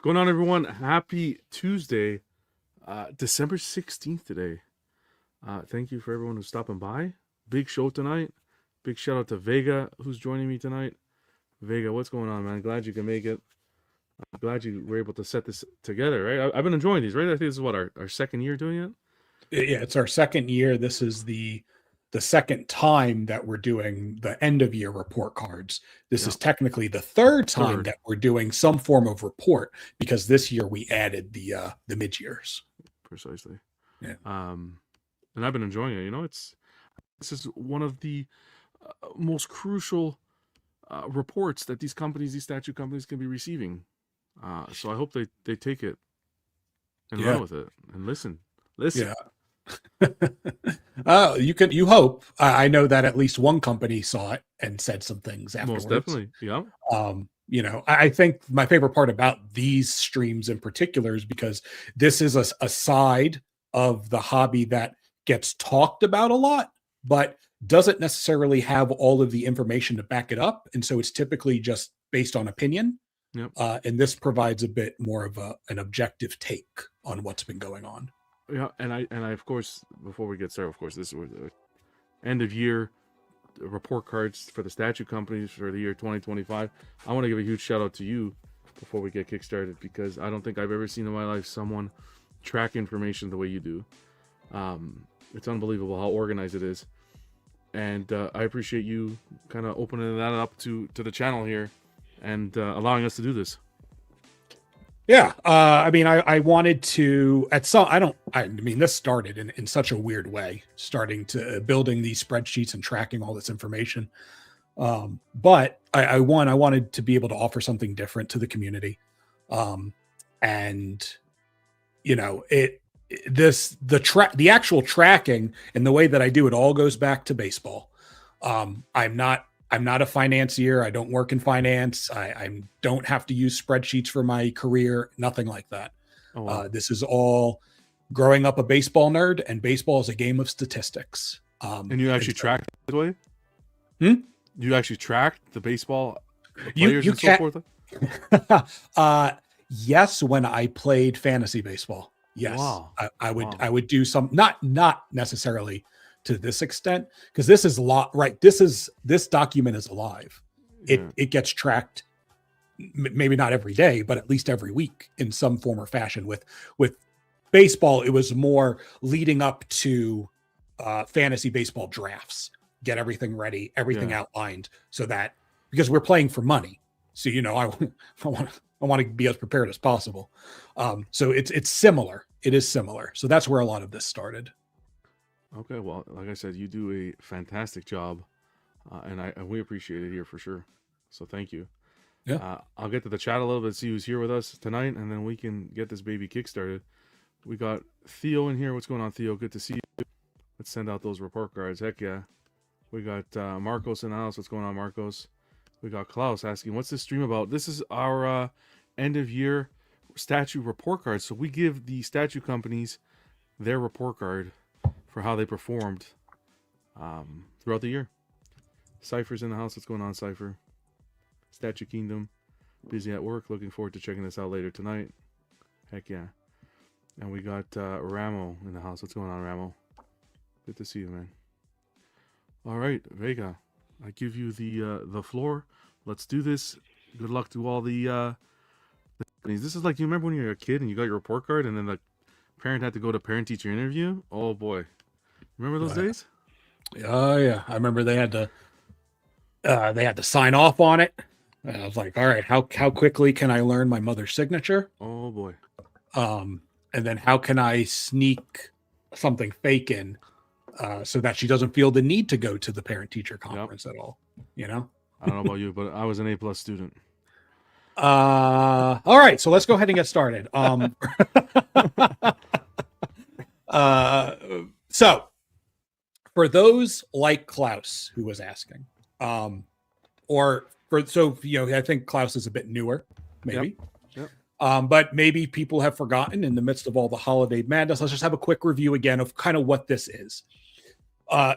Going on, everyone? Happy Tuesday, December 16th today. Thank you for everyone who's stopping by. Big show tonight. Big shout out to Vega, who's joining me tonight. Vega, what's going on, man? Glad you can make it. Glad you were able to set this together, right? I've been enjoying these, right? I think this is what, our second year doing it? Yeah, it's our second year. This is the second time that we're doing the end of year report cards. This is technically the third time that we're doing some form of report, because this year we added the mid years. Precisely. Yeah. And I've been enjoying it. This is one of the most crucial reports that these statue companies can be receiving. So I hope they take it and run with it and listen. Yeah. You hope. I know that at least one company saw it and said some things afterwards. Most definitely. Yeah. I think my favorite part about these streams in particular is because this is a side of the hobby that gets talked about a lot, but doesn't necessarily have all of the information to back it up. And so it's typically just based on opinion. Yep. And this provides a bit more of an objective take on what's been going on. Yeah, and I of course, before we get started, of course, this is the end of year report cards for the statue companies for the year 2025. I want to give a huge shout out to you before we get kickstarted, because I don't think I've ever seen in my life someone track information the way you do. It's unbelievable how organized it is, and I appreciate you kind of opening that up to the channel here and allowing us to do this. Yeah. I wanted to this started in such a weird way, starting to building these spreadsheets and tracking all this information. But I wanted to be able to offer something different to the community. The actual tracking and the way that I do it all goes back to baseball. I'm not a financier. I don't work in finance. I don't have to use spreadsheets for my career. Nothing like that. Oh, wow. This is all growing up a baseball nerd, and baseball is a game of statistics. And you actually tracked it, by the way? You actually tracked the baseball players and so forth? Yes, when I played fantasy baseball. Yes. Wow. I would do some, not necessarily to this extent, because this is this document is alive. It gets tracked, maybe not every day, but at least every week in some form or fashion. With baseball, it was more leading up to fantasy baseball drafts, get everything ready, everything outlined, so that, because we're playing for money, so I want to be as prepared as possible. So it's similar. It is similar. So that's where a lot of this started. Okay, well, like I said, you do a fantastic job, and we appreciate it here for sure. So thank you. Yeah. I'll get to the chat a little bit, see who's here with us tonight, and then we can get this baby kickstarted. We got Theo in here. What's going on, Theo? Good to see you. Let's send out those report cards. Heck yeah. We got Marcos in the house. What's going on, Marcos? We got Klaus asking, what's this stream about? This is our end of year statue report cards. So we give the statue companies their report card for how they performed throughout the year. Cypher's in the house. What's going on, Cypher? Statue Kingdom, busy at work. Looking forward to checking this out later tonight. Heck yeah. And we got Ramo in the house. What's going on, Ramo? Good to see you, man. All right, Vega, I give you the floor. Let's do this. Good luck to all the companies. This is like, you remember when you were a kid and you got your report card and then the parent had to go to parent-teacher interview? Oh boy. Remember those days? Oh yeah, I remember they had to sign off on it. And I was like, all right, how quickly can I learn my mother's signature? Oh boy. And then how can I sneak something fake in so that she doesn't feel the need to go to the parent-teacher conference at all? I don't know about you, but I was an A+ student. All right, so let's go ahead and get started. So for those like Klaus who was asking, I think Klaus is a bit newer, maybe. Yep. But maybe people have forgotten in the midst of all the holiday madness. Let's just have a quick review again of kind of what this is.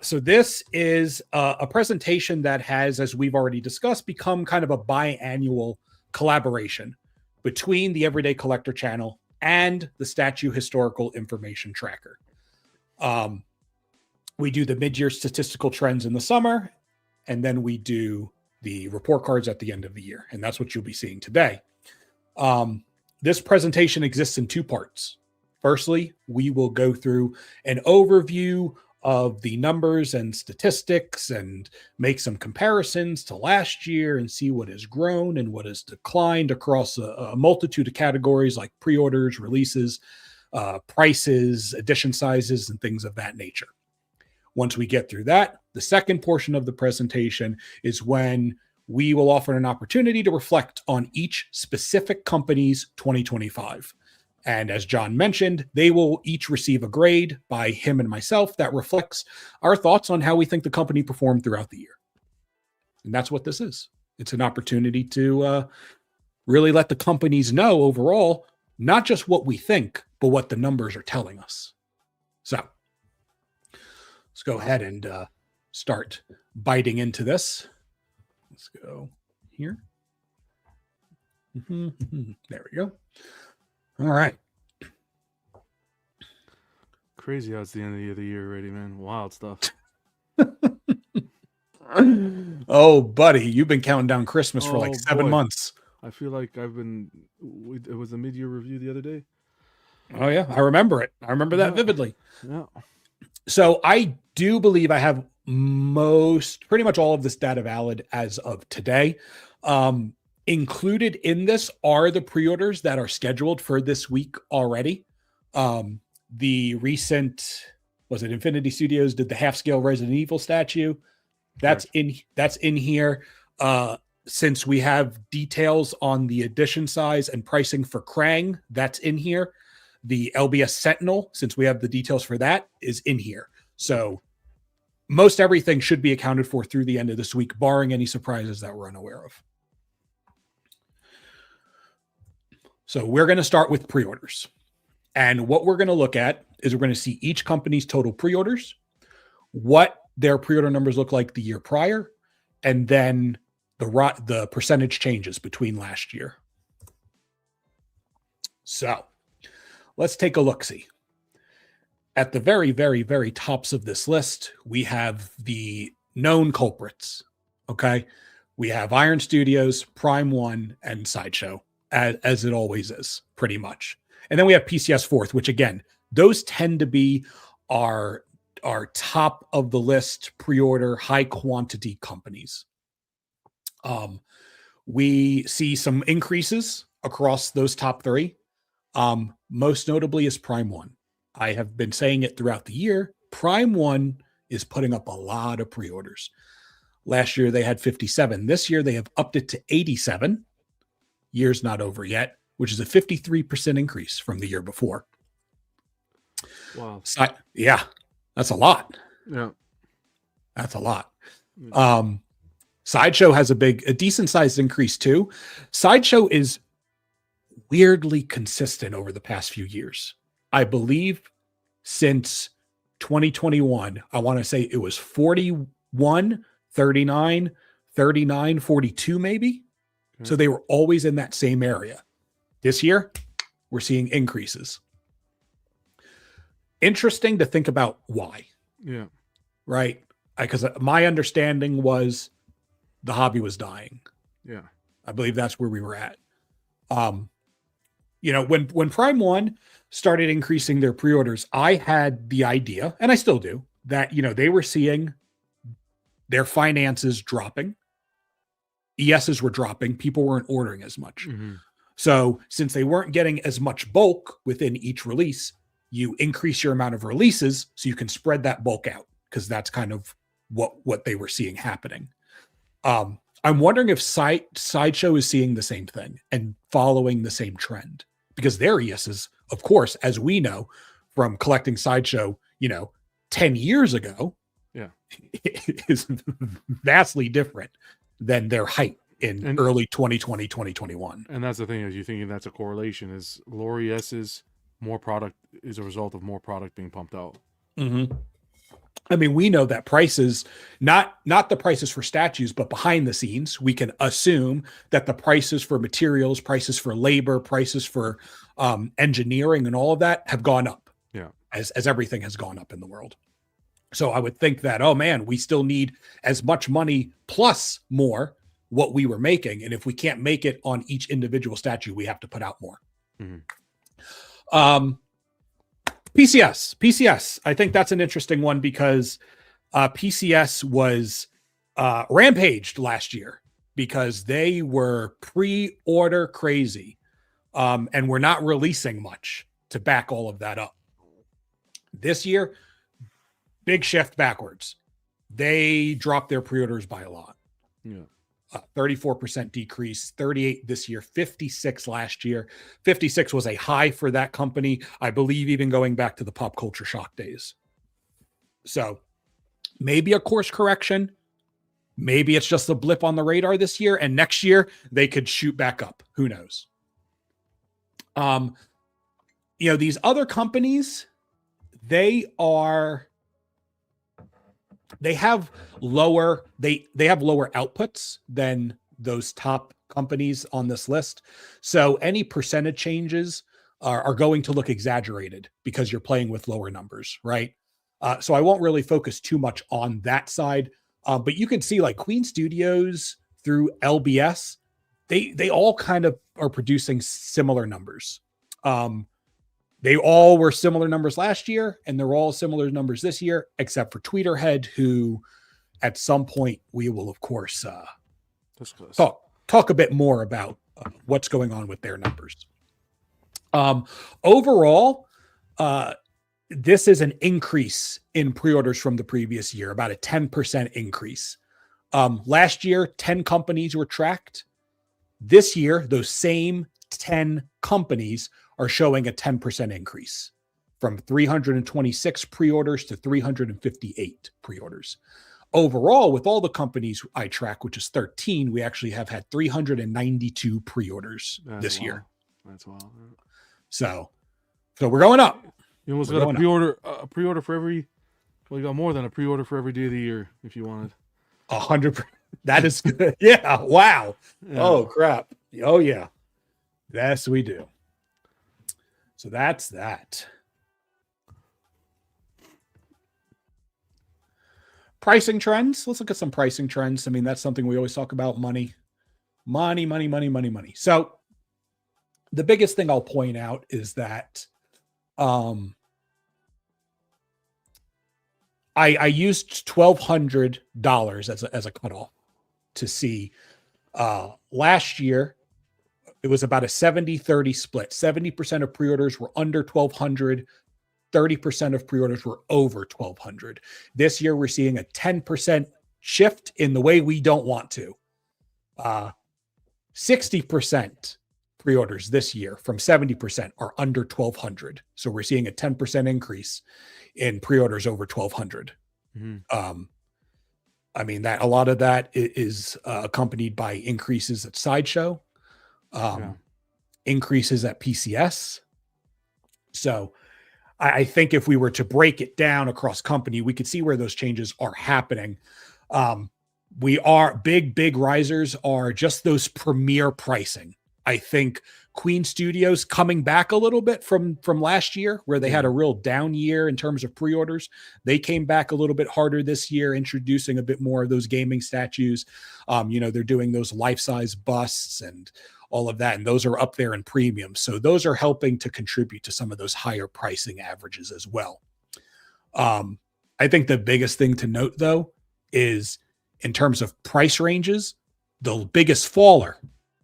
So this is a presentation that has, as we've already discussed, become kind of a biannual collaboration between the Everyday Collector channel and the Statue Historical Information Tracker. We do the mid-year statistical trends in the summer, and then we do the report cards at the end of the year. And that's what you'll be seeing today. This presentation exists in two parts. Firstly, we will go through an overview of the numbers and statistics and make some comparisons to last year and see what has grown and what has declined across a multitude of categories like pre-orders, releases, prices, edition sizes, and things of that nature. Once we get through that, the second portion of the presentation is when we will offer an opportunity to reflect on each specific company's 2025. And as John mentioned, they will each receive a grade by him and myself that reflects our thoughts on how we think the company performed throughout the year. And that's what this is. It's an opportunity to really let the companies know overall, not just what we think, but what the numbers are telling us. So let's go ahead and start biting into this. Let's go here. There we go. All right. Crazy how it's the end of the year already, man. Wild stuff. Oh, buddy, you've been counting down Christmas for like 7 months. I feel like it was a mid-year review the other day. Oh, yeah. I remember it. I remember that vividly. Yeah. So I do believe I have pretty much all of this data valid as of today. Included in this are the pre-orders that are scheduled for this week already. The recent, was it Infinity Studios did the half-scale Resident Evil statue? That's in here. Since we have details on the edition size and pricing for Krang, that's in here. The LBS Sentinel, since we have the details for that, is in here. So most everything should be accounted for through the end of this week, barring any surprises that we're unaware of. So we're going to start with pre-orders. And what we're going to look at is we're going to see each company's total pre-orders, what their pre-order numbers look like the year prior, and then the percentage changes between last year. So let's take a look-see. At the very, very, very tops of this list, we have the known culprits, okay? We have Iron Studios, Prime One, and Sideshow, as it always is, pretty much. And then we have PCS fourth, which again, those tend to be our top of the list pre-order high quantity companies. We see some increases across those top three. Most notably is Prime One. I have been saying it throughout the year. Prime One is putting up a lot of pre-orders. Last year they had 57. This year they have upped it to 87. Year's not over yet, which is a 53% increase from the year before. Wow. Yeah, that's a lot. Yeah. That's a lot. Sideshow has a decent sized increase too. Sideshow is weirdly consistent over the past few years. I believe since 2021, I want to say it was 41, 39, 39, 42 maybe. Okay. So they were always in that same area. This year, we're seeing increases. Interesting to think about why. Yeah. Right? Because my understanding was the hobby was dying. Yeah. I believe that's where we were at. When Prime One started increasing their pre-orders, I had the idea, and I still do, that, they were seeing their finances dropping. ESs were dropping. People weren't ordering as much. Mm-hmm. So since they weren't getting as much bulk within each release, you increase your amount of releases so you can spread that bulk out, because that's kind of what they were seeing happening. I'm wondering if Sideshow is seeing the same thing and following the same trend, because their ESs, of course, as we know from collecting Sideshow, 10 years ago, is vastly different than their height in early 2020, 2021. And that's the thing, is you thinking that's a correlation, is lower ESs, more product is a result of more product being pumped out. Mm-hmm. I mean, we know that prices, not the prices for statues, but behind the scenes, we can assume that the prices for materials, prices for labor, prices for engineering and all of that have gone up. Yeah. As everything has gone up in the world. So I would think that, oh man, we still need as much money plus more what we were making. And if we can't make it on each individual statue, we have to put out more. Mm-hmm. PCS. I think that's an interesting one because PCS was rampaged last year because they were pre-order crazy and were not releasing much to back all of that up. This year, big shift backwards. They dropped their pre-orders by a lot. Yeah. 34% decrease, 38 this year, 56 last year. 56 was a high for that company, I believe, even going back to the pop culture shock days. So maybe a course correction. Maybe it's just a blip on the radar this year, and next year they could shoot back up. Who knows? These other companies, they have lower outputs than those top companies on this list. So any percentage changes are going to look exaggerated because you're playing with lower numbers, right? So I won't really focus too much on that side. But you can see like Queen Studios through LBS, they all kind of are producing similar numbers. They all were similar numbers last year, and they're all similar numbers this year, except for Tweeterhead, who at some point we will, of course, talk a bit more about what's going on with their numbers. Overall, this is an increase in pre-orders from the previous year, about a 10% increase. Last year, 10 companies were tracked. This year, those same 10 companies are showing a 10% increase from 326 pre-orders to 358 pre-orders. Overall, with all the companies I track, which is 13, we actually have had 392 pre-orders this year. That's wild. So we're going up. You almost got a pre-order for every. Well, you got more than a pre-order for every day of the year if you wanted. 100%. That is good. Yeah. Wow. Yeah. Oh crap. Oh yeah. Yes, we do. So that's that. Pricing trends. Let's look at some pricing trends. I mean, that's something we always talk about. Money. So the biggest thing I'll point out is that I used $1,200 as a cutoff to see last year. It was about a 70-30 split. 70% of pre-orders were under 1,200. 30% of pre-orders were over 1,200. This year, we're seeing a 10% shift in the way we don't want to. 60% pre-orders this year from 70% are under 1,200. So we're seeing a 10% increase in pre-orders over 1,200. Mm-hmm. I mean, that a lot of that is accompanied by increases at Sideshow. Increases at PCS. So I think if we were to break it down across company, we could see where those changes are happening. Big risers are just those premier pricing. I think Queen Studios coming back a little bit from last year, where they had a real down year in terms of pre-orders. They came back a little bit harder this year, introducing a bit more of those gaming statues. They're doing those life-size busts and all of that, and those are up there in premium. So those are helping to contribute to some of those higher pricing averages as well. I think the biggest thing to note, though, is in terms of price ranges, the biggest faller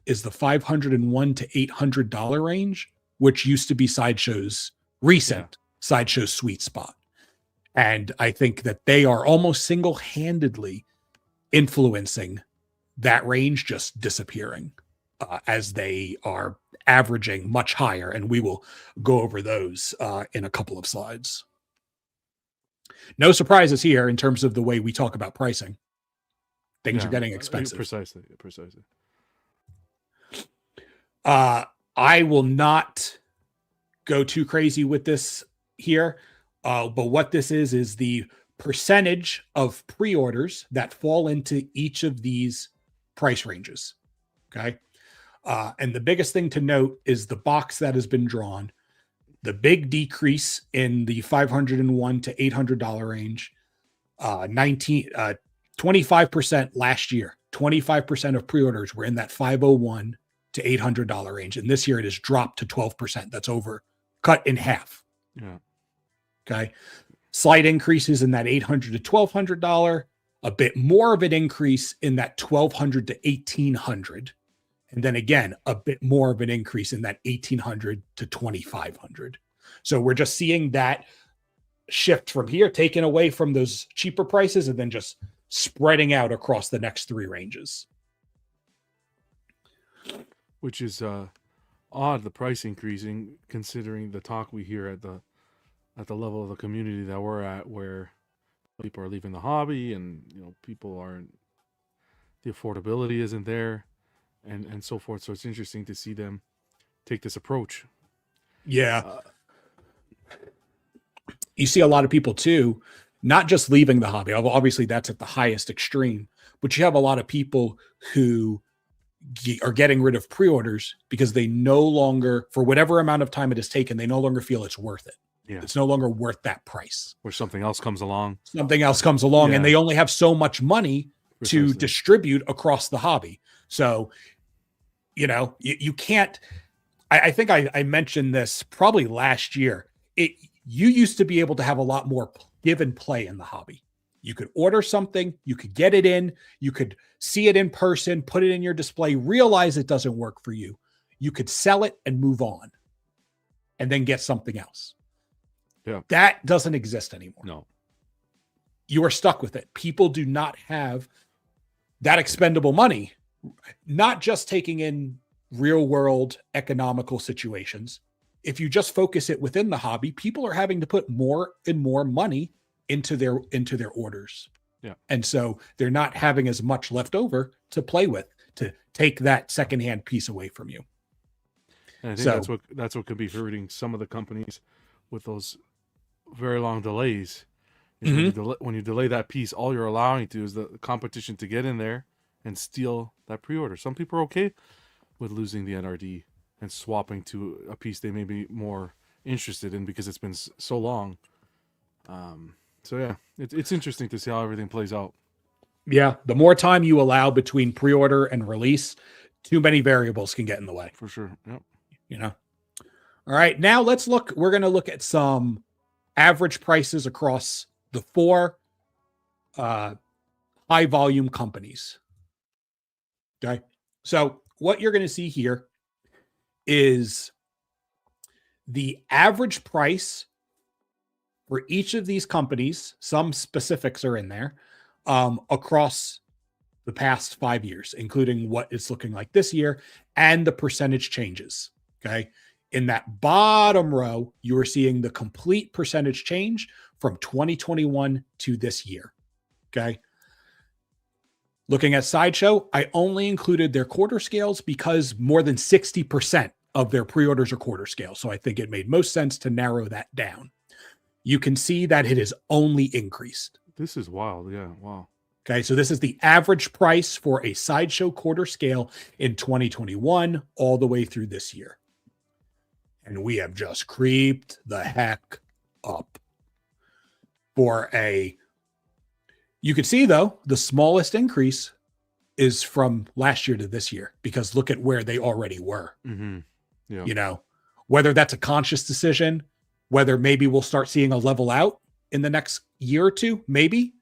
is the $501 to $800 range, which used to be Sideshow's Sideshow sweet spot. And I think that they are almost single-handedly influencing that range just disappearing as they are averaging much higher. And we will go over those in a couple of slides. No surprises here in terms of the way we talk about pricing. Things are getting expensive. Precisely. I will not go too crazy with this here, but what this is the percentage of pre-orders that fall into each of these price ranges. Okay. And the biggest thing to note is the box that has been drawn. The big decrease in the $501 to $800 range, 25% last year. 25% of pre-orders were in that $501 to $800 range. And this year it has dropped to 12%. That's over, cut in half. Yeah. Okay. Slight increases in that $800 to $1,200, a bit more of an increase in that $1,200 to $1,800. And then again, a bit more of an increase in that $1,800 to $2,500. So we're just seeing that shift from here, taken away from those cheaper prices and then just spreading out across the next three ranges. Which is odd, the price increasing, considering the talk we hear at the level of the community that we're at, where people are leaving the hobby and, you know, people aren't, the affordability isn't there, and so forth. So it's interesting to see them take this approach. Yeah. You see a lot of people too, not just leaving the hobby. Obviously that's at the highest extreme, but you have a lot of people who are getting rid of pre-orders because they no longer, for whatever amount of time it has taken, they no longer feel it's worth it. Yeah. It's no longer worth that price. Where something else comes along. Yeah. And they only have so much money Precisely. to distribute across the hobby. So, you know, you can't, I think I mentioned this probably last year. You used to be able to have a lot more give and play in the hobby. You could order something, you could get it in, you could see it in person, put it in your display, realize it doesn't work for you. You could sell it and move on and then get something else. Yeah. That doesn't exist anymore. No. You are stuck with it. People do not have that expendable money, not just taking in real world economical situations. If you just focus it within the hobby, people are having to put more and more money into their orders. Yeah. And so they're not having as much left over to play with, to take that secondhand piece away from you. And I think that's what could be hurting some of the companies with those very long delays. When you delay that piece, all you're allowing to is the competition to get in there and steal that pre-order. Some people are okay with losing the NRD and swapping to a piece they may be more interested in because it's been so long. So yeah, it's interesting to see how everything plays out. Yeah, the more time you allow between pre-order and release, too many variables can get in the way. For sure. Yep. You know. All right, now let's look. We're going to look at some average prices across the four high volume companies. Okay, so what you're going to see here is the average price for each of these companies. Some specifics are in there across the past 5 years, including what it's looking like this year and the percentage changes. Okay. In that bottom row, you are seeing the complete percentage change from 2021 to this year. Okay. Looking at Sideshow, I only included their quarter scales because more than 60% of their pre-orders are quarter scale. So I think it made most sense to narrow that down. You can see that it has only increased. This is wild. Yeah. Wow. Okay. So this is the average price for a Sideshow quarter scale in 2021 all the way through this year. And we have just creeped the heck up you can see though, the smallest increase is from last year to this year, because look at where they already were. Mm-hmm. Yeah. You know, whether that's a conscious decision, whether maybe we'll start seeing a level out in the next year or two, maybe,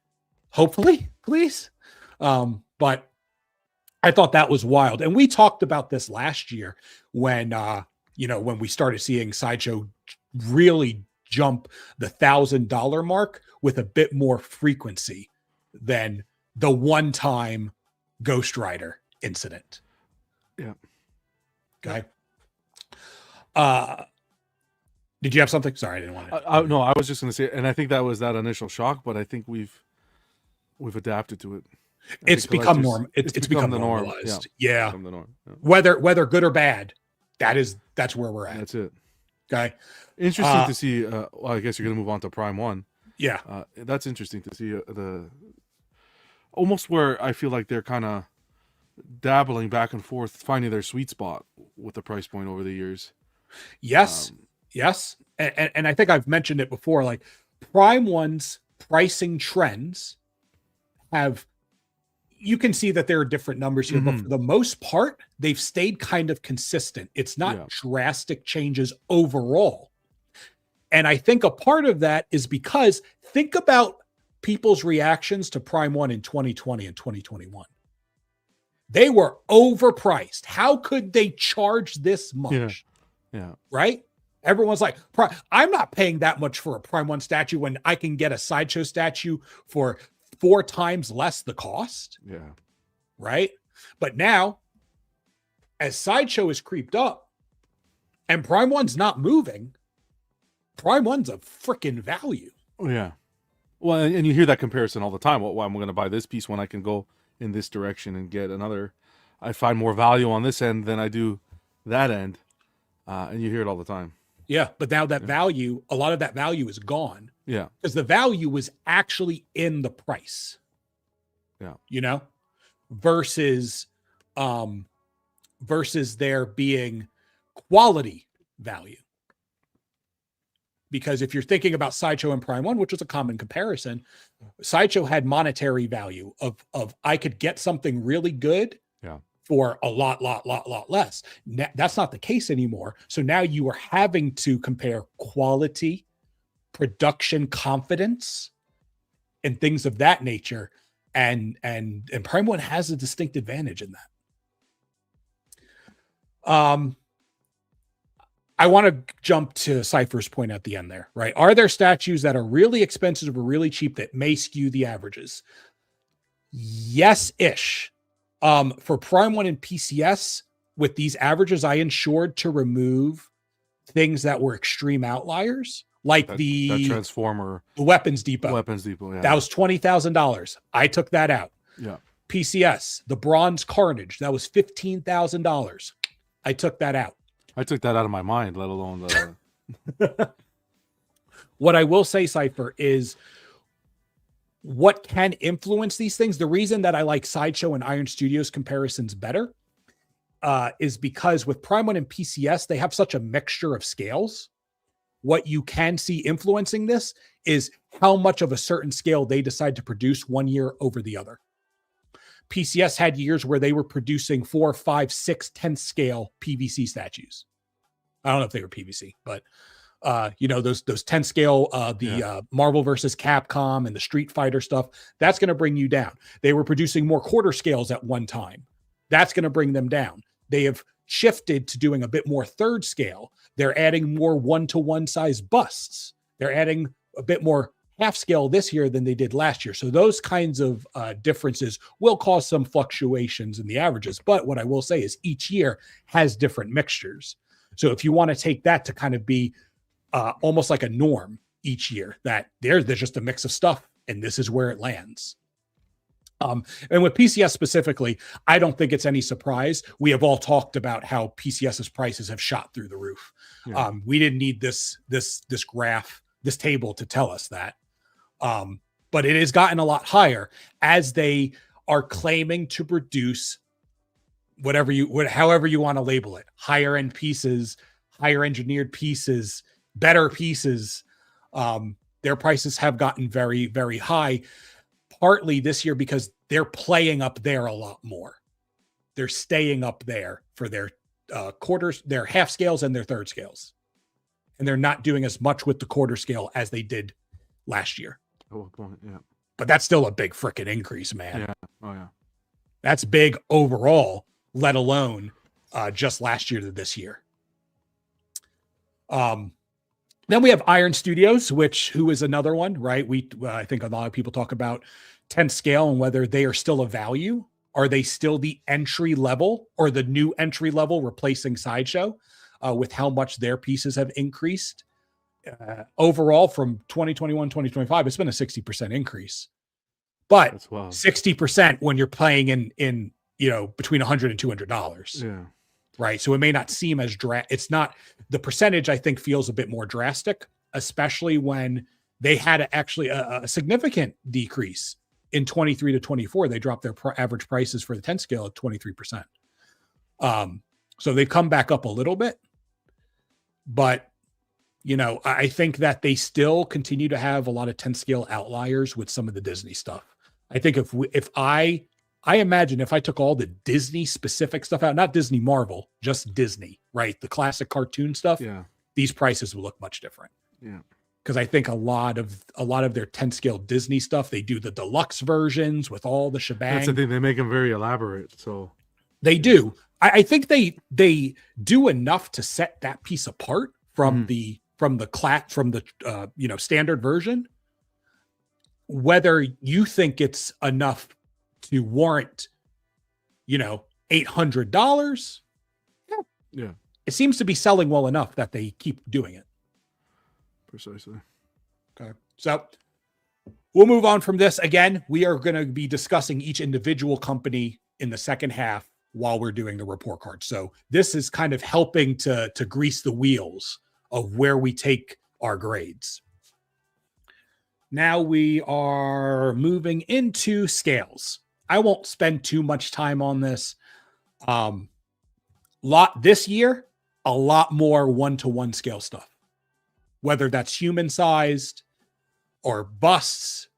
hopefully, please. But I thought that was wild. And we talked about this last year when we started seeing Sideshow really jump the $1,000 mark with a bit more frequency than the one-time Ghost Rider incident. Yeah. Okay. Did you have something? Sorry, I didn't want to. No, I was just going to say, and I think that was that initial shock, but I think we've adapted to it. It's become norm. It's become the norm. Yeah. The norm. Yeah. Whether good or bad, that's where we're at. That's it. Okay. Interesting to see. Well, I guess you're going to move on to Prime 1. Yeah. That's interesting to see the almost where I feel like they're kind of dabbling back and forth, finding their sweet spot with the price point over the years. Yes. Yes. And I think I've mentioned it before, like Prime One's pricing trends have, you can see that there are different numbers here, but for the most part, they've stayed kind of consistent. It's not drastic changes overall. And I think a part of that is because think about people's reactions to Prime One in 2020 and 2021. They were overpriced. How could they charge this much? Yeah. Right? Everyone's like, I'm not paying that much for a Prime One statue when I can get a Sideshow statue for 4 times less the cost. Yeah. Right? But now, as Sideshow is creeped up and Prime One's not moving, Prime One's a freaking value. Oh, yeah. Well, and you hear that comparison all the time. Well, I'm going to buy this piece when I can go in this direction and get another. I find more value on this end than I do that end. And you hear it all the time. Yeah, but now that value, a lot of that value is gone. Yeah. Because the value was actually in the price. Yeah. You know? Versus there being quality value. Because if you're thinking about Sideshow and Prime One, which was a common comparison, Sideshow had monetary value of I could get something really good for a lot less. That's not the case anymore. So now you are having to compare quality, production confidence, and things of that nature. And Prime One has a distinct advantage in that. I want to jump to Cypher's point at the end there, right? Are there statues that are really expensive or really cheap that may skew the averages? Yes-ish. For Prime One and PCS, with these averages, I ensured to remove things that were extreme outliers, like the Transformer, the Weapons Depot. Yeah. That was $20,000. I took that out. Yeah. PCS, the Bronze Carnage, that was $15,000. I took that out. I took that out of my mind, let alone the. What I will say, Cypher, is what can influence these things. The reason that I like Sideshow and Iron Studios comparisons better is because with Prime One and PCS, they have such a mixture of scales. What you can see influencing this is how much of a certain scale they decide to produce one year over the other. PCS had years where they were producing 4, 5, 6, 10 scale PVC statues. I don't know if they were PVC, but those 10 scale, Marvel versus Capcom and the Street Fighter stuff, that's going to bring you down. They were producing more quarter scales at one time. That's going to bring them down. They have shifted to doing a bit more third scale. They're adding more 1-to-1 size busts. They're adding a bit more half scale this year than they did last year. So those kinds of differences will cause some fluctuations in the averages. But what I will say is each year has different mixtures. So if you want to take that to kind of be almost like a norm each year, that there's just a mix of stuff and this is where it lands. And with PCS specifically, I don't think it's any surprise. We have all talked about how PCS's prices have shot through the roof. Yeah. We didn't need this graph, this table to tell us that. But it has gotten a lot higher as they are claiming to produce however you want to label it, higher end pieces, higher engineered pieces, better pieces. Their prices have gotten very, very high, partly this year because they're playing up there a lot more. They're staying up there for their quarters, their half scales and their third scales. And they're not doing as much with the quarter scale as they did last year. Oh, yeah. But that's still a big freaking increase, man. Yeah. Oh, yeah. That's big overall, let alone just last year to this year. Then we have Iron Studios, who is another one, right? I think a lot of people talk about 10th scale and whether they are still a value. Are they still the entry level or the new entry level replacing Sideshow with how much their pieces have increased? Overall, from 2021, 2025, it's been a 60% increase. But 60% when you're playing in between $100 and $200. Yeah. Right. So it may not seem as it's not, the percentage I think feels a bit more drastic, especially when they had actually a significant decrease in 23 to 24. They dropped their average prices for the 10 scale at 23%. So they've come back up a little bit, but I think that they still continue to have a lot of 10 scale outliers with some of the Disney stuff. I think if I imagine if I took all the Disney specific stuff out, not Disney Marvel, just Disney, right? The classic cartoon stuff. Yeah. These prices will look much different. Yeah. Because I think a lot of their 10 scale Disney stuff, they do the deluxe versions with all the shebang. That's the thing. They make them very elaborate. So they do. I think they do enough to set that piece apart from the standard version. Whether you think it's enough to warrant, $800. Yeah. It seems to be selling well enough that they keep doing it. Precisely. Okay. So we'll move on from this. Again, we are going to be discussing each individual company in the second half while we're doing the report card. So this is kind of helping to grease the wheels of where we take our grades. Now we are moving into scales. I won't spend too much time on this. This year, a lot more 1-to-1 scale stuff. Whether that's human sized or busts,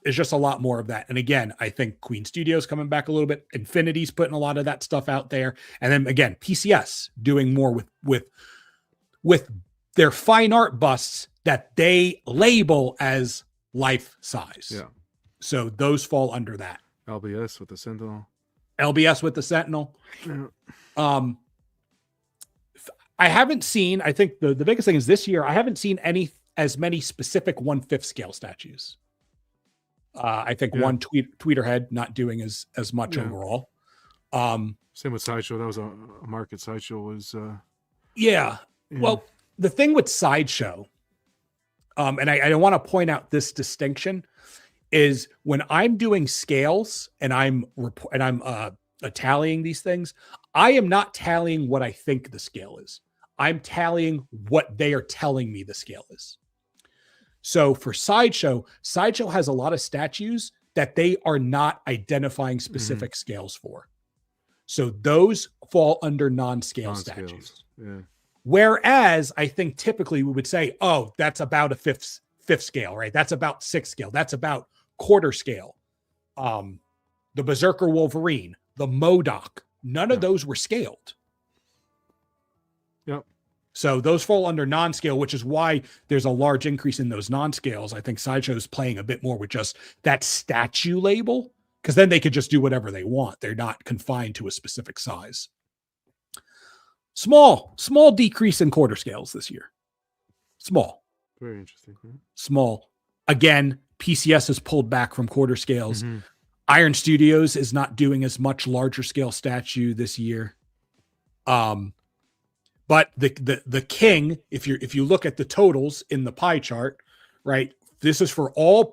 it's just a lot more of that. And again, I think Queen Studios coming back a little bit. Infinity's putting a lot of that stuff out there. And then again, PCS doing more with their fine art busts that they label as life size. Yeah. So those fall under that. LBS with the Sentinel. LBS with the Sentinel. Yeah. I haven't seen, I think the biggest thing is this year, I haven't seen as many specific 1/5 scale statues. I think one Tweeterhead not doing as much overall. Same with Sideshow. That was a market. Sideshow was. Well, the thing with Sideshow, and I want to point out this distinction, is when I'm doing scales and I'm tallying these things, I am not tallying what I think the scale is. I'm tallying what they are telling me the scale is. So for Sideshow has a lot of statues that they are not identifying specific scales for. So those fall under non-scale statues. Yeah. Whereas I think typically we would say, oh, that's about a fifth scale, right? That's about 6th scale. That's about quarter scale. The Berserker Wolverine, the MODOK, none of those were scaled. Yep. So those fall under non-scale, which is why there's a large increase in those non-scales. I think Sideshow's playing a bit more with just that statue label, because then they could just do whatever they want. They're not confined to a specific size. Small decrease in quarter scales this year. Small. Very interesting. Yeah. Small. Again, PCS has pulled back from quarter scales. Iron Studios is not doing as much larger scale statue this year. But the king, if you look at the totals in the pie chart, right? This is for all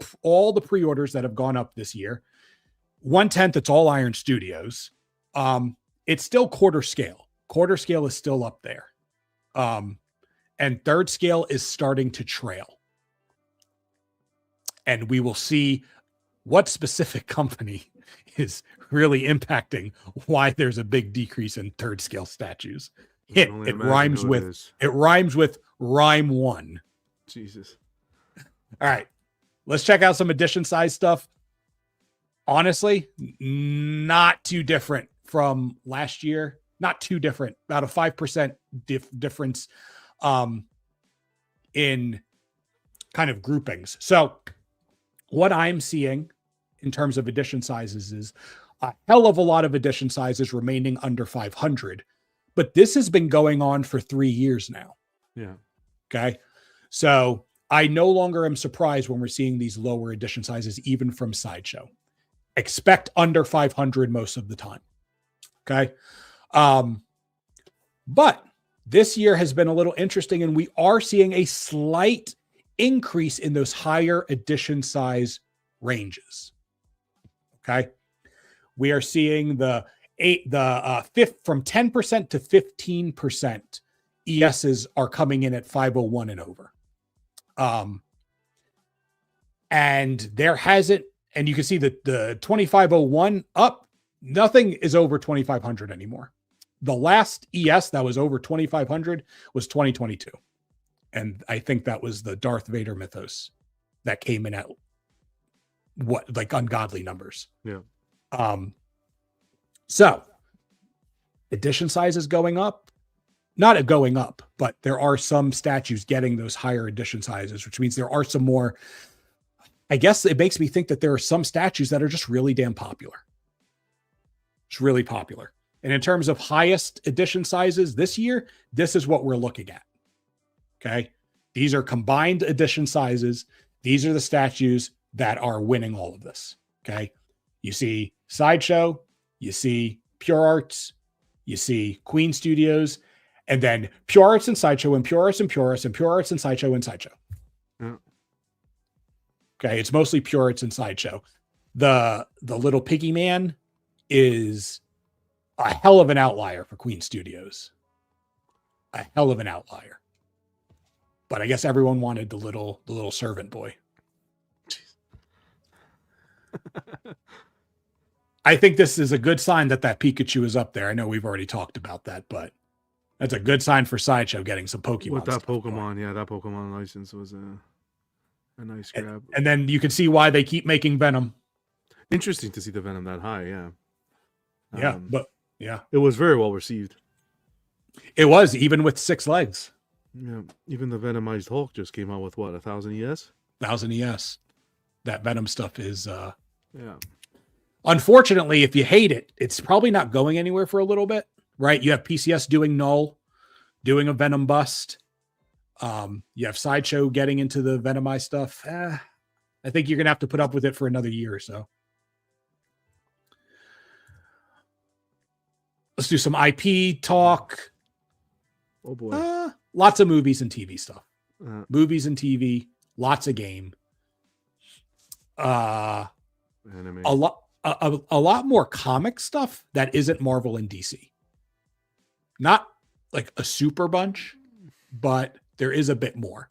the pre-orders that have gone up this year. 1/10, it's all Iron Studios. It's still quarter scale. Quarter scale is still up there. And third scale is starting to trail. And we will see what specific company is really impacting why there's a big decrease in third scale statues. It rhymes with rhyme one. Jesus. All right. Let's check out some edition size stuff. Honestly, not too different from last year. Not too different. About a 5% difference in kind of groupings. So what I'm seeing in terms of edition sizes is a hell of a lot of edition sizes remaining under 500. But this has been going on for 3 years now. Yeah. Okay. So I no longer am surprised when we're seeing these lower edition sizes, even from Sideshow. Expect under 500 most of the time. Okay. But this year has been a little interesting, and we are seeing a slight increase in those higher edition size ranges. Okay. We are seeing the fifth from 10% to 15% ESs are coming in at 501 and over. And there hasn't, and you can see that the 2501 up, nothing is over 2500 anymore. The last ES that was over 2500 was 2022. And I think that was the Darth Vader mythos that came in at what, like ungodly numbers. Yeah. So edition size is going up, not going up, but there are some statues getting those higher edition sizes, which means there are some more. I guess it makes me think that there are some statues that are just really damn popular. It's really popular. And in terms of highest edition sizes this year, this is what we're looking at. Okay. These are combined edition sizes. These are the statues that are winning all of this. Okay. You see Sideshow, you see Pure Arts, you see Queen Studios, and then Pure Arts and Sideshow and Pure Arts and Pure Arts and Pure Arts and Sideshow and Sideshow. Yeah. Okay. It's mostly Pure Arts and Sideshow. The little piggy man is a hell of an outlier for Queen Studios. A hell of an outlier. But I guess everyone wanted the little servant boy. I think this is a good sign that Pikachu is up there. I know we've already talked about that, but that's a good sign for Sideshow getting some Pokemon. With that Pokemon, yeah, that Pokemon license was a nice grab. And then you can see why they keep making Venom. Interesting to see the Venom that high, yeah. Yeah, but yeah. It was very well received. It was, even with 6 legs. Yeah, even the Venomized Hulk just came out with what, 1,000 ES? 1,000 ES. That Venom stuff is yeah. Unfortunately, if you hate it, it's probably not going anywhere for a little bit, right? You have PCS doing Null, doing a Venom bust. You have Sideshow getting into the Venomized stuff. I think you're gonna have to put up with it for another year or so. Let's do some IP talk. Oh boy. Lots of movies and TV stuff. Movies and TV, lots of game. Anime. A lot more comic stuff that isn't Marvel and DC. Not like a super bunch, but there is a bit more.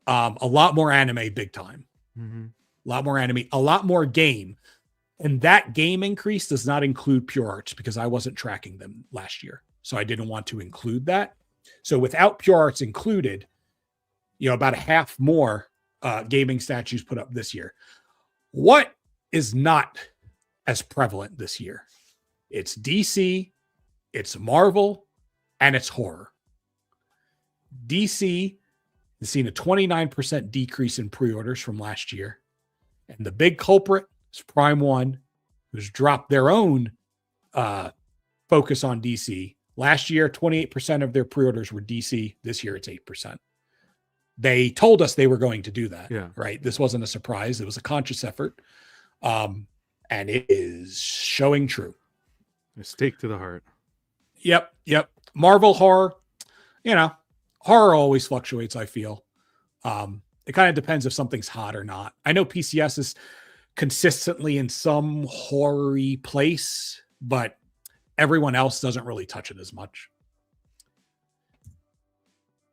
A lot more anime, big time. Mm-hmm. A lot more anime, a lot more game. And that game increase does not include Pure Arts because I wasn't tracking them last year. So I didn't want to include that. So without Pure Arts included, about a half more gaming statues put up this year. What is not as prevalent this year? It's DC, it's Marvel, and it's horror. DC has seen a 29% decrease in pre-orders from last year. And the big culprit is Prime One, who's dropped their own focus on DC. Last year, 28% of their pre-orders were DC. This year, it's 8%. They told us they were going to do that, right? This wasn't a surprise. It was a conscious effort. And it is showing true. A stake to the heart. Yep. Marvel horror, horror always fluctuates, I feel. It kind of depends if something's hot or not. I know PCS is consistently in some horror-y place, but everyone else doesn't really touch it as much.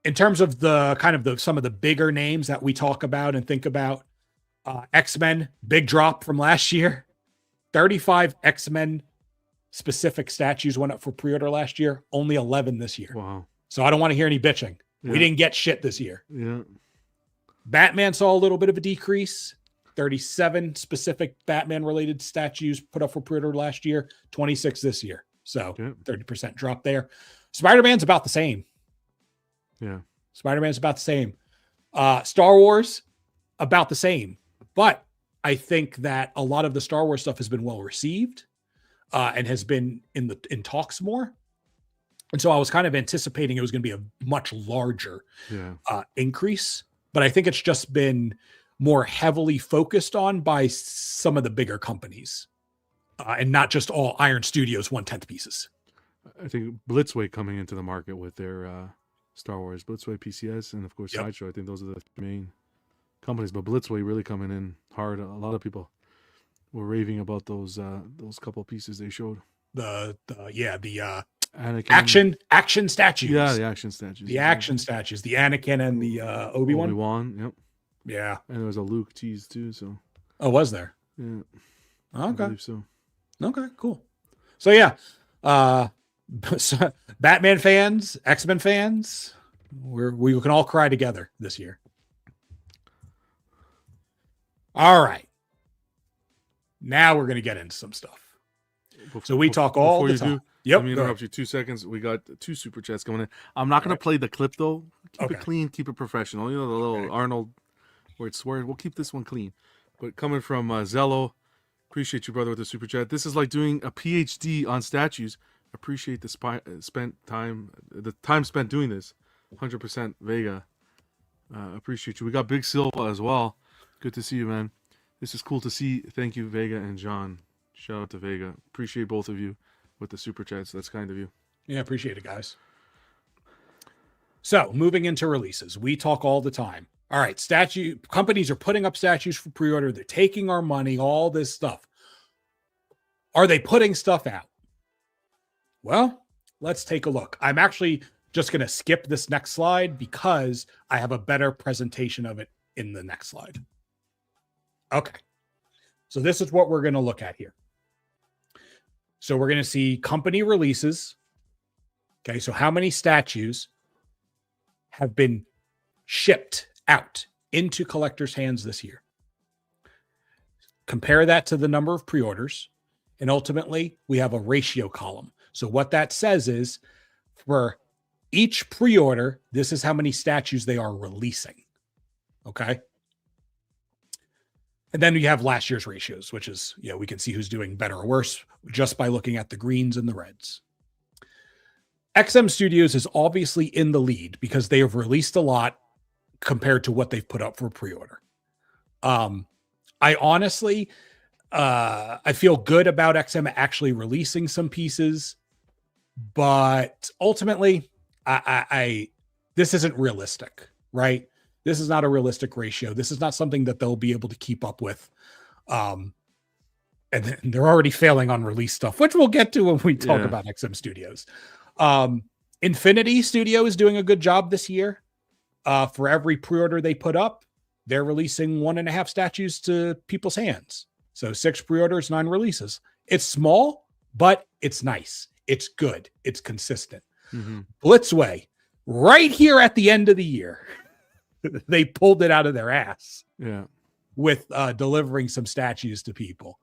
In terms of some of the bigger names that we talk about and think about, X-Men, big drop from last year. 35 X-Men specific statues went up for pre-order last year, only 11 this year. Wow. So I don't want to hear any bitching. Yeah. We didn't get shit this year. Yeah. Batman saw a little bit of a decrease. 37 specific Batman-related statues put up for pre-order last year, 26 this year. So 30% drop there. Spider-Man's about the same. Yeah. Spider-Man's about the same. Star Wars, about the same. But I think that a lot of the Star Wars stuff has been well received and has been in talks more. And so I was kind of anticipating it was going to be a much larger increase. But I think it's just been more heavily focused on by some of the bigger companies and not just all Iron Studios 1/10 pieces. I think Blitzway coming into the market with their Star Wars, Blitzway, PCS, and of course Sideshow. I think those are the main companies, but Blitzway really coming in hard. A lot of people were raving about those couple pieces they showed. The Anakin. action statues. Yeah, the action statues. The action statues. The Anakin and the Obi-Wan. Obi-Wan, yep. Yeah. And there was a Luke tease too. So. Oh, was there? Yeah. Okay. I believe so. Okay, cool. So yeah, so Batman fans, X-Men fans, we can all cry together this year. All right. Now we're going to get into some stuff. So we talk all the time. Let me interrupt you 2 seconds. We got 2 super chats coming in. I'm not going to play the clip though. Keep it clean, keep it professional. You know, the little Arnold where it's swearing. We'll keep this one clean. But coming from Zello, appreciate you, brother, with the super chat. This is like doing a PhD on statues. Appreciate the time spent doing this. 100% Vega. Appreciate you. We got Big Silva as well. Good to see you, man. This is cool to see. Thank you, Vega and John. Shout out to Vega. Appreciate both of you with the super chats. That's kind of you. Yeah, appreciate it, guys. So moving into releases, we talk all the time. All right, companies are putting up statues for pre-order. They're taking our money, all this stuff. Are they putting stuff out? Well, let's take a look. I'm actually just going to skip this next slide because I have a better presentation of it in the next slide. Okay. So this is what we're going to look at here. So we're going to see company releases. Okay. So how many statues have been shipped out into collectors' hands this year? Compare that to the number of pre-orders. And ultimately, we have a ratio column. So what that says is for each pre-order, this is how many statues they are releasing. Okay. And then you have last year's ratios, which is, we can see who's doing better or worse just by looking at the greens and the reds. XM Studios is obviously in the lead because they have released a lot compared to what they've put up for pre-order. I honestly, I feel good about XM actually releasing some pieces, but ultimately, this isn't realistic, right? This is not a realistic ratio. This is not something that they'll be able to keep up with. And they're already failing on release stuff, which we'll get to when we talk about XM Studios. Infinity Studio is doing a good job this year. For every pre-order they put up, they're releasing 1.5 statues to people's hands. So 6 pre-orders, 9 releases. It's small, but it's nice. It's good. It's consistent. Mm-hmm. Blitzway, right here at the end of the year, they pulled it out of their ass with delivering some statues to people.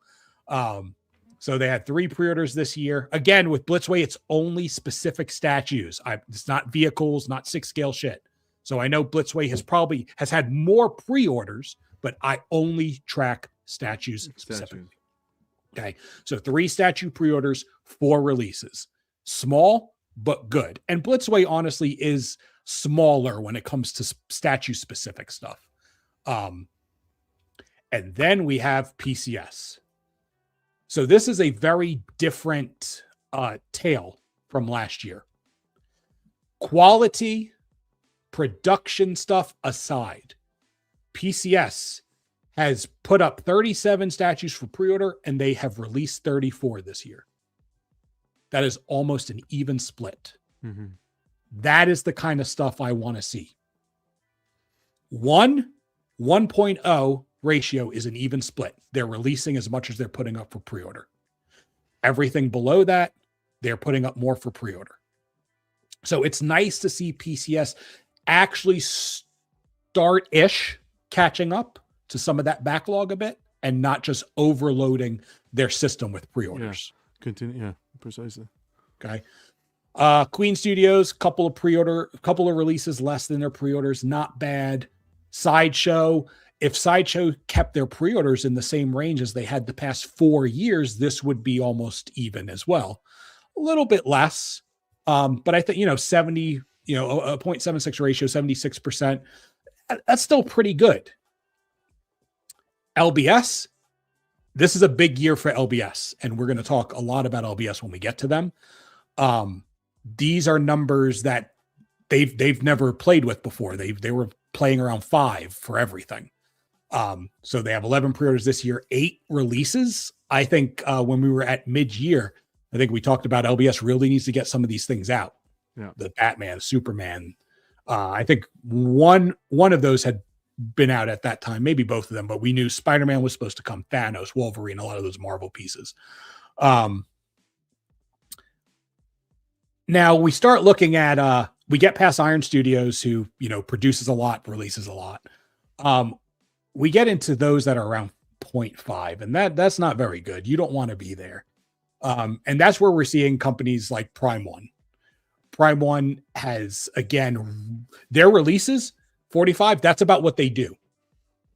So they had 3 pre-orders this year. Again, with Blitzway, it's only specific statues. It's not vehicles, not 6-scale shit. So I know Blitzway has had more pre-orders, but I only track statues specifically. Okay. So 3 statue pre-orders, 4 releases. Small, but good. And Blitzway honestly is smaller when it comes to statue specific stuff. And then we have PCS. So this is a very different tale from last year. Quality, production stuff aside, PCS has put up 37 statues for pre-order and they have released 34 this year. That is almost an even split. Mm-hmm. That is the kind of stuff I want to see. 1.0 ratio is an even split. They're releasing as much as they're putting up for pre-order. Everything below that, they're putting up more for pre-order. So it's nice to see PCS actually start-ish catching up to some of that backlog a bit and not just overloading their system with pre-orders. Continue. Precisely. Okay. Queen Studios, couple of releases less than their pre-orders. Not bad. Sideshow. If Sideshow kept their pre-orders in the same range as they had the past 4 years, this would be almost even as well. A little bit less. But I think, 70, a 0.76 ratio, 76%. That's still pretty good. LBS. This is a big year for LBS, and we're going to talk a lot about LBS when we get to them. These are numbers that they've never played with before. They were playing around 5 for everything. So they have 11 pre-orders this year, 8 releases. I think when we were at mid-year, I think we talked about LBS really needs to get some of these things out. Yeah. The Batman, Superman. I think one of those had been out at that time, maybe both of them, but we knew Spider-Man was supposed to come, Thanos, Wolverine, a lot of those Marvel pieces. Now we start looking at, we get past Iron Studios, who, produces a lot, releases a lot. We get into those that are around 0.5, and that's not very good. You don't want to be there. And that's where we're seeing companies like Prime One. Prime One has, again, their releases, 45, that's about what they do.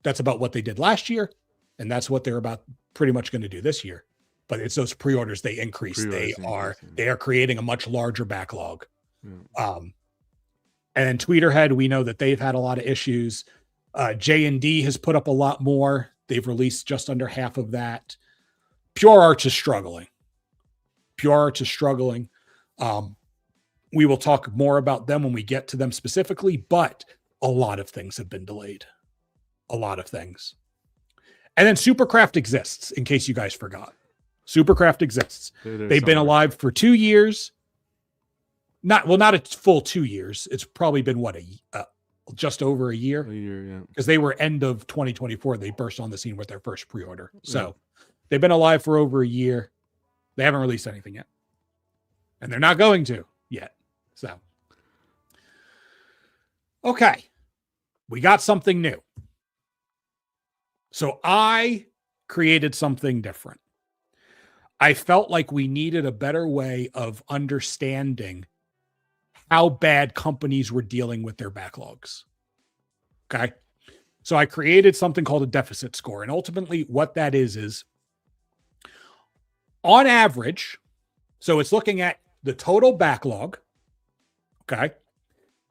That's about what they did last year, and that's what they're about pretty much going to do this year. But it's those pre-orders, they increase. They are creating a much larger backlog. Yeah. And then Tweeterhead, we know that they've had a lot of issues. J&D has put up a lot more. They've released just under half of that. Pure Arts is struggling. We will talk more about them when we get to them specifically, but a lot of things have been delayed. A lot of things. And then Supercraft exists, in case you guys forgot. Supercraft exists. They've been alive for 2 years. Not a full 2 years. It's probably been just over a year. Yeah. Because they were end of 2024. They burst on the scene with their first pre-order. So they've been alive for over a year. They haven't released anything yet. And they're not going to yet. So, okay. We got something new. So I created something different. I felt like we needed a better way of understanding how bad companies were dealing with their backlogs. Okay. So I created something called a deficit score. And ultimately what that is on average, so it's looking at the total backlog. Okay.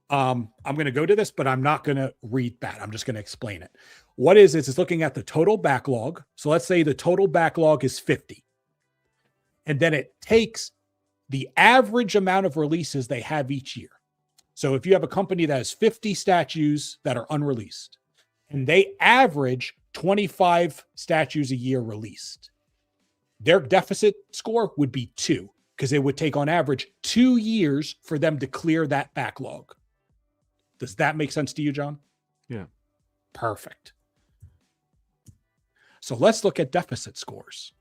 I'm going to go to this, but I'm not going to read that. I'm just going to explain it. What it's looking at the total backlog. So let's say the total backlog is 50. And then it takes the average amount of releases they have each year. So if you have a company that has 50 statues that are unreleased, and they average 25 statues a year released, their deficit score would be 2, because it would take on average 2 years for them to clear that backlog. Does that make sense to you, John? Yeah. Perfect. So let's look at deficit scores.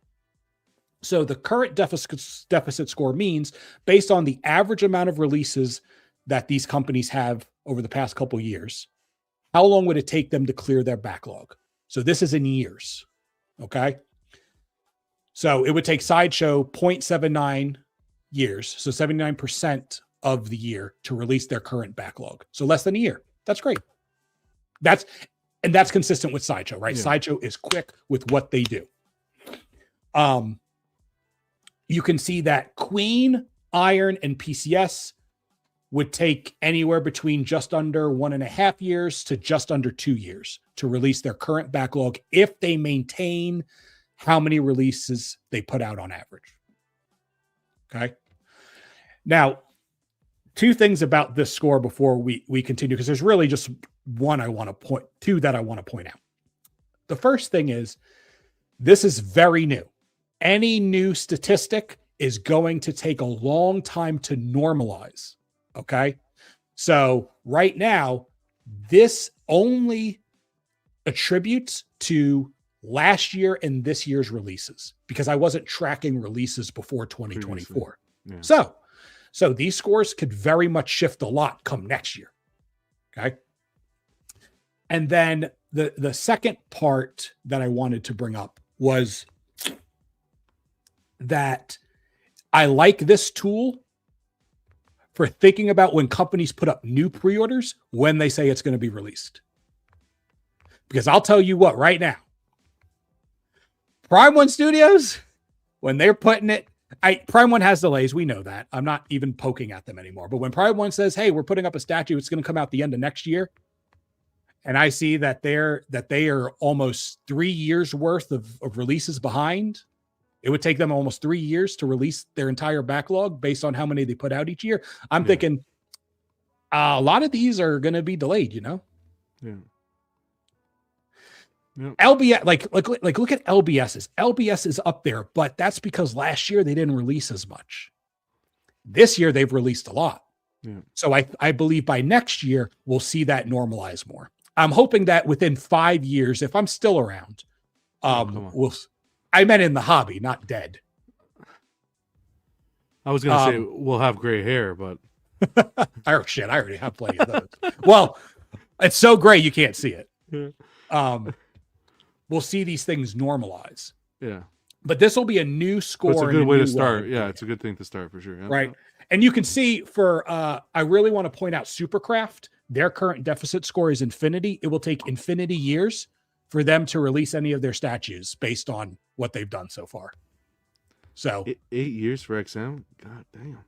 So the current deficit score means, based on the average amount of releases that these companies have over the past couple of years, how long would it take them to clear their backlog? So this is in years. Okay. So it would take Sideshow 0.79 years, so 79% of the year, to release their current backlog. So less than a year. That's great. That's consistent with Sideshow, right? Yeah. Sideshow is quick with what they do. You can see that Queen, Iron, and PCS would take anywhere between just under 1.5 years to just under 2 years to release their current backlog, if they maintain how many releases they put out on average. Okay. Now, 2 things about this score before we continue, because there's really just two that I want to point out. The first thing is, this is very new. Any new statistic is going to take a long time to normalize. Okay. So right now, this only attributes to last year and this year's releases, because I wasn't tracking releases before 2024. Yeah. So these scores could very much shift a lot come next year. Okay. And then the second part that I wanted to bring up was that I like this tool for thinking about when companies put up new pre-orders, when they say it's going to be released. Because I'll tell you what, right now, Prime One Studios, when they're putting it, Prime One has delays. We know that. I'm not even poking at them anymore. But when Prime One says, hey, we're putting up a statue, it's going to come out the end of next year, and I see that they are almost 3 years worth of releases behind. It would take them almost 3 years to release their entire backlog based on how many they put out each year. I'm thinking a lot of these are going to be delayed, Yeah. Yep. LBS, like look at LBS's. LBS is up there, but that's because last year they didn't release as much. This year they've released a lot. Yeah. So I believe by next year we'll see that normalize more. I'm hoping that within 5 years, if I'm still around, I meant in the hobby, not dead. I was going to say we'll have gray hair, but oh shit, I already have plenty of those. Well, it's so gray you can't see it. We'll see these things normalize. Yeah. But this will be a new score. But it's a good way to start. Yeah, it's a good thing to start for sure. Yeah. Right. And you can see for I really want to point out Supercraft, their current deficit score is infinity. It will take infinity years for them to release any of their statues based on what they've done so far. So 8 years for XM? God damn.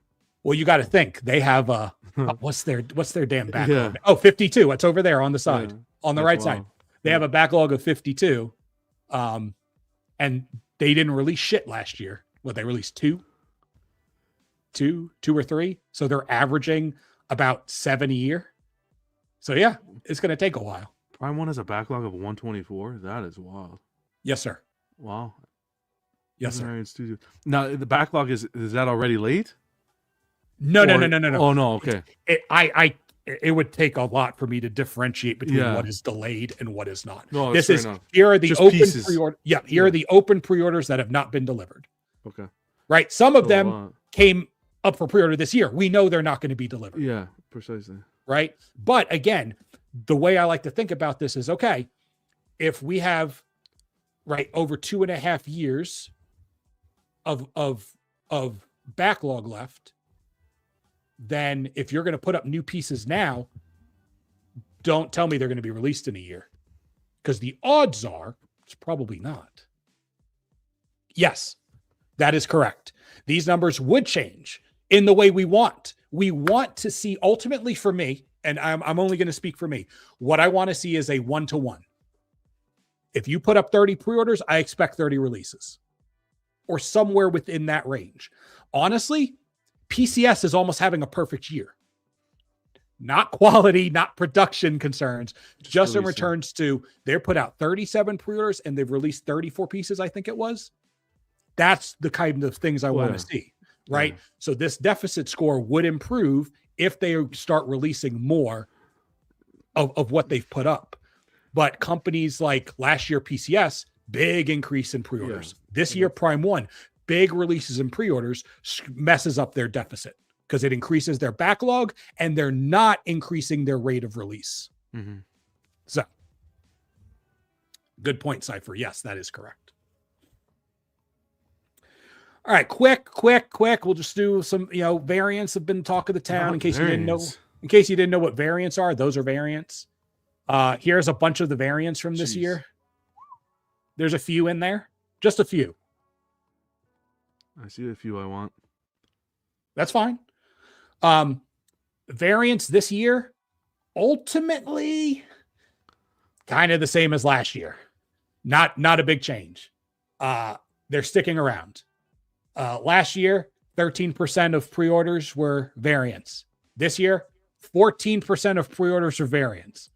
Well, you got to think they have what's their damn backlog? Yeah. Oh, 52. It's over there on the side, on the right side. Wild. They have a backlog of 52. And they didn't release shit last year. What, they released two or three. So they're averaging about 7 a year. So yeah, it's going to take a while. Prime 1 has a backlog of 124. That is wild. Yes, sir. Wow. Yes, sir. Now the backlog is that already late? No. Oh no. Okay. It would take a lot for me to differentiate between what is delayed and what is not. No, this is here are the just open pieces. pre-order. Yeah, here are the open pre-orders that have not been delivered. Okay. Right. Some of them came up for pre-order this year. We know they're not going to be delivered. Yeah, precisely. Right. But again, the way I like to think about this is, okay, if we have over 2.5 years of backlog left, then if you're going to put up new pieces now, don't tell me they're going to be released in a year, because the odds are it's probably not. Yes, that is correct. These numbers would change in the way we want. We want to see, ultimately for me, and I'm only going to speak for me, what I want to see is a 1-to-1. If you put up 30 pre-orders, I expect 30 releases, or somewhere within that range. Honestly, PCS is almost having a perfect year. Not quality, not production concerns, just in returns to they put out 37 pre-orders and they've released 34 pieces, I think it was. That's the kind of things I want to see, right? Yeah. So this deficit score would improve if they start releasing more of what they've put up. But companies like last year PCS, big increase in pre-orders. Yeah. This year Prime 1, big releases in pre-orders, messes up their deficit because it increases their backlog and they're not increasing their rate of release. Mm-hmm. So good point, Cypher. Yes, that is correct. All right, quick. We'll just do some, variants have been talk of the town. In case you didn't know what variants are, those are variants. Here's a bunch of the variants from this year. There's a few in there, just a few. I see a few I want. That's fine. Variants this year, ultimately, kind of the same as last year. Not a big change. They're sticking around. Last year, 13% of pre-orders were variants. This year, 14% of pre-orders are variants.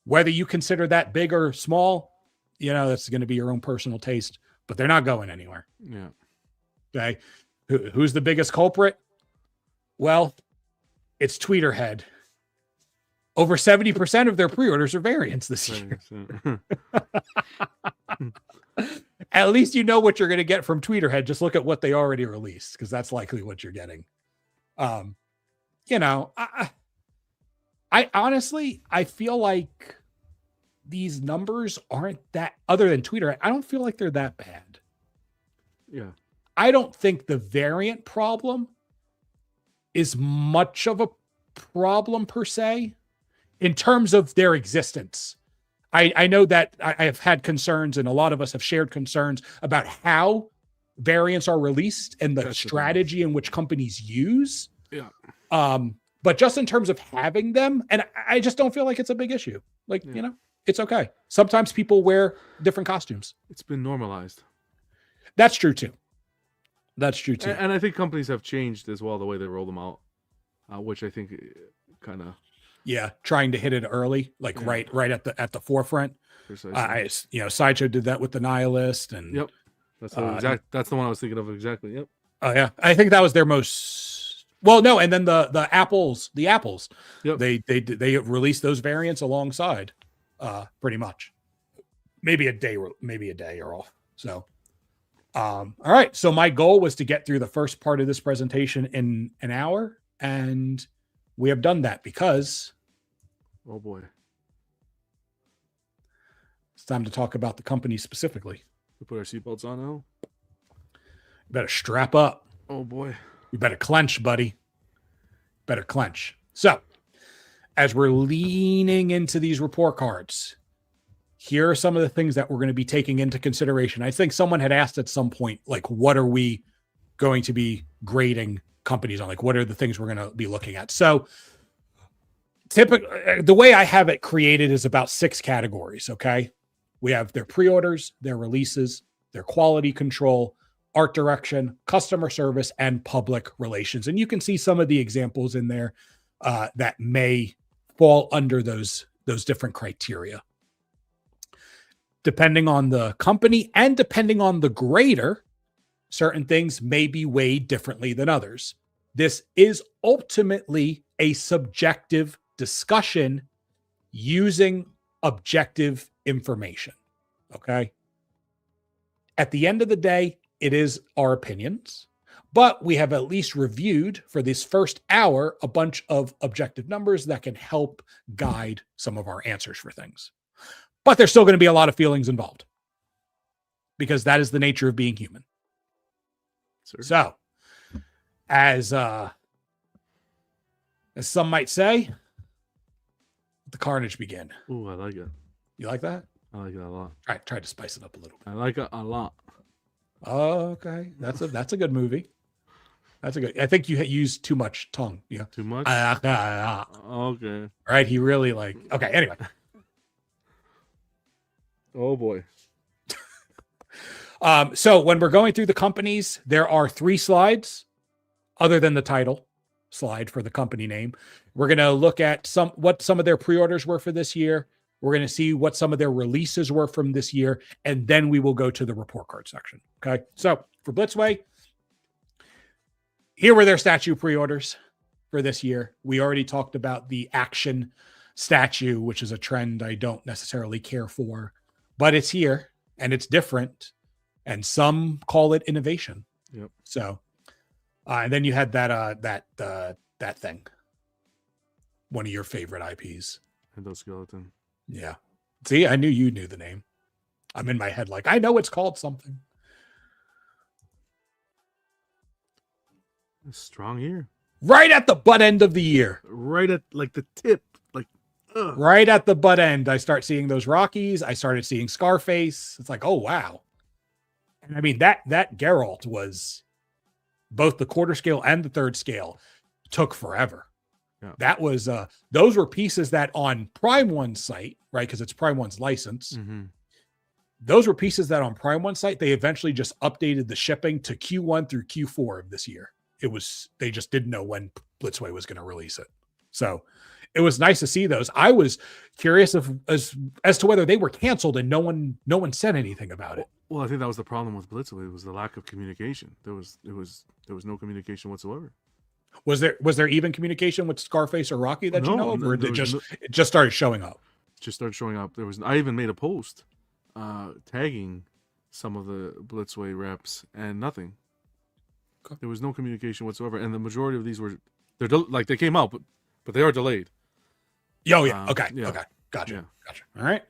Whether you consider that big or small, that's going to be your own personal taste, but they're not going anywhere. Yeah. Okay. Who's the biggest culprit? Well, it's Tweeterhead. Over 70% of their pre-orders are variants this year. At least you know what you're going to get from Tweeterhead. Just look at what they already released, because that's likely what you're getting. I honestly, I feel like these numbers aren't that, other than Tweeterhead, I don't feel like they're that bad. Yeah. I don't think the variant problem is much of a problem per se in terms of their existence. I know that I have had concerns, and a lot of us have shared concerns about how variants are released and the strategy in which companies use. Yeah. But just in terms of having them, and I just don't feel like it's a big issue. It's okay. Sometimes people wear different costumes. It's been normalized. That's true too. And I think companies have changed as well, the way they roll them out, which I think kind of. Yeah, trying to hit it early, right at the forefront. Sideshow did that with the Nihilist, and yep, that's the one I was thinking of exactly. Yep. Oh yeah, I think that was their most Well, no, and then the apples, Yep. they released those variants alongside, pretty much. Maybe a day or off. So, all right. So my goal was to get through the first part of this presentation in an hour, and we have done that because, oh boy, it's time to talk about the company specifically. We put our seatbelts on now. You better strap up. Oh boy. You better clench, buddy. Better clench. So, as we're leaning into these report cards, here are some of the things that we're going to be taking into consideration. I think someone had asked at some point, like, what are we going to be grading companies on? Like, what are the things we're going to be looking at? So, typically, the way I have it created is about 6 categories. Okay. We have their pre-orders, their releases, their quality control, art direction, customer service, and public relations. And you can see some of the examples in there that may fall under those different criteria. Depending on the company and depending on the grader, certain things may be weighed differently than others. This is ultimately a subjective discussion using objective information. Okay. At the end of the day, it is our opinions, but we have at least reviewed for this first hour a bunch of objective numbers that can help guide some of our answers for things. But there's still going to be a lot of feelings involved because that is the nature of being human. Sure. So, as some might say, the carnage begin. Ooh, I like it. You like that? I like it a lot. Try to spice it up a little bit. I like it a lot. Oh, okay. That's a good movie. That's a good. I think you used too much tongue. Yeah. Too much? Okay. All right. He really okay. Anyway. Oh boy. So when we're going through the companies, there are 3 slides other than the title slide for the company name. We're going to look at what some of their pre-orders were for this year. We're going to see what some of their releases were from this year, and then we will go to the report card section. Okay. So for Blitzway, here were their statue pre-orders for this year. We already talked about the action statue, which is a trend I don't necessarily care for, but it's here and it's different, and some call it innovation. Yep. So, and then you had that thing, one of your favorite IPs, Endoskeleton. Yeah. See, I knew you knew the name. I'm in my head like, I know it's called something. A strong year. Right at the butt end of the year. Right at like the tip. Like, ugh. Right at the butt end. I start seeing those Rockies. I started seeing Scarface. It's like, oh, wow. And I mean, that Geralt was both the quarter scale and the third scale took forever. Yeah. That was those were pieces that on Prime One's site, right? Because it's Prime One's license. Mm-hmm. Those were pieces that on Prime One site, they eventually just updated the shipping to Q1 through Q4 of this year. They just didn't know when Blitzway was going to release it. So it was nice to see those. I was curious as to whether they were canceled, and no one said anything about it. Well, I think that was the problem with Blitzway. It was the lack of communication. There was no communication whatsoever. Was there even communication with Scarface or Rocky that you know of, or it just started showing up? Just started showing up. I even made a post tagging some of the Blitzway reps, and nothing. Okay. There was no communication whatsoever, and the majority of these they came out, but they are delayed. Oh yeah. Okay. Yeah. Okay. Gotcha. Yeah. Gotcha. All right.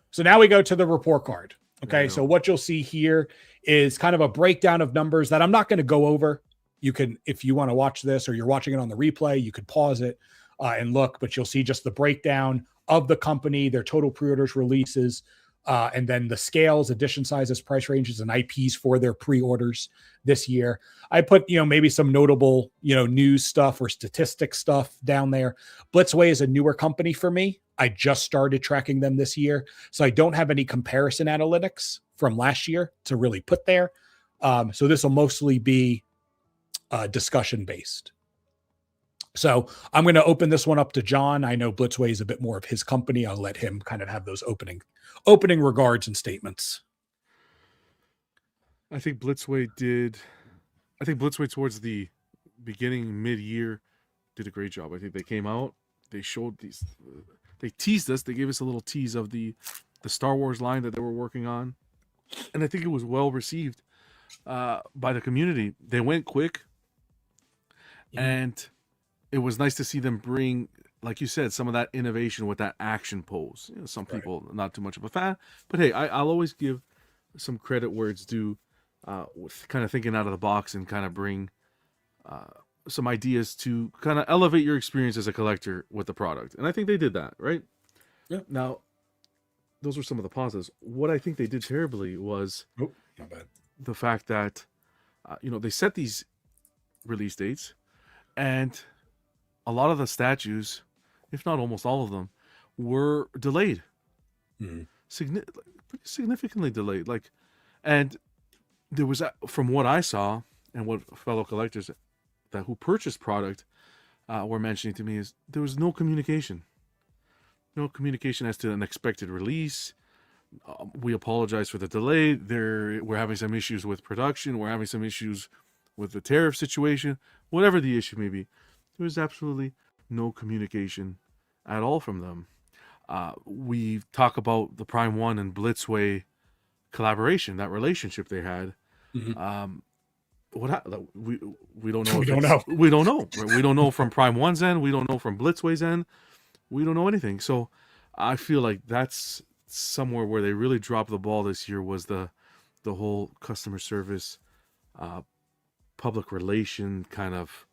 So now we go to the report card. Okay. So what you'll see here is kind of a breakdown of numbers that I'm not going to go over. You can, if you want to watch this or you're watching it on the replay, you could pause it and look, but you'll see just the breakdown of the company, their total pre-orders, releases, and then the scales, edition sizes, price ranges, and IPs for their pre-orders this year. I put, maybe some notable, news stuff or statistic stuff down there. Blitzway is a newer company for me. I just started tracking them this year, so I don't have any comparison analytics from last year to really put there. So this will mostly be discussion based. So I'm going to open this one up to John. I know Blitzway is a bit more of his company. I'll let him kind of have those opening regards and statements. I think Blitzway towards the beginning, mid-year, did a great job. I think they came out, they showed these, they teased us, they gave us a little tease of the Star Wars line that they were working on, and I think it was well received by the community. They went quick, and it was nice to see them bring, like you said, some of that innovation with that action pose. You know, some people not too much of a fan, but hey, I'll always give some credit where it's due, with kind of thinking out of the box and kind of bring some ideas to kind of elevate your experience as a collector with the product. And I think they did that, right? Yeah. Now, those were some of the positives. What I think they did terribly was not bad. The fact that, they set these release dates, and a lot of the statues, if not almost all of them, were delayed. Mm-hmm. Pretty significantly delayed. And there was, from what I saw and what fellow collectors that who purchased product were mentioning to me, is there was no communication. No communication as to an expected release. We apologize for the delay. We're having some issues with production. We're having some issues with the tariff situation. Whatever the issue may be, there was absolutely no communication at all from them. We talk about the Prime 1 and Blitzway collaboration, that relationship they had. Mm-hmm. We don't know. We don't know. We don't know. We don't know from Prime 1's end. We don't know from Blitzway's end. We don't know anything. So I feel like that's somewhere where they really dropped the ball this year, was the whole customer service, public relation kind of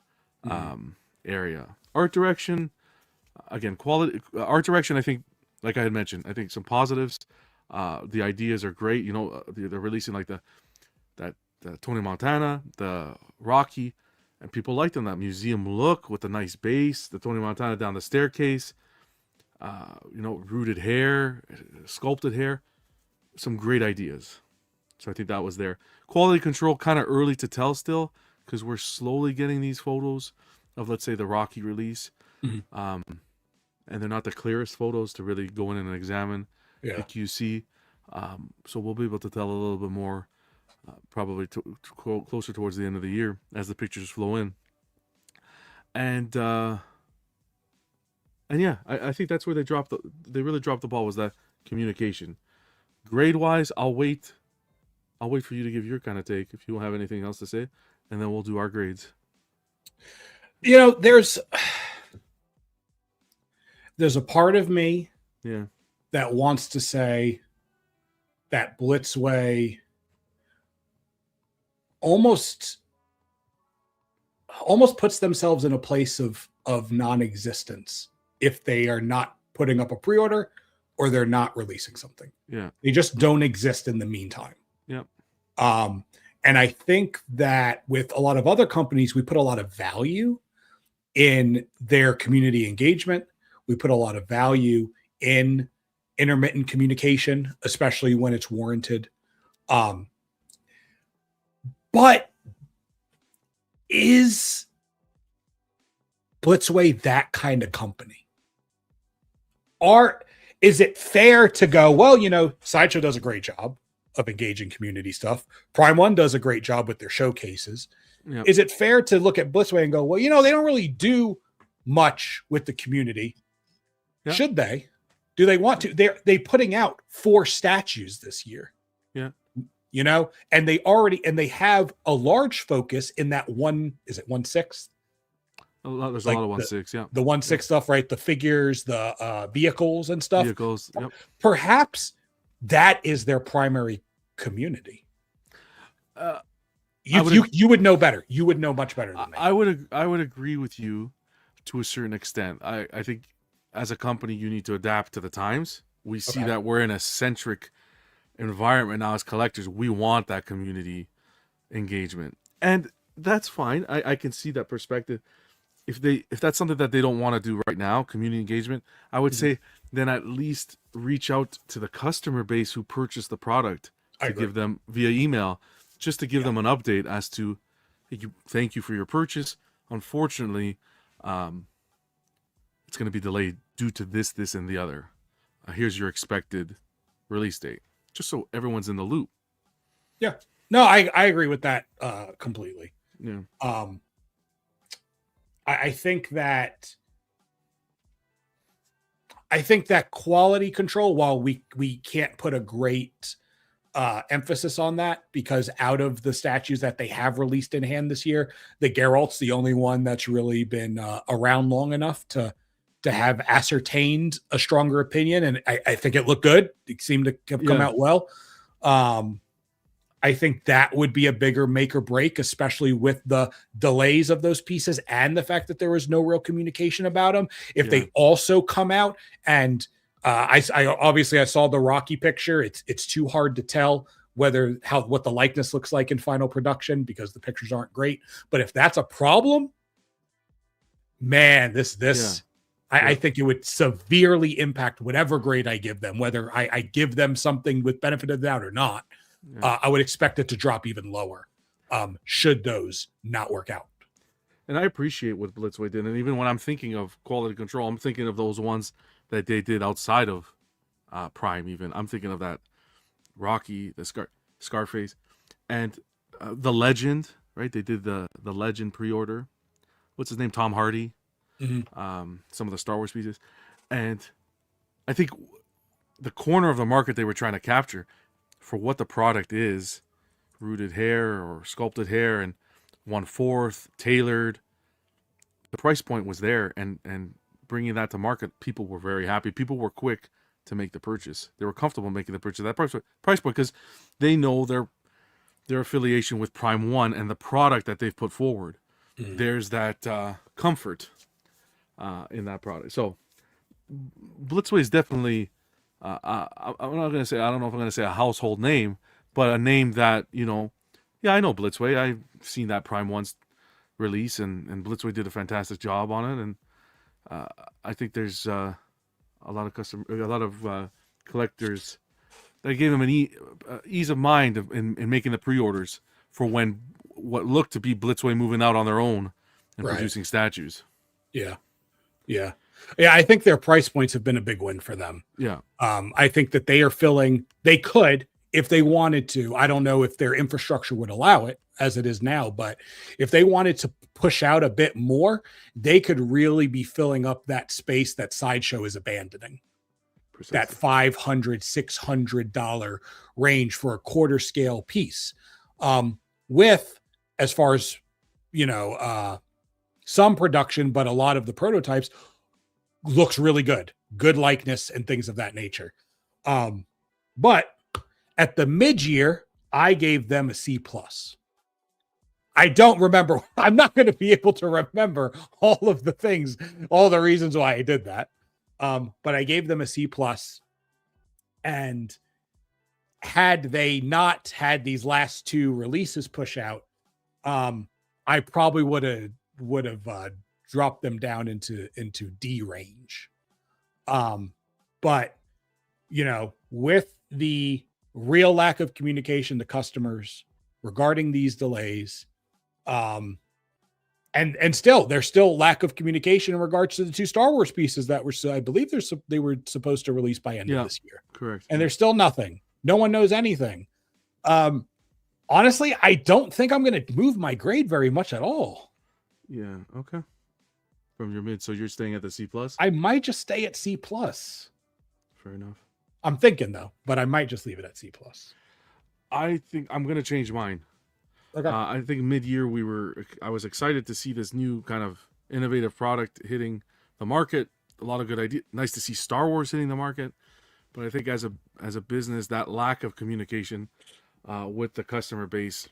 area. Art direction, again, quality art direction. I think, like I had mentioned, I think some positives. The ideas are great. They're releasing like the Tony Montana, the Rocky, and people like them. That museum look with the nice base, the Tony Montana down the staircase, rooted hair, sculpted hair, some great ideas. So I think that was there. Quality control, kind of early to tell still, because we're slowly getting these photos of, let's say, the Rocky release. And they're not the clearest photos to really go in and examine the QC. So we'll be able to tell a little bit more, probably closer towards the end of the year as the pictures flow in. And yeah, I think that's where they really dropped the ball, was that communication. Grade wise, I'll wait for you to give your kind of take if you don't have anything else to say, and then we'll do our grades. There's a part of me that wants to say that Blitzway almost puts themselves in a place of non-existence if they are not putting up a pre-order or they're not releasing something. Yeah. They just don't exist in the meantime. Yep. And I think that with a lot of other companies, we put a lot of value in their community engagement. We put a lot of value in intermittent communication, especially when it's warranted. But is Blitzway that kind of company? Or is it fair to go, well, Sideshow does a great job of engaging community stuff. Prime 1 does a great job with their showcases. Yep. Is it fair to look at Blitzway and go, well, they don't really do much with the community. Yep. Should they? Do they want to? They're putting out 4 statues this year. Yeah. And they have a large focus in that one. Is it 1/6? There's a lot of 1/6, yeah. The 1/6 stuff, right? The figures, the vehicles and stuff. Vehicles, yep. Perhaps that is their primary community. You would know better. You would know much better than me. I would agree with you to a certain extent. I think as a company, you need to adapt to the times. We see that we're in a centric environment now as collectors. We want that community engagement, and that's fine. I can see that perspective. If that's something that they don't want to do right now, community engagement, I would say then at least reach out to the customer base who purchased the product to give them via email, just to give them an update as to, thank you for your purchase. Unfortunately, it's going to be delayed due to this, and the other. Here's your expected release date, just so everyone's in the loop. Yeah. No, I agree with that completely. Yeah. I think that quality control, while we can't put a great emphasis on that, because out of the statues that they have released in hand this year, the Geralt's the only one that's really been around long enough to have ascertained a stronger opinion. And I think it looked good. It seemed to have come out well. I think that would be a bigger make or break, especially with the delays of those pieces and the fact that there was no real communication about them. If they also come out and I obviously I saw the Rocky picture. It's too hard to tell what the likeness looks like in final production because the pictures aren't great. But if that's a problem, man, I think it would severely impact whatever grade I give them, whether I give them something with benefit of the doubt or not. I would expect it to drop even lower should those not work out. And I appreciate what Blitzway did. And even when I'm thinking of quality control, I'm thinking of those ones that they did outside of Prime even. I'm thinking of that Rocky, the Scarface, and the Legend, right? They did the Legend pre-order. What's his name? Tom Hardy. Mm-hmm. Some of the Star Wars pieces. And I think the corner of the market they were trying to capture for what the product is, rooted hair or sculpted hair and 1/4 tailored, the price point was there, and bringing that to market, people were very happy. People were quick to make the purchase. They were comfortable making the purchase at that price point because they know their affiliation with Prime One and the product that they've put forward. Mm-hmm. There's that comfort in that product. So Blitzway is definitely I'm not going to say, I don't know if I'm going to say a household name, but a name that, I know Blitzway. I've seen that Prime One's release, and Blitzway did a fantastic job on it. And I think there's a lot of collectors that gave them an ease of mind in making the pre-orders for when what looked to be Blitzway moving out on their own and producing statues. Yeah. I think their price points have been a big win for them. Yeah. I think that they could, if they wanted to. I don't know if their infrastructure would allow it as it is now, but if they wanted to push out a bit more, they could really be filling up that space that Sideshow is abandoning. Precisely. That $500, $600 range for a quarter scale piece. With, as far as, some production, but a lot of the prototypes looks really good likeness and things of that nature. But at the mid-year, I gave them a C+. I don't remember. I'm not going to be able to remember all of the things, all the reasons why I did that. But I gave them a C+. And had they not had these last two releases push out, I probably would have dropped them down into D range. But with the real lack of communication to customers regarding these delays, and still there's still lack of communication in regards to the two Star Wars pieces that were, I believe they were supposed to release by end of this year. Correct. And there's still nothing. No one knows anything. Honestly, I don't think I'm going to move my grade very much at all. Yeah. Okay. From your mid, so you're staying at the C+? I might just stay at C+. Fair enough. I'm thinking though, but I might just leave it at C+. I think I'm going to change mine. Okay. I think mid-year I was excited to see this new kind of innovative product hitting the market. A lot of good ideas. Nice to see Star Wars hitting the market. But I think as a business, that lack of communication with the customer base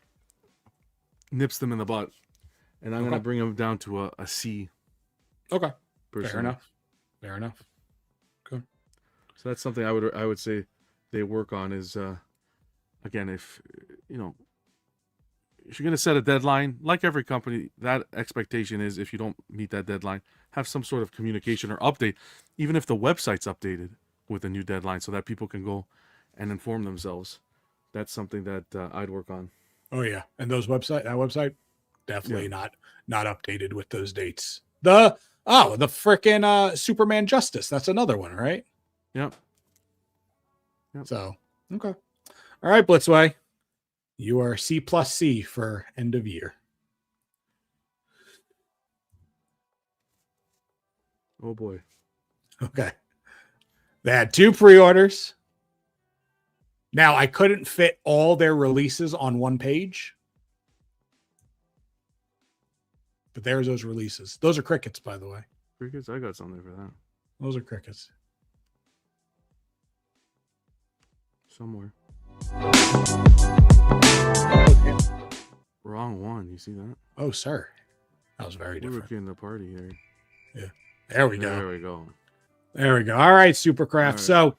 nips them in the butt. And I'm going to bring them down to a C. Okay. Personally. Fair enough. Okay. So that's something I would say they work on is, again, if you're going to set a deadline, like every company, that expectation is if you don't meet that deadline, have some sort of communication or update, even if the website's updated with a new deadline so that people can go and inform themselves. That's something that I'd work on. Oh, yeah. And that website, definitely not updated with those dates. The frickin' Superman Justice. That's another one, right? Yep. So, okay. All right, Blitzway. You are C+C for end of year. Oh boy. Okay. They had 2 pre-orders. Now, I couldn't fit all their releases on one page. But there's those releases. Those are crickets, by the way. Crickets? I got something for that. Those are crickets. Somewhere. Wrong one. You see that? Oh, sir. That was very We were different. getting the party here. Yeah. There we go. There we go. There we go. All right, Supercraft. All right. So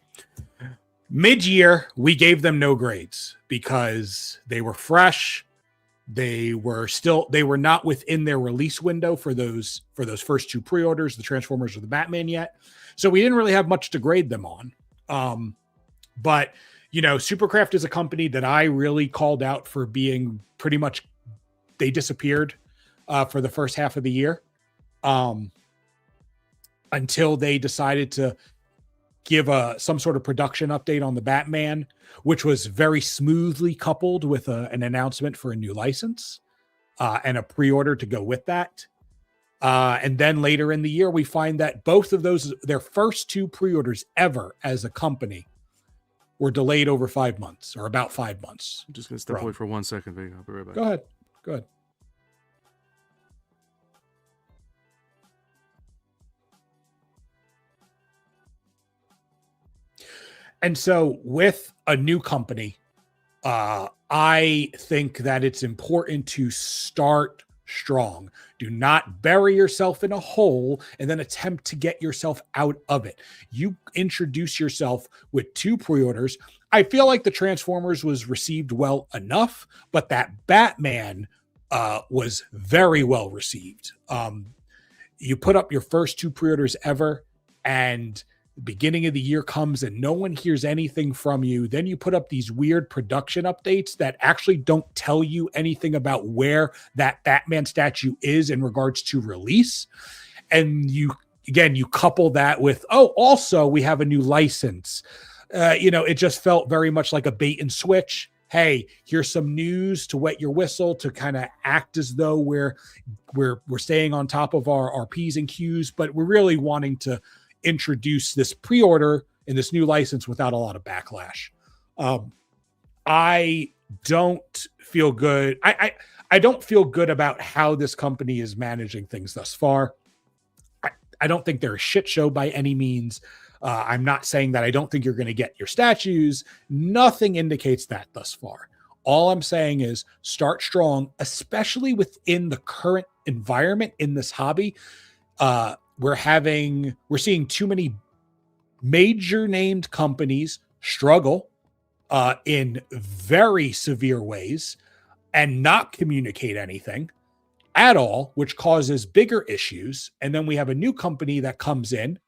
mid-year, we gave them no grades because they were fresh. They were not within their release window for those first 2 pre-orders, the Transformers or the Batman yet. So we didn't really have much to grade them on. But Supercraft is a company that I really called out for being pretty much, they disappeared for the first half of the year. Until they decided to give some sort of production update on the Batman, which was very smoothly coupled with an announcement for a new license and a pre-order to go with that. And then later in the year, we find that both of those, their first 2 pre-orders ever as a company, were delayed over 5 months or about 5 months. I'm just going to step away for 1 second, Vega. I'll be right back. Go ahead. Go ahead. And so with a new company, I think that it's important to start strong. Do not bury yourself in a hole and then attempt to get yourself out of it. You introduce yourself with 2 pre-orders. I feel like the Transformers was received well enough, but that Batman was very well received. You put up your first 2 pre-orders ever, and the beginning of the year comes and no one hears anything from you. Then you put up these weird production updates that actually don't tell you anything about where that Batman statue is in regards to release. And you couple that with, also we have a new license. It just felt very much like a bait and switch. Hey, here's some news to wet your whistle, to kind of act as though we're staying on top of our P's and Q's, but we're really wanting to introduce this pre-order and this new license without a lot of backlash. I don't feel good. I don't feel good about how this company is managing things thus far. I don't think they're a shit show by any means. I'm not saying that I don't think you're going to get your statues. Nothing indicates that thus far. All I'm saying is start strong, especially within the current environment in this hobby. We're seeing too many major named companies struggle in very severe ways and not communicate anything at all, which causes bigger issues. And then we have a new company that comes in,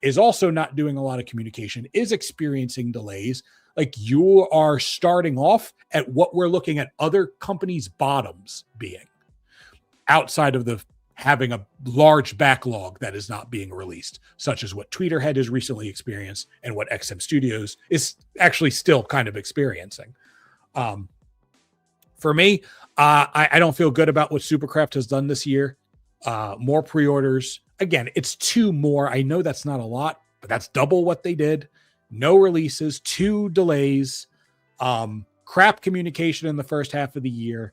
is also not doing a lot of communication, is experiencing delays. Like, you are starting off at what we're looking at other companies' bottoms being, outside of the having a large backlog that is not being released, such as what Tweeterhead has recently experienced and what XM Studios is actually still kind of experiencing. For me, I don't feel good about what Supercraft has done this year. More pre-orders. Again, it's 2 more. I know that's not a lot, but that's double what they did. No releases, 2 delays, crap communication in the first half of the year.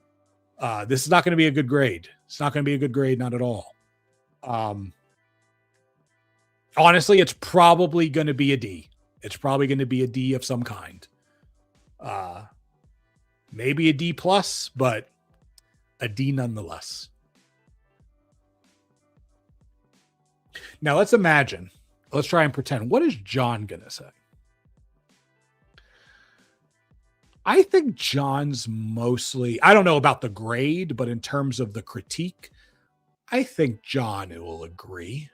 This is not going to be a good grade. It's not going to be a good grade, not at all. Honestly, it's probably going to be a D. It's probably going to be a D of some kind. Maybe a D plus, but a D nonetheless. Now let's imagine. Let's try and pretend. What is John going to say? I think John's mostly, I don't know about the grade, but in terms of the critique, I think John will agree.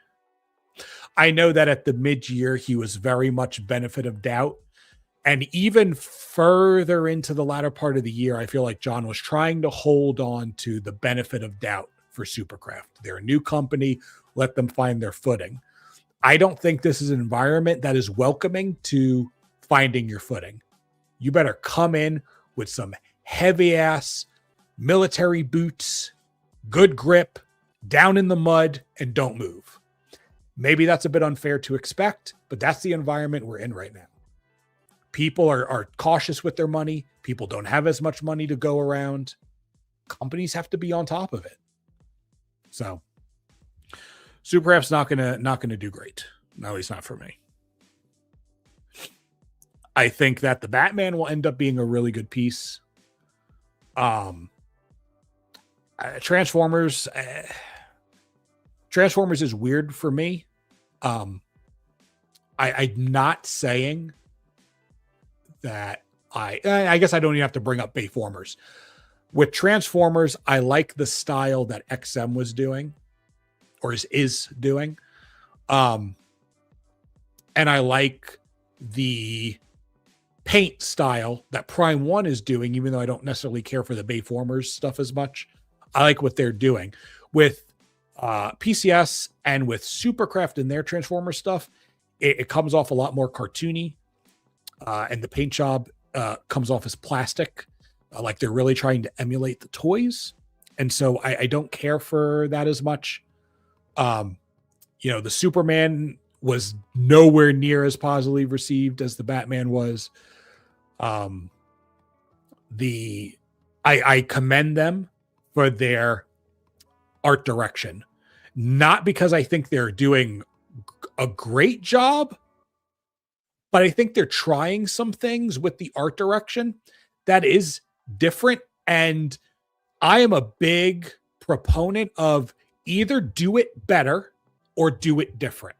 I know that at the mid-year, he was very much benefit of doubt. And even further into the latter part of the year, I feel like John was trying to hold on to the benefit of doubt for Supercraft. They're a new company. Let them find their footing. I don't think this is an environment that is welcoming to finding your footing. You better come in with some heavy ass military boots, good grip, down in the mud, and don't move. Maybe that's a bit unfair to expect, but that's the environment we're in right now. People are cautious with their money. People don't have as much money to go around. Companies have to be on top of it. So Super App's not gonna do great. No, he's not for me. I think that the Batman will end up being a really good piece. Transformers is weird for me. I'm not saying that I guess I don't even have to bring up Bayformers. With Transformers, I like the style that XM was doing or is doing. And I like the paint style that Prime 1 is doing, even though I don't necessarily care for the Bayformers stuff as much. I like what they're doing. With PCS and with Supercraft and their Transformer stuff, it comes off a lot more cartoony. And the paint job comes off as plastic. Like they're really trying to emulate the toys. And so I don't care for that as much. The Superman was nowhere near as positively received as the Batman was. I commend them for their art direction, not because I think they're doing a great job, but I think they're trying some things with the art direction that is different. And I am a big proponent of either do it better or do it different.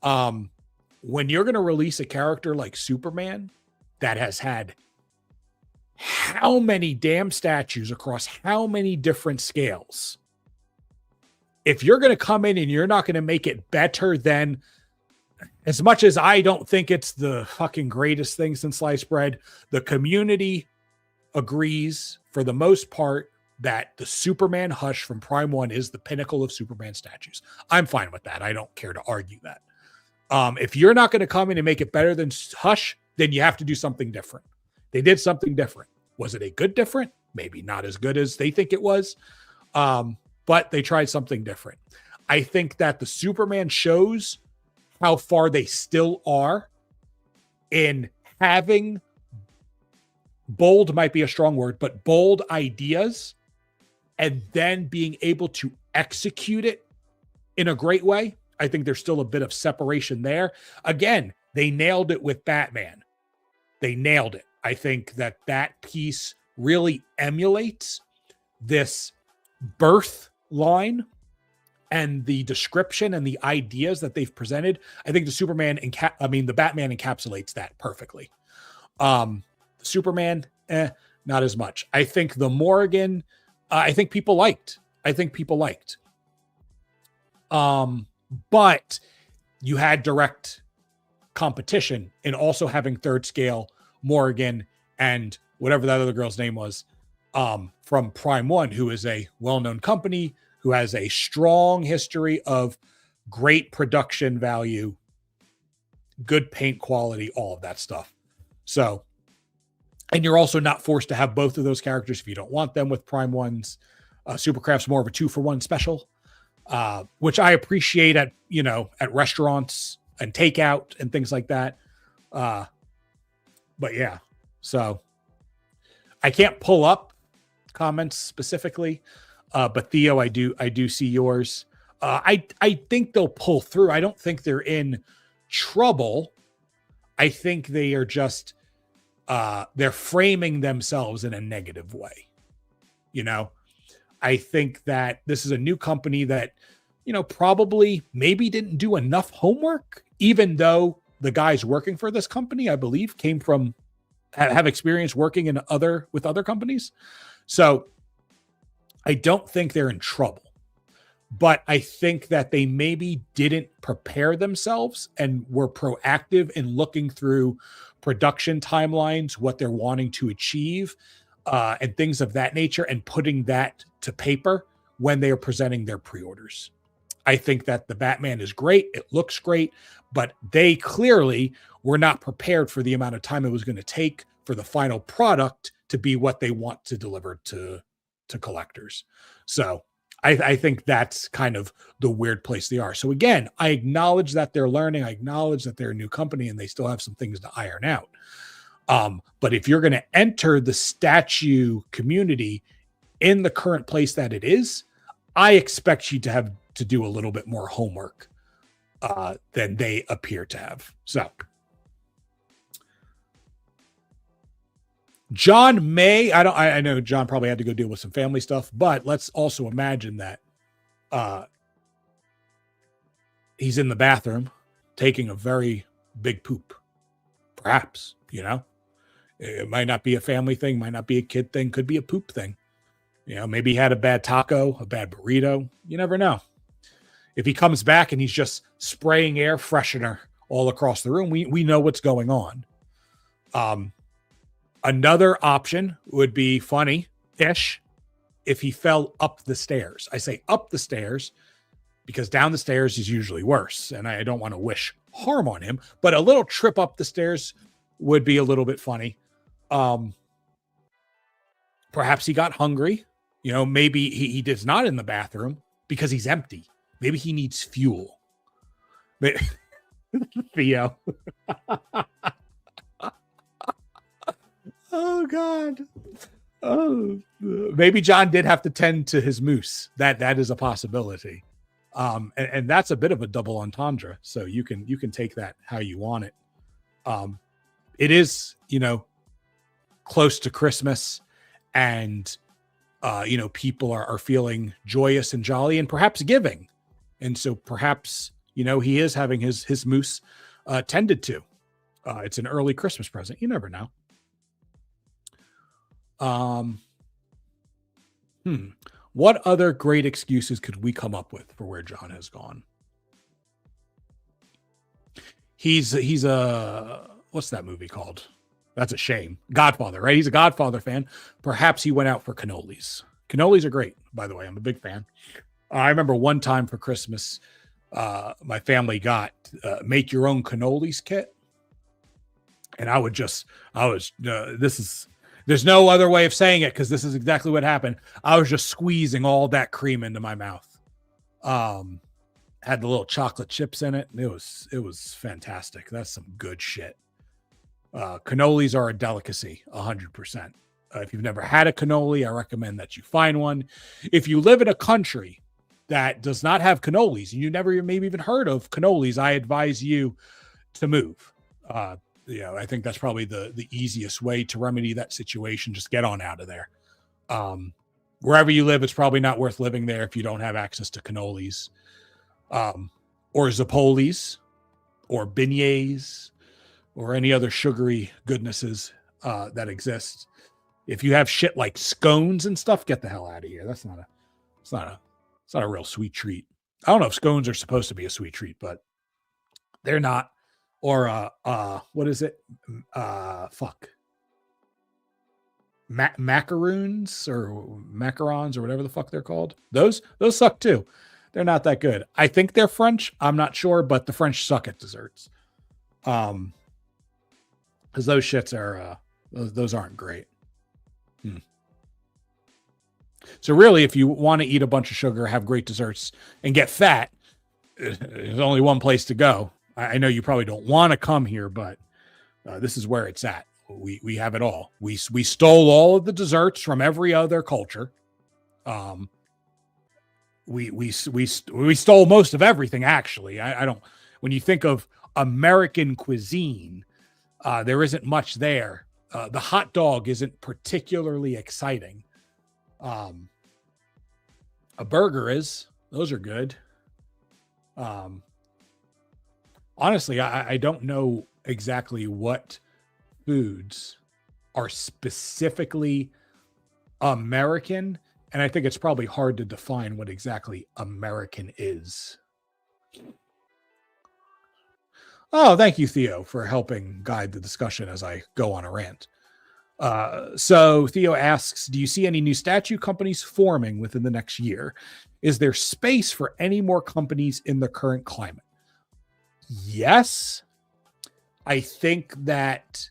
When you're going to release a character like Superman that has had how many damn statues across how many different scales, if you're going to come in and you're not going to make it better than, as much as I don't think it's the fucking greatest thing since sliced bread, the community agrees for the most part that the Superman Hush from Prime 1 is the pinnacle of Superman statues. I'm fine with that. I don't care to argue that. If you're not going to come in and make it better than Hush, then you have to do something different. They did something different. Was it a good different? Maybe not as good as they think it was. But they tried something different. I think that the Superman shows how far they still are in having bold, might be a strong word, but bold ideas, and then being able to execute it in a great way. I think there's still a bit of separation there. Again, they nailed it with Batman. They nailed it. I think that piece really emulates this birth line and the description and the ideas that they've presented. I think the Batman encapsulates that perfectly. Superman, not as much. I think the Morrigan, I think people liked. But you had direct competition in also having third scale Morrigan and whatever that other girl's name was, from Prime 1, who is a well-known company, who has a strong history of great production value, good paint quality, all of that stuff. So, and you're also not forced to have both of those characters if you don't want them with Prime 1's. Supercraft's more of a 2-for-1 special, which I appreciate at restaurants and takeout and things like that. But yeah, so I can't pull up comments specifically, but Theo, I do see yours. I think they'll pull through. I don't think they're in trouble. I think they are just they're framing themselves in a negative way. I think that this is a new company that, probably maybe didn't do enough homework, even though the guys working for this company, I believe, came from, have experience working with other companies. So I don't think they're in trouble, but I think that they maybe didn't prepare themselves and were proactive in looking through production timelines, what they're wanting to achieve, and things of that nature, and putting that to paper when they are presenting their pre-orders. I think that the Batman is great. It looks great, but they clearly were not prepared for the amount of time it was going to take for the final product to be what they want to deliver to collectors. So I think that's kind of the weird place they are. So again, I acknowledge that they're learning. I acknowledge that they're a new company and they still have some things to iron out. But if you're going to enter the statue community in the current place that it is, I expect you to have to do a little bit more homework than they appear to have. So John may, I know John probably had to go deal with some family stuff, but let's also imagine that he's in the bathroom taking a very big poop. Perhaps, you know, it might not be a family thing, might not be a kid thing, could be a poop thing. You know, maybe he had a bad taco, a bad burrito. You never know. If he comes back and he's just spraying air freshener all across the room, we know what's going on. Another option would be funny-ish if he fell up the stairs. I say up the stairs because down the stairs is usually worse, and I don't want to wish harm on him, but a little trip up the stairs would be a little bit funny. Perhaps he got hungry. You know, maybe he is not in the bathroom because he's empty. Maybe he needs fuel. Theo. Oh, God. Oh, maybe John did have to tend to his moose. That is a possibility. And that's a bit of a double entendre. So you can take that how you want it. It is, you know, close to Christmas, and you know, people are feeling joyous and jolly and perhaps giving. And so perhaps, you know, he is having his moose tended to. It's an early Christmas present. You never know. What other great excuses could we come up with for where John has gone? He's a, what's that movie called? That's a shame. Godfather, right? He's a Godfather fan. Perhaps he went out for cannolis. Cannolis are great, by the way. I'm a big fan. I remember one time for Christmas, my family got make your own cannolis kit. And there's no other way of saying it because this is exactly what happened. I was just squeezing all that cream into my mouth. Had the little chocolate chips in it. And it was fantastic. That's some good shit. Cannolis are a delicacy, 100%. If you've never had a cannoli, I recommend that you find one. If you live in a country that does not have cannolis, and you never maybe even heard of cannolis, I advise you to move. You know, I think that's probably the easiest way to remedy that situation. Just get on out of there. Wherever you live, it's probably not worth living there if you don't have access to cannolis, or Zappolis, or beignets, or any other sugary goodnesses that exist. If you have shit like scones and stuff, get the hell out of here. It's not a real sweet treat. I don't know if scones are supposed to be a sweet treat, but they're not. Or what is it? Macaroons or macarons or whatever the fuck they're called. Those suck too. They're not that good. I think they're French. I'm not sure, but the French suck at desserts. Because those shits are those aren't great. So really, if you want to eat a bunch of sugar, have great desserts, and get fat, there's only one place to go. I know you probably don't want to come here, but this is where it's at. We have it all. We stole all of the desserts from every other culture. We stole most of everything, actually. I don't. When you think of American cuisine, there isn't much there. The hot dog isn't particularly exciting. A burger is. Those are good. Honestly, I don't know exactly what foods are specifically American, and I think it's probably hard to define what exactly American is. Oh, thank you, Theo, for helping guide the discussion as I go on a rant. So Theo asks, do you see any new statue companies forming within the next year? Is there space for any more companies in the current climate? Yes. I think that,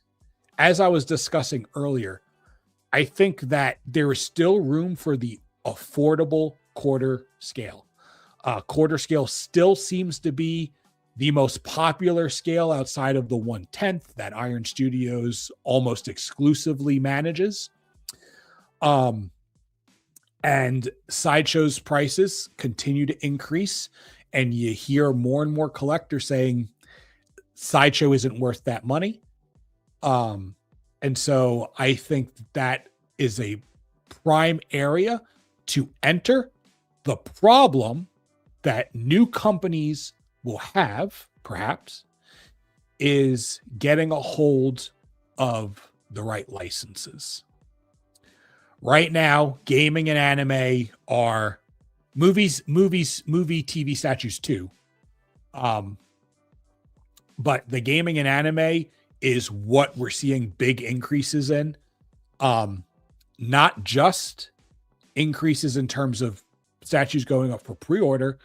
as I was discussing earlier, I think that there is still room for the affordable quarter scale. Quarter scale still seems to be the most popular scale outside of the 1/10 that Iron Studios almost exclusively manages. And Sideshow's prices continue to increase, and you hear more and more collectors saying Sideshow isn't worth that money. And so I think that is a prime area to enter. The problem that new companies will have, perhaps, is getting a hold of the right licenses. Right now, gaming and anime are movie, TV statues too. But the gaming and anime is what we're seeing big increases in. Not just increases in terms of statues going up for pre-order,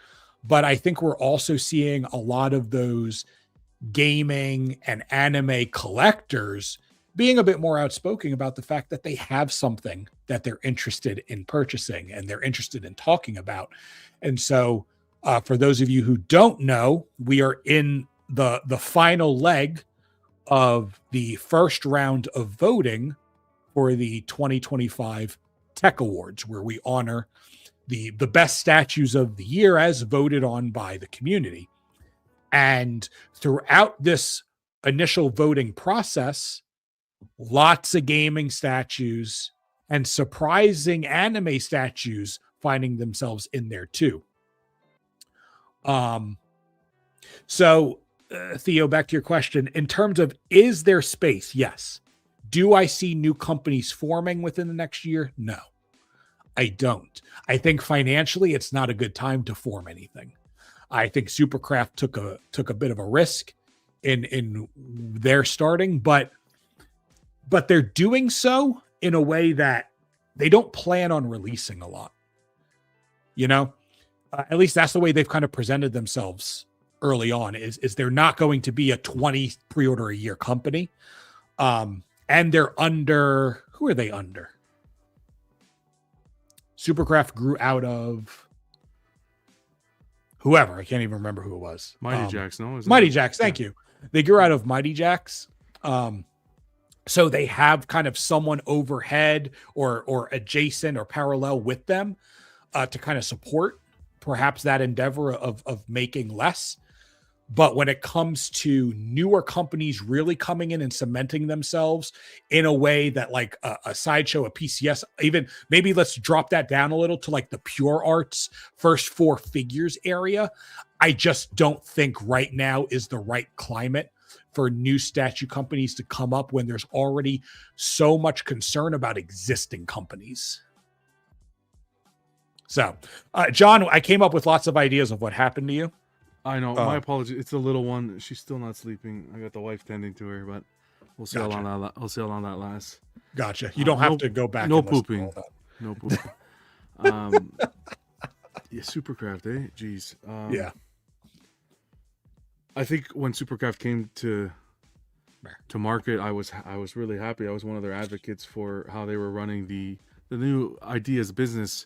but I think we're also seeing a lot of those gaming and anime collectors being a bit more outspoken about the fact that they have something that they're interested in purchasing and they're interested in talking about. And so for those of you who don't know, we are in the final leg of the first round of voting for the 2025 Tech Awards, where we honor the best statues of the year as voted on by the community. And throughout this initial voting process, lots of gaming statues and surprising anime statues finding themselves in there too. So Theo, back to your question, in terms of, is there space? Yes. Do I see new companies forming within the next year? No, I don't. I think financially, it's not a good time to form anything. I think Supercraft took a bit of a risk in their starting, but they're doing so in a way that they don't plan on releasing a lot. You know, at least that's the way they've kind of presented themselves early on. Is they're not going to be a 20 pre-order a year company, and they're under. Who are they under? Supercraft grew out of whoever. I can't even remember who it was. Mighty Jacks, no? Mighty Jacks, thank you. They grew out of Mighty Jacks. So they have kind of someone overhead or adjacent or parallel with them to kind of support perhaps that endeavor of making less. But when it comes to newer companies really coming in and cementing themselves in a way that like a Sideshow, a PCS, even maybe let's drop that down a little to like the Pure Arts first four figures area, I just don't think right now is the right climate for new statue companies to come up when there's already so much concern about existing companies. So, John, I came up with lots of ideas of what happened to you. I know. My apologies. It's the little one. She's still not sleeping. I got the wife tending to her, but we'll see how long that. We'll see how long that lasts. Gotcha. You don't have to go back. No pooping. No pooping. Yeah, Supercraft, eh? Jeez. Yeah. I think when Supercraft came to market, I was really happy. I was one of their advocates for how they were running the new ideas business,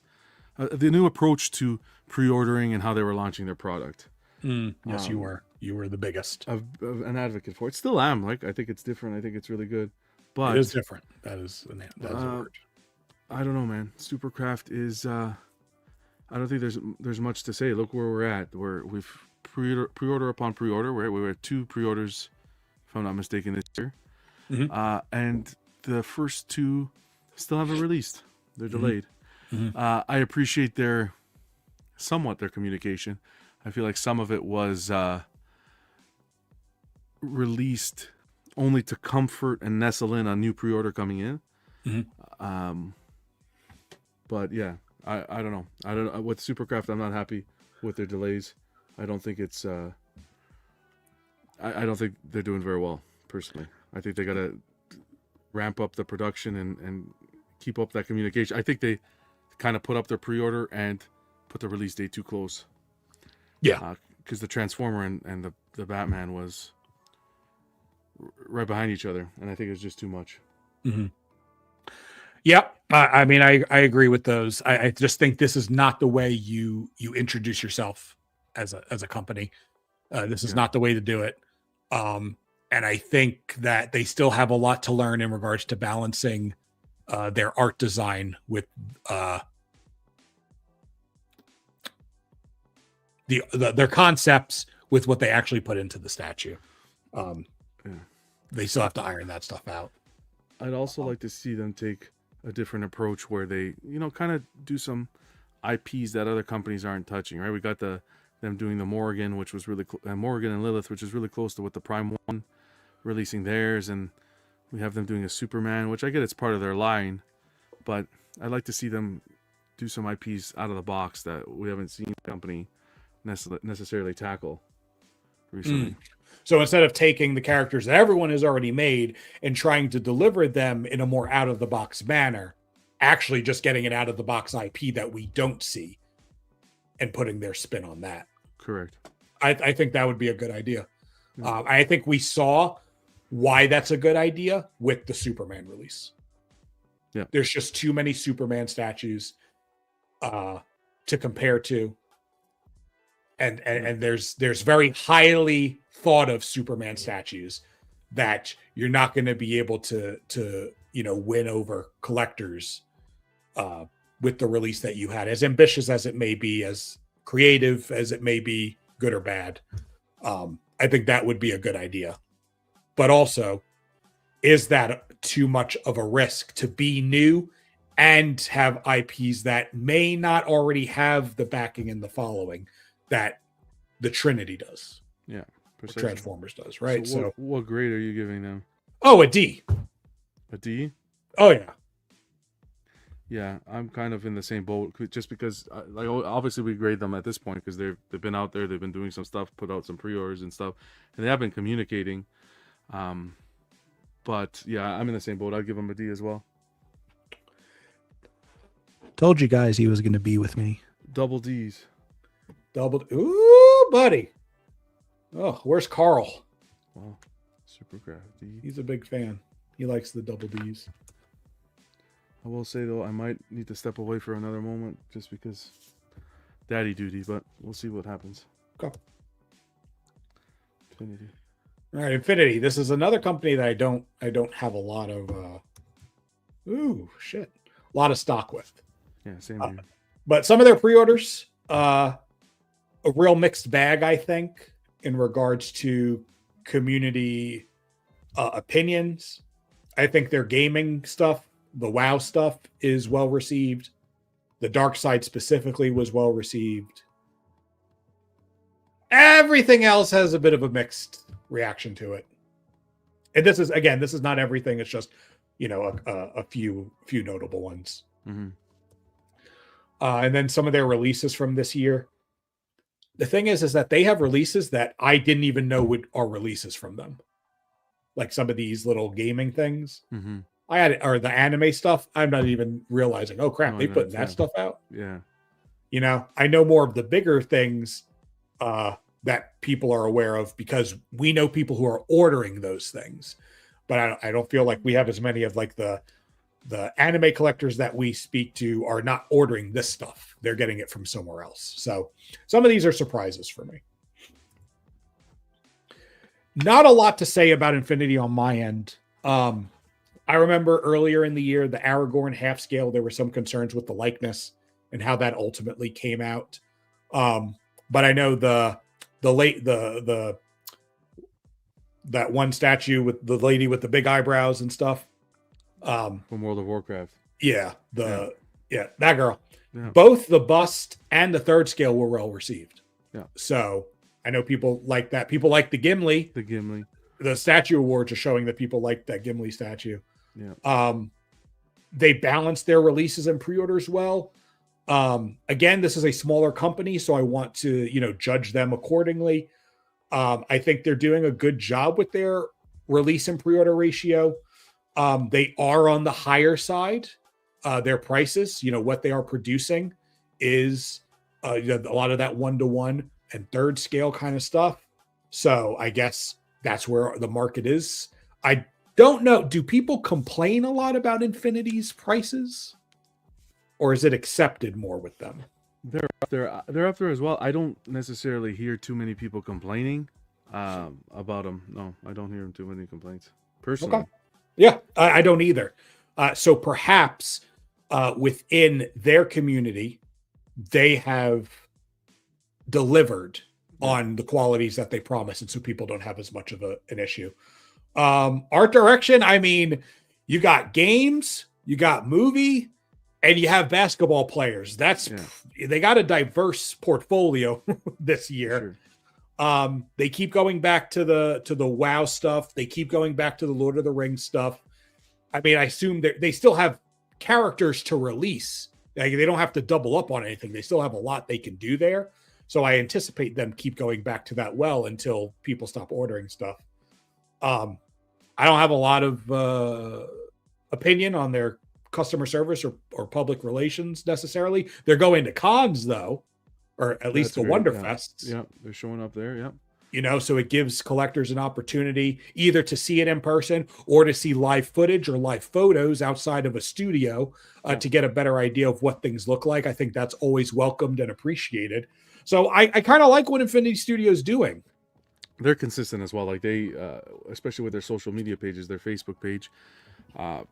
the new approach to pre-ordering and how they were launching their product. Yes, you were. You were the biggest. Of an advocate for it. Still am. Like, I think it's different. I think it's really good. But it is different. That is a word. I don't know, man. Supercraft is. I don't think there's much to say. Look where we're at. We've pre-order upon pre-order. We were at 2 pre-orders, if I'm not mistaken, this year. Mm-hmm. And the first 2 still haven't released. They're delayed. Mm-hmm. I appreciate their communication. I feel like some of it was released only to comfort and nestle in a new pre-order coming in. Mm-hmm. But yeah, I don't know. I don't know. With Supercraft, I'm not happy with their delays. I don't think it's. I don't think they're doing very well, personally. I think they got to ramp up the production and keep up that communication. I think they kind of put up their pre-order and put the release date too close. Yeah, because the Transformer and the Batman was right behind each other, and I think it's just too much. Mm-hmm. Yep. I mean, I agree with those. I just think this is not the way you introduce yourself as a company. This is not the way to do it. And I think that they still have a lot to learn in regards to balancing their art design with their concepts with what they actually put into the statue. They still have to iron that stuff out. I'd also like to see them take a different approach where they, kind of do some IPs that other companies aren't touching, right? We got them doing the Morrigan, which was really Morrigan and Lilith, which is really close to what the Prime One releasing theirs, and we have them doing a Superman, which I get it's part of their line, but I'd like to see them do some IPs out of the box that we haven't seen the company necessarily tackle recently. So instead of taking the characters that everyone has already made and trying to deliver them in a more out of the box manner, actually just getting an out of the box IP that we don't see and putting their spin on that. Correct. I think that would be a good idea. I think we saw why that's a good idea with the Superman release. Yeah. There's just too many Superman statues to compare to. And there's very highly thought of Superman statues that you're not going to be able to win over collectors with the release that you had, as ambitious as it may be, as creative as it may be, good or bad. I think that would be a good idea. But also, is that too much of a risk to be new and have IPs that may not already have the backing and the following that the Trinity does? Yeah. Transformers does, right? So what grade are you giving them? Oh, a D. A D? Oh, yeah. Yeah, I'm kind of in the same boat, just because, obviously we grade them at this point because they've been out there, they've been doing some stuff, put out some pre-orders and stuff, and they have been communicating. But yeah, I'm in the same boat. I'd give them a D as well. Told you guys he was going to be with me. Double D's. Ooh, buddy. Oh, where's Carl? Wow, Supercraft D. He's a big fan. He likes the double D's. I will say though, I might need to step away for another moment just because daddy duty, but we'll see what happens. Okay. Infinity. All right, Infinity. This is another company that I don't have a lot of a lot of stock with. Yeah, same here. But some of their pre-orders, a real mixed bag, I think, in regards to community opinions. I think their gaming stuff, the WoW stuff, is well received. The Dark Side specifically was well received. Everything else has a bit of a mixed reaction to it. And this is not everything. It's just, a few notable ones. Mm-hmm. And then some of their releases from this year. The thing is that they have releases that I didn't even know are releases from them. Like some of these little gaming things. Mm-hmm. Or the anime stuff. I'm not even realizing, oh crap, they putting that stuff out. Yeah. I know more of the bigger things that people are aware of because we know people who are ordering those things. But I don't feel like we have as many of like the anime collectors that we speak to are not ordering this stuff. They're getting it from somewhere else. So some of these are surprises for me. Not a lot to say about Infinity on my end. I remember earlier in the year, the Aragorn half scale, there were some concerns with the likeness and how that ultimately came out. But I know that one statue with the lady with the big eyebrows and stuff. From World of Warcraft. Yeah, that girl. Yeah. Both the bust and the third scale were well received. Yeah. So I know people like that. People like the Gimli. The statue awards are showing that people like that Gimli statue. Yeah. They balance their releases and pre-orders well. Again, this is a smaller company, so I want to, judge them accordingly. I think they're doing a good job with their release and pre-order ratio. They are on the higher side. Their prices, what they are producing is a lot of that 1-to-1 and third scale kind of stuff. So I guess that's where the market is. don't know. Do people complain a lot about Infinity's prices, or is it accepted more with them? They're up there as well. I don't necessarily hear too many people complaining about them. No, I don't hear too many complaints personally. Okay. Yeah, I don't either. So perhaps within their community, they have delivered on the qualities that they promised, and so people don't have as much of an issue. Art direction, I mean, you got games, you got movie, and you have basketball players. They got a diverse portfolio this year. Sure. They keep going back to the WoW stuff. They keep going back to the Lord of the Rings stuff. I mean, I assume that they still have characters to release. Like, they don't have to double up on anything. They still have a lot they can do there. So I anticipate them keep going back to that well until people stop ordering stuff. I don't have a lot of opinion on their customer service or public relations necessarily. They're going to cons though, or at least the Wonderfests. Yeah, they're showing up there. Yeah. You know, so it gives collectors an opportunity either to see it in person or to see live footage or live photos outside of a studio to get a better idea of what things look like. I think that's always welcomed and appreciated. So I kind of like what Infinity Studio is doing. They're consistent as well. Like they, especially with their social media pages, their Facebook page,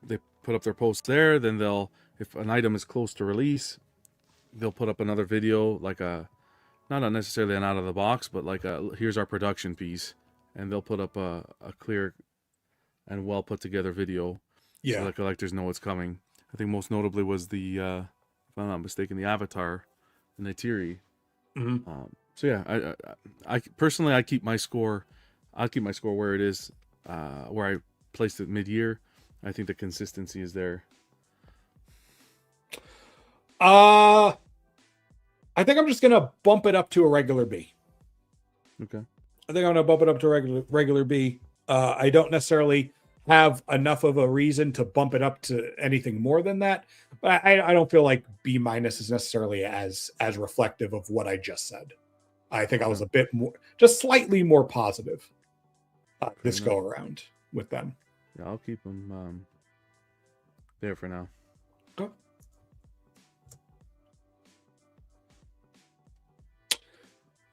they put up their posts there. Then if an item is close to release, they'll put up another video, like not necessarily an out of the box, but like here's our production piece, and they'll put up a clear and well put together video. Yeah, so the collectors know what's coming. I think most notably was the, if I'm not mistaken, the Avatar and the Neytiri. Mm-hmm. So yeah, I personally, I keep my score. I'll keep my score where it is, where I placed it mid-year. I think the consistency is there. I think I'm just gonna bump it up to a regular B. Okay. I think I'm gonna bump it up to a regular B. I don't necessarily have enough of a reason to bump it up to anything more than that, but I don't feel like B- is necessarily as reflective of what I just said. I think I was a bit more, just slightly more positive this go around with them. Yeah, I'll keep them there for now. Okay.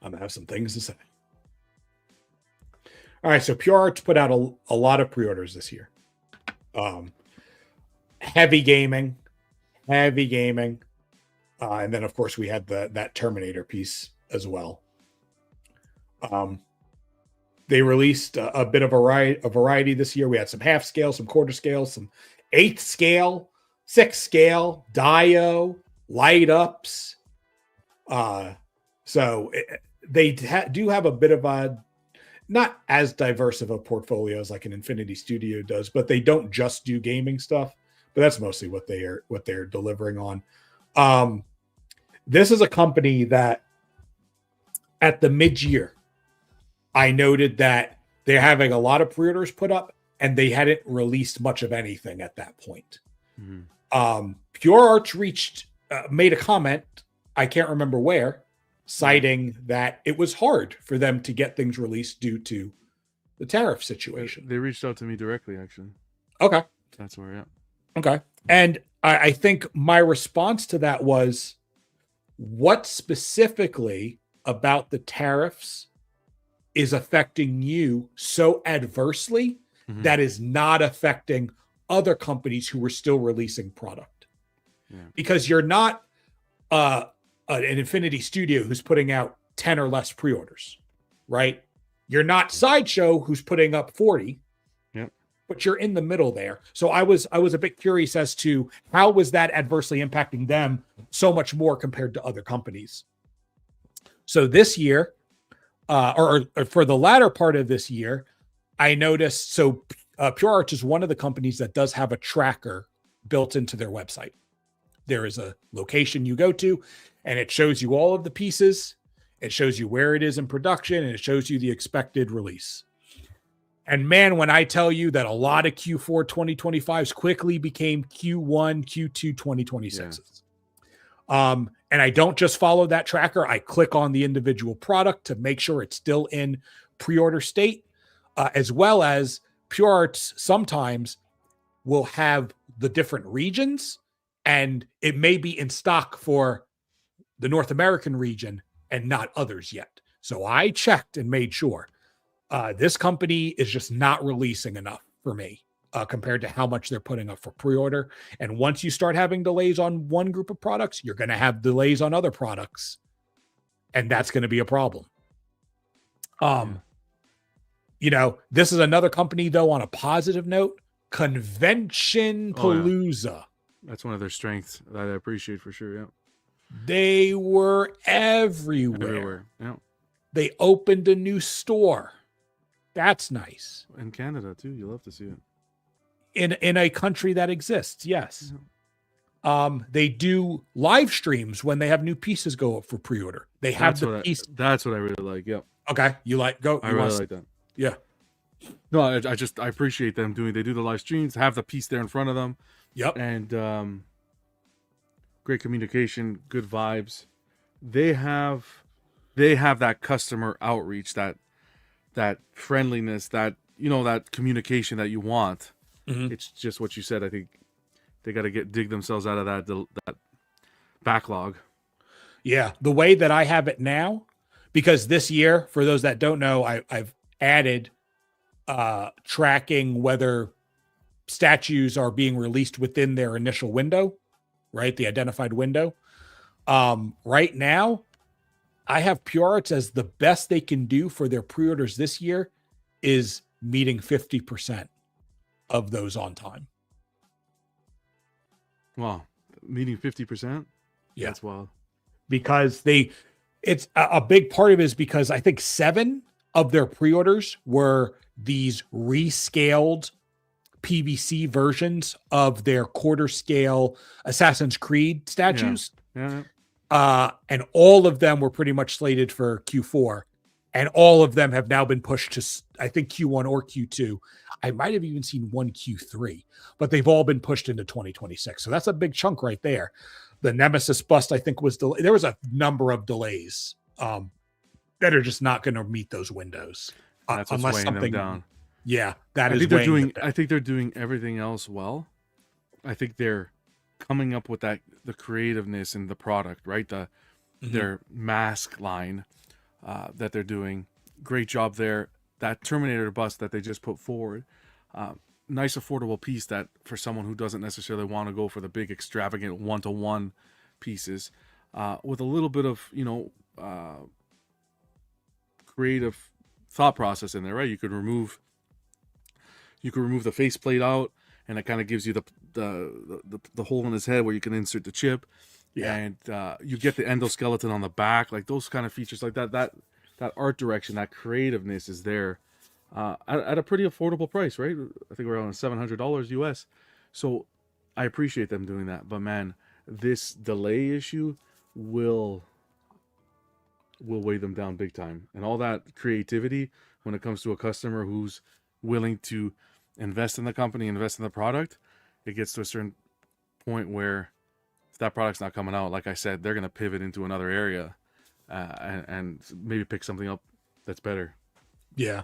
I'm gonna have some things to say. All right, so Pure Arts put out a lot of pre-orders this year. Heavy gaming, and then of course we had that Terminator piece as well. They released a bit of a variety this year. We had some half scale, some quarter scale, some 8th scale, 6th scale, Dio, light ups. So they do have a bit of a, not as diverse of a portfolio as like an Infinity Studio does, but they don't just do gaming stuff. But that's mostly what they're delivering on. This is a company that at the mid-year, I noted that they're having a lot of pre-orders put up and they hadn't released much of anything at that point. Mm-hmm. Pure Arts made a comment, I can't remember where, citing that it was hard for them to get things released due to the tariff situation. They reached out to me directly, actually. Okay. That's where, yeah. Okay. And I think my response to that was, what specifically about the tariffs is affecting you so adversely that is not affecting other companies who are still releasing product? Yeah. Because you're not an Infinity Studio who's putting out 10 or less pre-orders, right? You're not Sideshow who's putting up 40, but you're in the middle there. So I was a bit curious as to how was that adversely impacting them so much more compared to other companies. So this year, or for the latter part of this year, I noticed, so Pure Arts is one of the companies that does have a tracker built into their website. There is a location you go to, and it shows you all of the pieces. It shows you where it is in production, and it shows you the expected release. And man, when I tell you that a lot of Q4 2025s quickly became Q1, Q2 2026s. Yeah. And I don't just follow that tracker. I click on the individual product to make sure it's still in pre-order state, as well as Pure Arts sometimes will have the different regions, and it may be in stock for the North American region and not others yet. So I checked and made sure this company is just not releasing enough for me compared to how much they're putting up for pre-order. And once you start having delays on one group of products, you're going to have delays on other products, and that's going to be a problem. You know, this is another company, though, on a positive note, Convention Palooza. Yeah. That's one of their strengths that I appreciate for sure. Yeah. They were everywhere. Yeah. They opened a new store. That's nice. In Canada too. You love to see it. In a country that exists, yes. Yeah. They do live streams when they have new pieces go up for pre-order. They have piece. That's what I really like. Yeah. Okay. You like go. I really like that. Yeah. No, I appreciate them doing. They do the live streams, have the piece there in front of them. Yep. And great communication, good vibes. They have that customer outreach, that friendliness, that that communication that you want. Mm-hmm. It's just what you said. I think they got to dig themselves out of that backlog. Yeah, the way that I have it now, because this year, for those that don't know, I've added tracking whether statues are being released within their initial window, right? The identified window. Right now, I have Pure Arts as the best they can do for their pre-orders this year is meeting 50% of those on time. Wow. Meeting 50%? Yeah. That's wild. Because it's a big part of it is because I think 7 of their pre-orders were these rescaled PVC versions of their quarter scale Assassin's Creed statues. Yeah. And all of them were pretty much slated for Q4. And all of them have now been pushed to, I think, Q1 or Q2. I might have even seen one Q3, but they've all been pushed into 2026. So that's a big chunk right there. The Nemesis bust, I think, was delayed. There was a number of delays that are just not going to meet those windows. That's unless weighing something them down. Yeah, I think they're doing everything else well. I think they're coming up with the creativeness in the product, right? Their mask line that they're doing. Great job there. That Terminator bust that they just put forward. Nice affordable piece that for someone who doesn't necessarily want to go for the big extravagant one-to-one pieces, with a little bit of creative thought process in there, right? You could remove the faceplate out, and it kind of gives you the hole in his head where you can insert the chip. Yeah. And you get the endoskeleton on the back, like those kind of features, like that art direction, that creativeness is there at a pretty affordable price, right? I think we're around $700 US. So I appreciate them doing that. But man, this delay issue will weigh them down big time. And all that creativity when it comes to a customer who's willing to invest in the company, invest in the product, it gets to a certain point where if that product's not coming out, like I said, they're going to pivot into another area and maybe pick something up that's better. Yeah.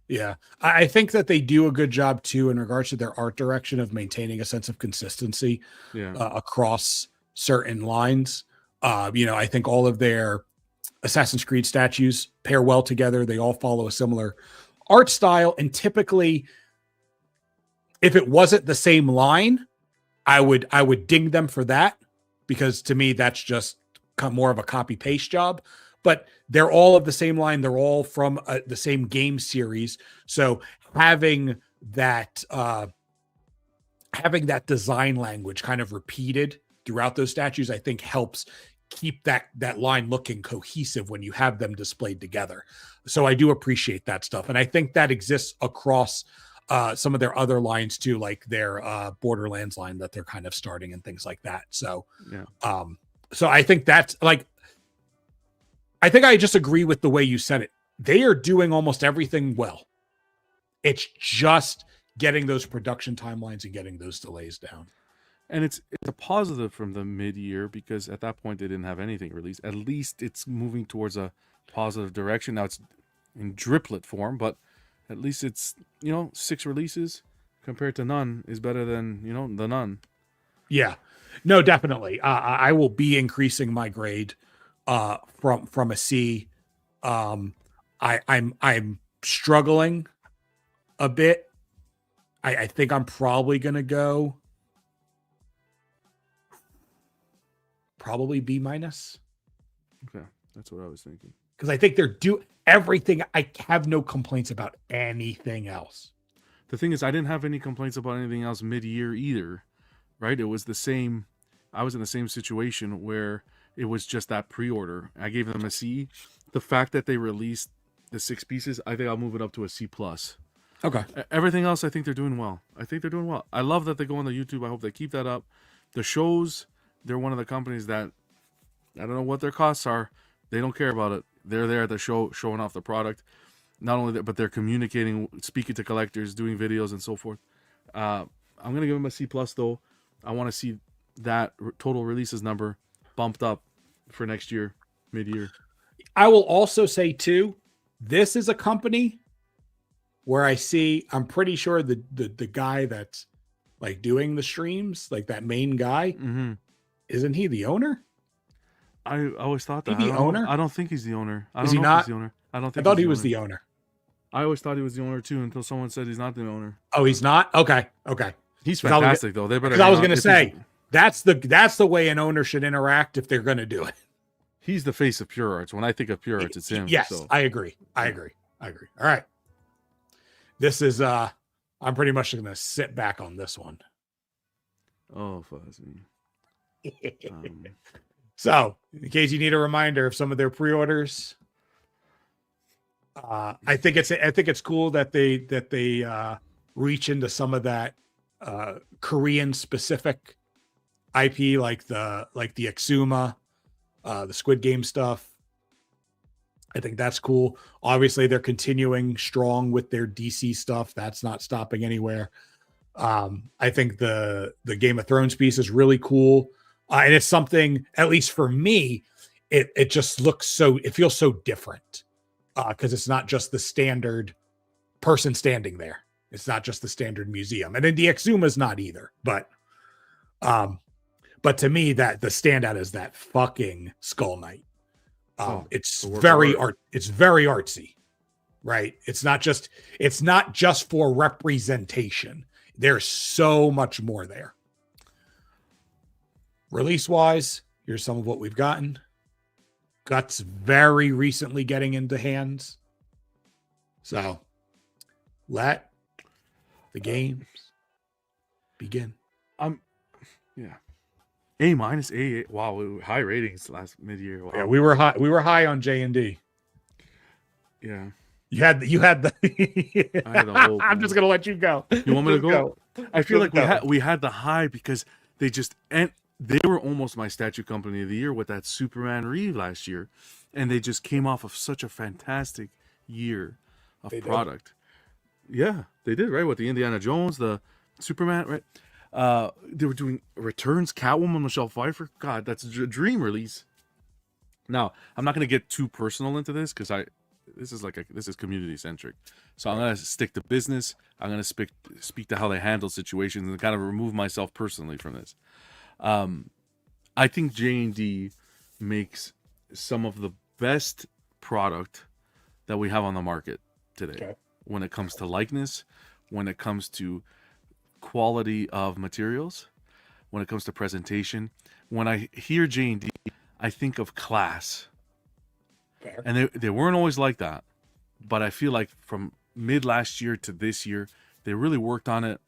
Yeah. I think that they do a good job too in regards to their art direction of maintaining a sense of consistency across certain lines. I think all of their Assassin's Creed statues pair well together. They all follow a similar art style. And typically, if it wasn't the same line, I would ding them for that, because to me, that's just more of a copy paste job. But they're all of the same line. They're all from the same game series. So having that design language kind of repeated throughout those statues, I think helps keep that line looking cohesive when you have them displayed together. So I do appreciate that stuff. And I think that exists across some of their other lines too, like their Borderlands line that they're kind of starting and things like that. So, so I think that's I think I just agree with the way you said it. They are doing almost everything well. It's just getting those production timelines and getting those delays down. And it's a positive from the mid-year, because at that point they didn't have anything released. At least it's moving towards a positive direction. Now it's in driplet form, but At least it's 6 releases compared to none is better than the none. Yeah, no, definitely. I will be increasing my grade from a C. I'm struggling a bit. I think I'm probably gonna go probably B minus. Okay, that's what I was thinking. Because I think they're do everything. I have no complaints about anything else. The thing is, I didn't have any complaints about anything else mid-year either, right? It was the same. I was in the same situation where it was just that pre-order. I gave them a C. The fact that they released the 6 pieces, I think I'll move it up to a C plus. Okay. Everything else, I think they're doing well. I love that they go on the YouTube. I hope they keep that up. The shows, they're one of the companies that I don't know what their costs are. They don't care about it. They're there at the show, showing off the product. Not only that, but they're communicating, speaking to collectors, doing videos, and so forth. I'm gonna give them a C plus though. I want to see that total releases number bumped up for next year, mid-year. I will also say too, this is a company where I'm pretty sure the guy that's like doing the streams, like that main guy, isn't he the owner? I always thought that. He the owner? I don't think he's the owner. Is he not? He's the owner. I don't think. I thought he was the owner. I always thought he was the owner too until someone said he's not the owner. Oh, he's not? Okay. He's fantastic though. They better. I was going to say that's the way an owner should interact if they're going to do it. He's the face of Pure Arts. When I think of Pure Arts, it's him. Yes, so. I agree. All right. This is I'm pretty much going to sit back on this one. Oh, Fuzzy. So, in case you need a reminder of some of their pre-orders, I think it's cool that they reach into some of that Korean specific IP like the Exuma, the Squid Game stuff. I think that's cool. Obviously, they're continuing strong with their DC stuff. That's not stopping anywhere. I think the Game of Thrones piece is really cool. And it's something, at least for me, it just looks it feels so different because it's not just the standard person standing there. It's not just the standard museum. And then the Exuma is not either. But to me, that the standout is that fucking Skull Knight. It's very artsy, right? It's not just for representation. There's so much more there. Release wise, here's some of what we've gotten. Guts very recently getting into hands. So let the games begin. Yeah. A minus, A. Wow, high ratings last mid-year. Wow. Yeah, we were high on J&D. Yeah. You had the I had the whole I'm just gonna let you go. You want me to go? I feel like we had the high because they were almost my statue company of the year with that Superman Reeve last year, and they just came off of such a fantastic year of product. Yeah, they did, right? With the Indiana Jones, the Superman, right? They were doing Returns, Catwoman, Michelle Pfeiffer. God, that's a dream release. Now, I'm not going to get too personal into this because this is community centric. So I'm going to stick to business. I'm going to speak to how they handle situations and kind of remove myself personally from this. I think J&D makes some of the best product that we have on the market today when it comes to likeness, when it comes to quality of materials, when it comes to presentation. When I hear J&D, I think of class. Fair. And they weren't always like that, but I feel like from mid last year to this year, they really worked on it.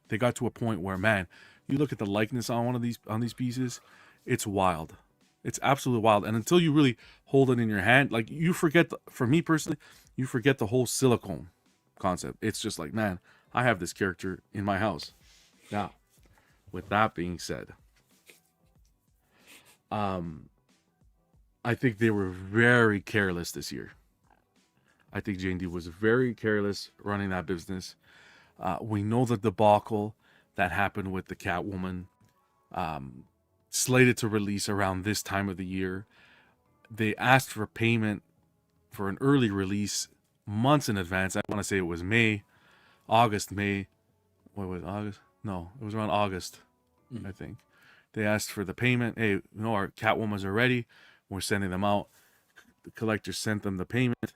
They got to a point where, man, you look at the likeness on these pieces, it's wild. It's absolutely wild. And until you really hold it in your hand, like you forget, for me personally, you forget the whole silicone concept. It's just like, man, I have this character in my house. Now, with that being said, I think they were very careless this year. I think J&D was very careless running that business. We know the debacle that happened with the Catwoman, slated to release around this time of the year. They asked for payment for an early release months in advance. I want to say it was May. What was August? No, it was around August, I think. They asked for the payment. Hey, our Catwomas are ready. We're sending them out. The collectors sent them the payment.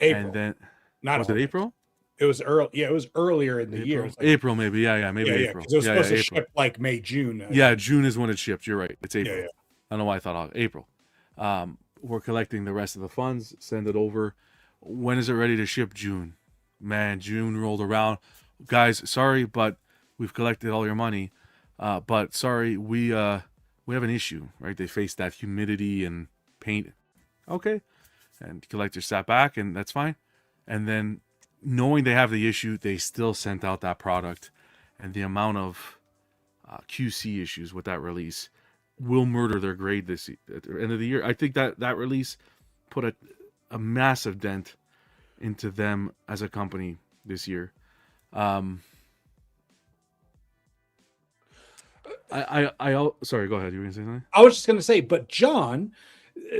April. And then, Not was it April? It was early. Yeah, it was earlier in the year. Like, April, maybe. Yeah, maybe April. Because it was supposed to ship like May, June. June is when it shipped. You're right. It's April. Yeah. I don't know why I thought April. We're collecting the rest of the funds. Send it over. When is it ready to ship? June. Man, June rolled around. Guys, sorry, but we've collected all your money. But sorry, we have an issue, right? They faced that humidity and paint. Okay. And collectors sat back, and that's fine. And then, knowing they have the issue, they still sent out that product. And the amount of QC issues with that release will murder their grade at the end of the year. I think that release put a massive dent into them as a company this year. Sorry, go ahead. You were going to say something? I was just going to say, but John,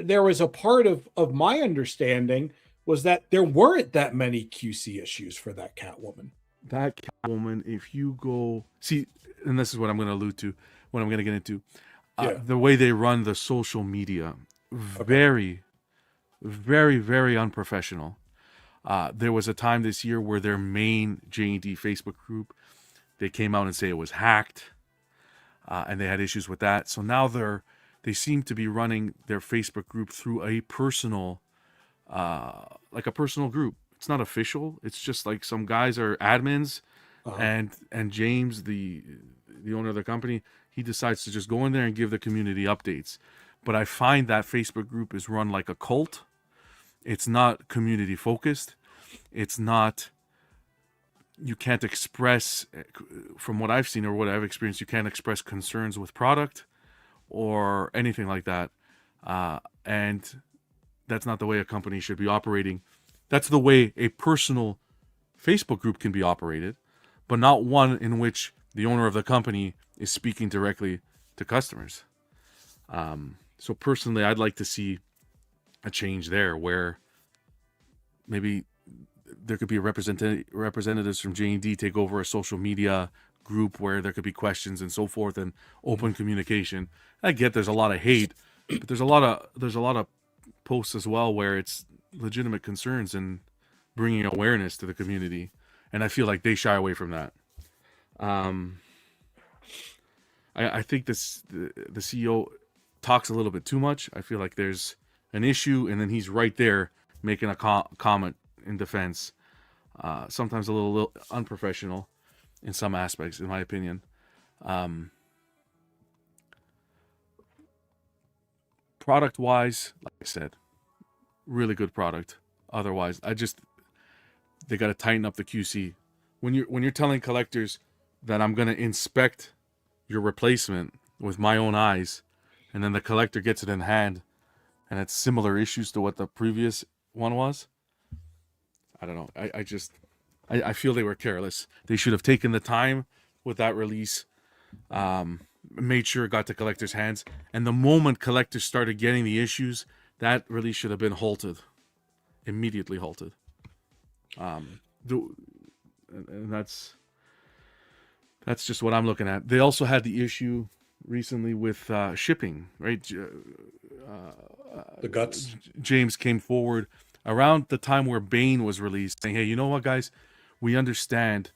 there was a part of my understanding was that there weren't that many QC issues for that Catwoman. That Catwoman, if you go see, and this is what I'm going to allude to, what I'm going to get into, the way they run the social media, very, very, very unprofessional. There was a time this year where their main J&D Facebook group, they came out and say it was hacked, and they had issues with that. So now they seem to be running their Facebook group through a personal, like a personal group. It's not official. It's just like some guys are admins, and James, the owner of the company, he decides to just go in there and give the community updates. But I find that Facebook group is run like a cult. It's not community focused. It's not, you can't express, from what I've seen or what I've experienced, you can't express concerns with product or anything like that. And that's not the way a company should be operating. That's the way a personal Facebook group can be operated, but not one in which the owner of the company is speaking directly to customers. So personally, I'd like to see a change there where maybe there could be representatives from J&D take over a social media group where there could be questions and so forth and open communication. I get there's a lot of hate, but there's a lot of posts as well where it's legitimate concerns and bringing awareness to the community, and I feel like they shy away from that. I think the CEO talks a little bit too much. I feel like there's an issue, and then he's right there making a comment in defense. Sometimes a little unprofessional in some aspects, in my opinion. Product-wise, like I said, really good product. Otherwise, they got to tighten up the QC. When you're telling collectors that I'm going to inspect your replacement with my own eyes, and then the collector gets it in hand, and it's similar issues to what the previous one was, I don't know. I feel they were careless. They should have taken the time with that release, made sure it got to collectors' hands, and the moment collectors started getting the issues, that release should have been immediately halted. And that's just what I'm looking at. They also had the issue recently with shipping, right? The guts. James came forward around the time where Bane was released, saying, "Hey, you know what, guys? We understand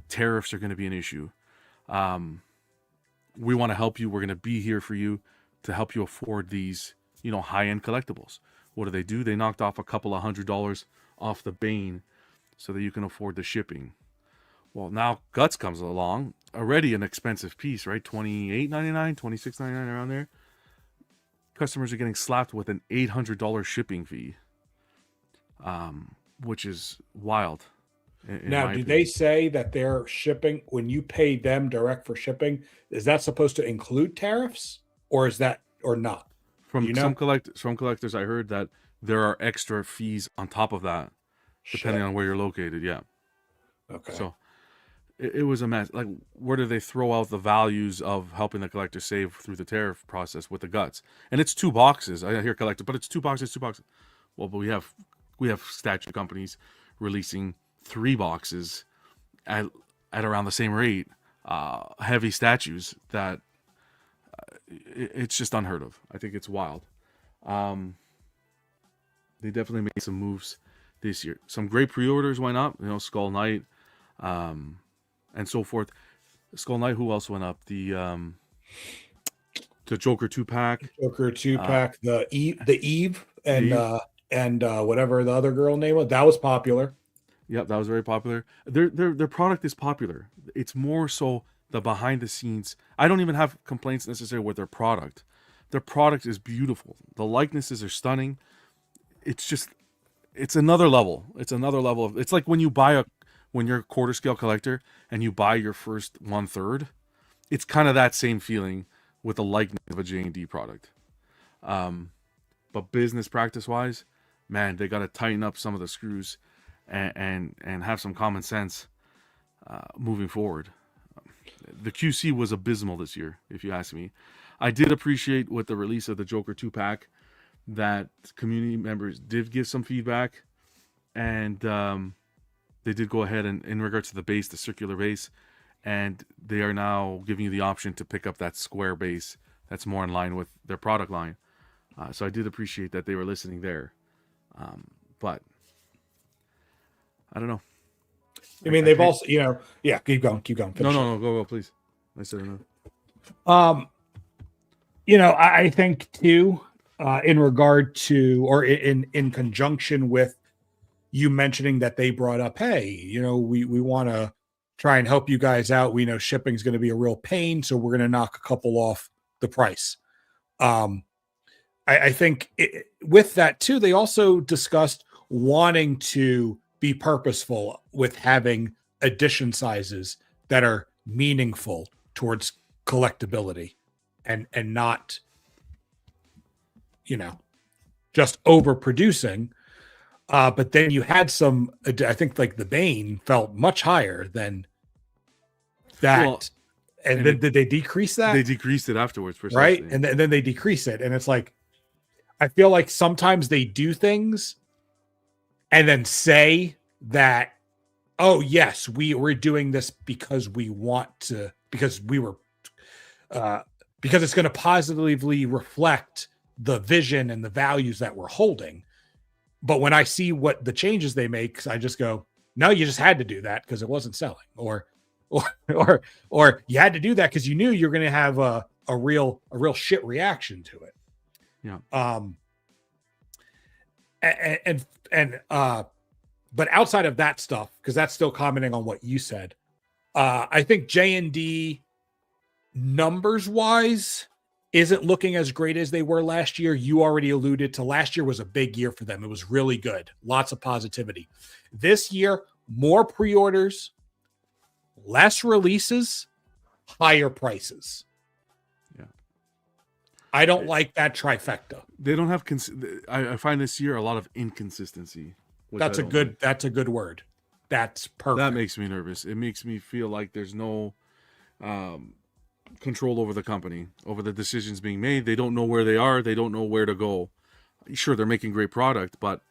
tariffs are going to be an issue. We want to help you. We're going to be here for you to help you afford these, high-end collectibles." What do? They knocked off a couple of $100 off the Bane so that you can afford the shipping. Well, now Guts comes along, already an expensive piece, right? $28.99, $26.99, around there. Customers are getting slapped with an $800 shipping fee, which is wild. Now, do they say that they're shipping, when you pay them direct for shipping, is that supposed to include tariffs, or not? From some collectors, I heard that there are extra fees on top of that, depending on where you're located. Yeah. Okay. So it was a mess. Like, where do they throw out the values of helping the collector save through the tariff process with the Guts? And it's 2 boxes. I hear collector, but it's 2 boxes. Well, but we have statue companies releasing 3 boxes at around the same rate, heavy statues that it's just unheard of. I think it's wild. They definitely made some moves this year. Some great pre-orders went up, Skull Knight, and so forth. Skull Knight, who else went up? The Joker 2-pack. Joker 2-pack, the Eve and whatever the other girl name was. That was popular. Yep, that was very popular. Their product is popular. It's more so the behind the scenes. I don't even have complaints necessarily with their product. Their product is beautiful. The likenesses are stunning. It's another level. It's like when you're a quarter scale collector and you buy your first 1/3. It's kind of that same feeling with the likeness of a J&D product. But business practice wise, man, they got to tighten up some of the screws and have some common sense moving forward. The QC was abysmal this year, if you ask me. I did appreciate with the release of the Joker 2-pack that community members did give some feedback, and they did go ahead and in regards to the base, the circular base, and they are now giving you the option to pick up that square base that's more in line with their product line. So I did appreciate that they were listening there. But I don't know. I mean, they've also, yeah, keep going. No, go, please. I said enough. I think too, in regard to, or in conjunction with you mentioning that they brought up, hey, we want to try and help you guys out. We know shipping is going to be a real pain, so we're going to knock a couple off the price. I think with that too, they also discussed wanting to be purposeful with having edition sizes that are meaningful towards collectability and not, just overproducing. But then you had some, I think like the Bane felt much higher than that. Well, and then did they decrease that? They decreased it afterwards. Right. And then they decrease it. And it's like, I feel like sometimes they do things and then say that, oh yes, we're doing this because we want to, because it's going to positively reflect the vision and the values that we're holding. But when I see what the changes they make, I just go, no, you just had to do that because it wasn't selling, or you had to do that because you knew you're going to have a real shit reaction to it. Yeah. But outside of that stuff, because that's still commenting on what you said, I think J&D numbers wise isn't looking as great as they were last year. You already alluded to last year was a big year for them. It was really good. Lots of positivity. This year, more pre-orders, less releases, higher prices. Yeah. I don't like that trifecta. They don't have I find this year a lot of inconsistency. That's a good word. That's perfect. That makes me nervous. It makes me feel like there's no control over the company, over the decisions being made. They don't know where they are. They don't know where to go. Sure, they're making great product, but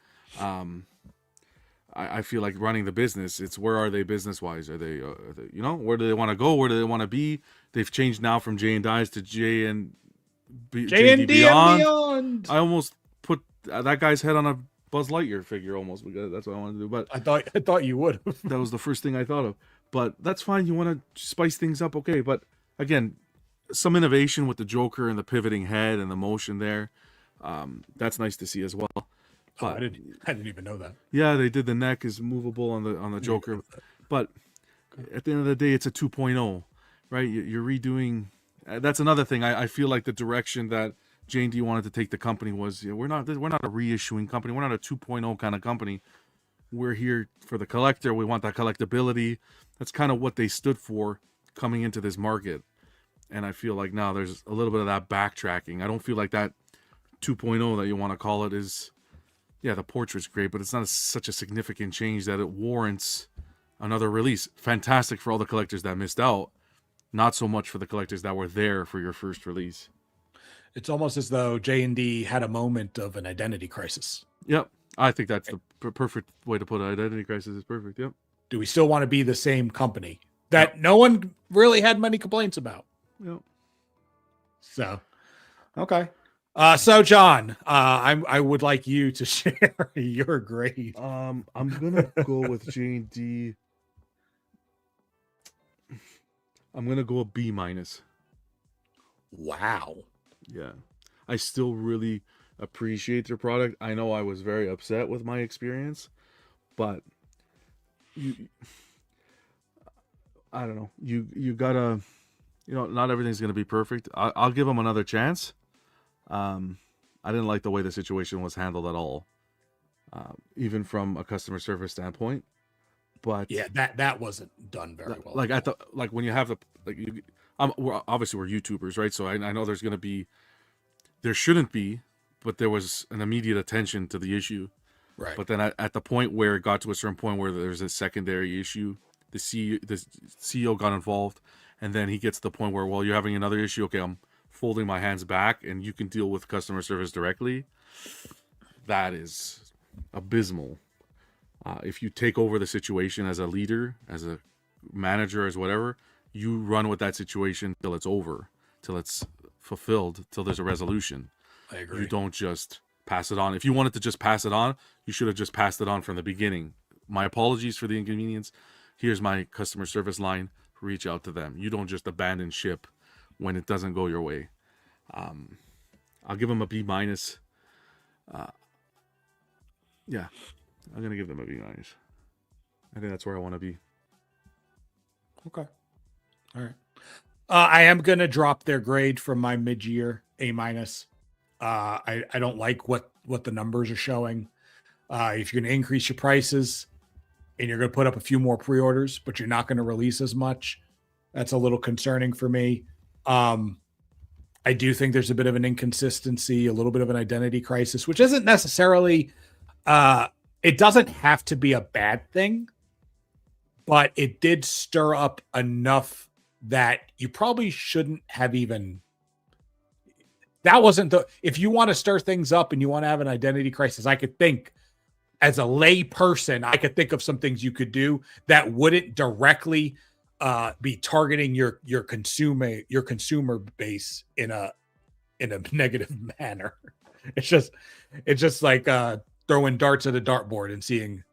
I feel like running the business, it's where are they business-wise? Are they where do they want to go? Where do they want to be? They've changed now from J&Di's to J&D Beyond. I almost put that guy's head on a Buzz Lightyear figure almost, because that's what I wanted to do. But I thought you would. That was the first thing I thought of. But that's fine. You want to spice things up, okay? But again, some innovation with the Joker and the pivoting head and the motion there. That's nice to see as well. But, I didn't even know that. Yeah, they did. The neck is movable on the Joker, but at the end of the day, it's a 2.0, right? You're redoing. That's another thing. I feel like the direction that J&D wanted to take the company was, we're not a reissuing company. We're not a 2.0 kind of company. We're here for the collector. We want that collectability. That's kind of what they stood for coming into this market. And I feel like now there's a little bit of that backtracking. I don't feel like that 2.0 that you want to call it is, yeah, the portrait's great, but it's not such a significant change that it warrants another release. Fantastic for all the collectors that missed out. Not so much for the collectors that were there for your first release. It's almost as though J&D had a moment of an identity crisis. Yep. I think that's perfect way to put it. Identity crisis is perfect. Yep. Do we still want to be the same company that no one really had many complaints about? Yep. So, okay. So John, I would like you to share your grade. I'm gonna go with J&D. I'm gonna go a B minus. Wow. Yeah, I still really appreciate their product. I know I was very upset with my experience, but I don't know. You gotta, not everything's gonna be perfect. I'll give them another chance. I didn't like the way the situation was handled at all, even from a customer service standpoint. But yeah, that wasn't done very well. Like when you have we're YouTubers, right? So I know there shouldn't be, but there was an immediate attention to the issue. Right. But then at the point where it got to a certain point where there's a secondary issue, the CEO got involved, and then he gets to the point where, well, you're having another issue. Okay, I'm folding my hands back, and you can deal with customer service directly. That is abysmal. If you take over the situation as a leader, as a manager, as whatever, you run with that situation till it's over, till it's fulfilled, till there's a resolution. I agree. You don't just pass it on. If you wanted to just pass it on, you should have just passed it on from the beginning. My apologies for the inconvenience. Here's my customer service line. Reach out to them. You don't just abandon ship when it doesn't go your way. I'll give them a B minus. Yeah, I'm going to give them a B minus. I think that's where I want to be. Okay. All right. I am going to drop their grade from my mid-year A minus. I don't like what the numbers are showing. If you're going to increase your prices and you're going to put up a few more pre-orders, but you're not going to release as much, that's a little concerning for me. I do think there's a bit of an inconsistency, a little bit of an identity crisis, which isn't necessarily, it doesn't have to be a bad thing, but it did stir up enough that you probably shouldn't have even. That wasn't if you want to stir things up and you want to have an identity crisis, I could think as a lay person, I could think of some things you could do that wouldn't directly be targeting your consumer base in a negative manner. It's just like throwing darts at a dartboard and seeing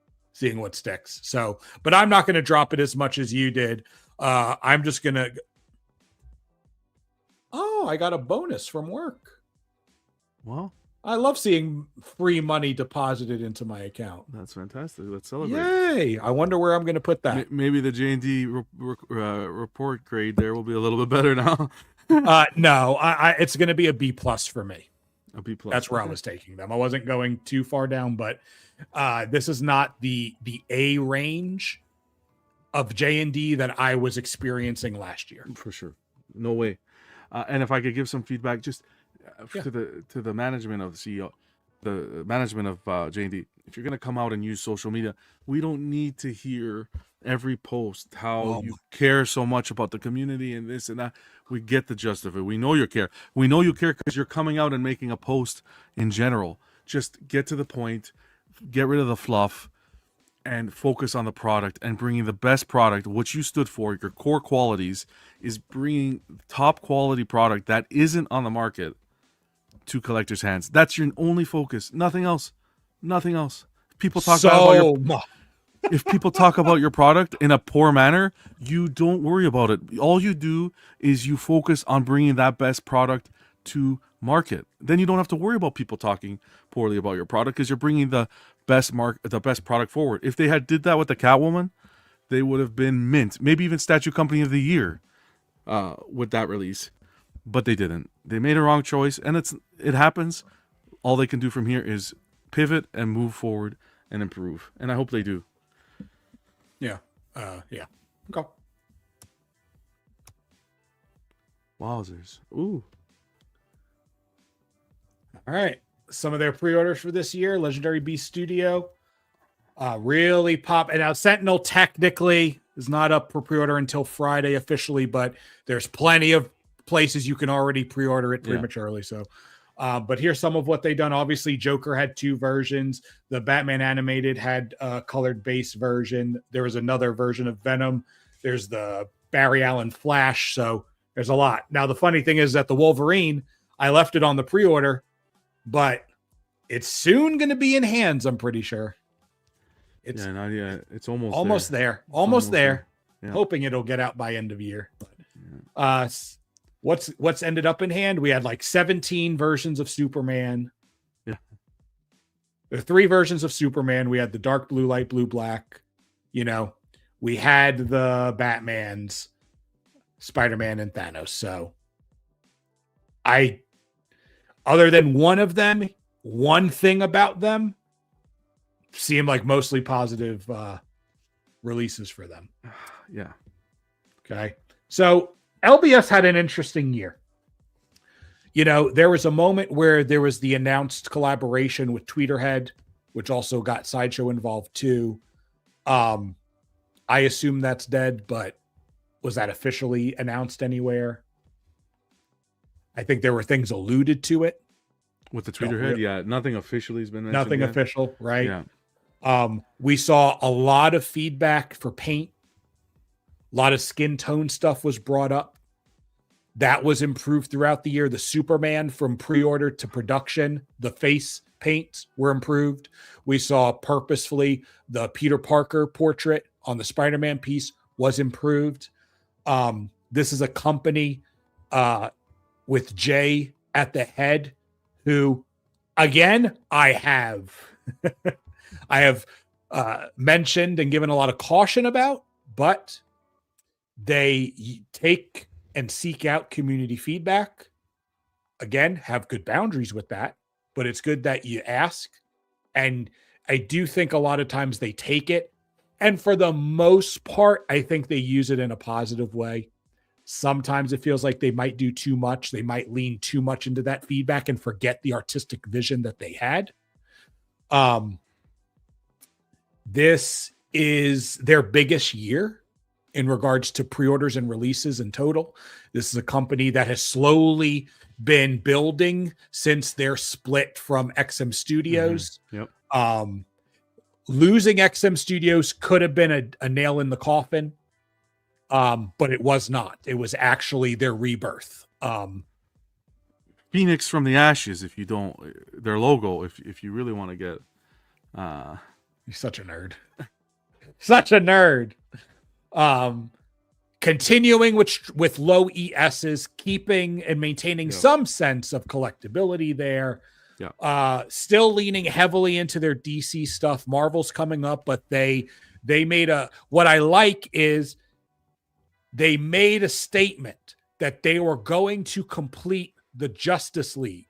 what sticks. So, but I'm not going to drop it as much as you did. I'm just going to. Oh, I got a bonus from work. Well, I love seeing free money deposited into my account. That's fantastic. Let's celebrate. Yay. I wonder where I'm going to put that. Maybe the J&D report grade there will be a little bit better now. No, it's going to be a B plus for me. A B plus. That's where I was taking them. I wasn't going too far down, but this is not the A range of J&D that I was experiencing last year. For sure. No way. And if I could give some feedback, just to the management of the CEO, the management of J&D, if you're going to come out and use social media, we don't need to hear every post how you care so much about the community and this and that. We get the gist of it. We know you care. We know you care because you're coming out and making a post in general. Just get to the point, get rid of the fluff, and focus on the product and bringing the best product, what you stood for, your core qualities, is bringing top quality product that isn't on the market to collectors' hands. That's your only focus. Nothing else. Nothing else. People talk if people talk about your product in a poor manner, you don't worry about it. All you do is you focus on bringing that best product to market. Then you don't have to worry about people talking poorly about your product because you're bringing the best product forward. If they had did that with the Catwoman, they would have been mint, maybe even Statue Company of the Year with that release. But they didn't. They made a wrong choice, and it happens. All they can do from here is pivot and move forward and improve. And I hope they do. Yeah. Yeah. Okay. Wowzers. Ooh. All right. Some of their pre-orders for this year, Legendary Beast Studio, really pop. And now Sentinel technically is not up for pre-order until Friday officially, but there's plenty of places you can already pre-order it prematurely. So But here's some of what they done. Obviously, Joker had 2 versions. The Batman animated had a colored base version. There was another version of Venom. There's the Barry Allen Flash. So there's a lot. Now, the funny thing is that the Wolverine, I left it on the pre-order, but it's soon going to be in hands, I'm pretty sure. It's not yet. It's almost there. It's almost there. Yeah. Hoping it'll get out by end of year. What's ended up in hand? We had like 17 versions of Superman. Yeah. There are 3 versions of Superman. We had the dark blue, light blue, black. We had the Batmans, Spider-Man, and Thanos. So other than one of them, one thing about them, seem like mostly positive releases for them. Yeah. Okay. So LBS had an interesting year. There was a moment where there was the announced collaboration with Tweeterhead, which also got Sideshow involved too. I assume that's dead, but was that officially announced anywhere? I think there were things alluded to it. With the Tweeterhead, yeah. Nothing officially has been mentioned. Nothing yet. Official, right? Yeah. We saw a lot of feedback for paint. A lot of skin tone stuff was brought up. That was improved throughout the year. The Superman from pre-order to production, the face paints were improved. We saw purposefully the Peter Parker portrait on the Spider-Man piece was improved. This is a company with Jay at the head who, again, I have mentioned and given a lot of caution about, but they take and seek out community feedback. Again, have good boundaries with that, but it's good that you ask. And I do think a lot of times they take it. And for the most part, I think they use it in a positive way. Sometimes it feels like they might do too much. They might lean too much into that feedback and forget the artistic vision that they had. This is their biggest year in regards to pre-orders and releases in total. This is a company that has slowly been building since their split from XM Studios. Mm-hmm. Yep. Losing XM Studios could have been a nail in the coffin, but it was not. It was actually their rebirth. Phoenix from the ashes. If you don't, their logo. If you really want to get, you're such a nerd. Such a nerd. Continuing with low ESs, keeping and maintaining some sense of collectability there. Yeah. Still leaning heavily into their DC stuff. Marvel's coming up, but they made what I like is they made a statement that they were going to complete the Justice League.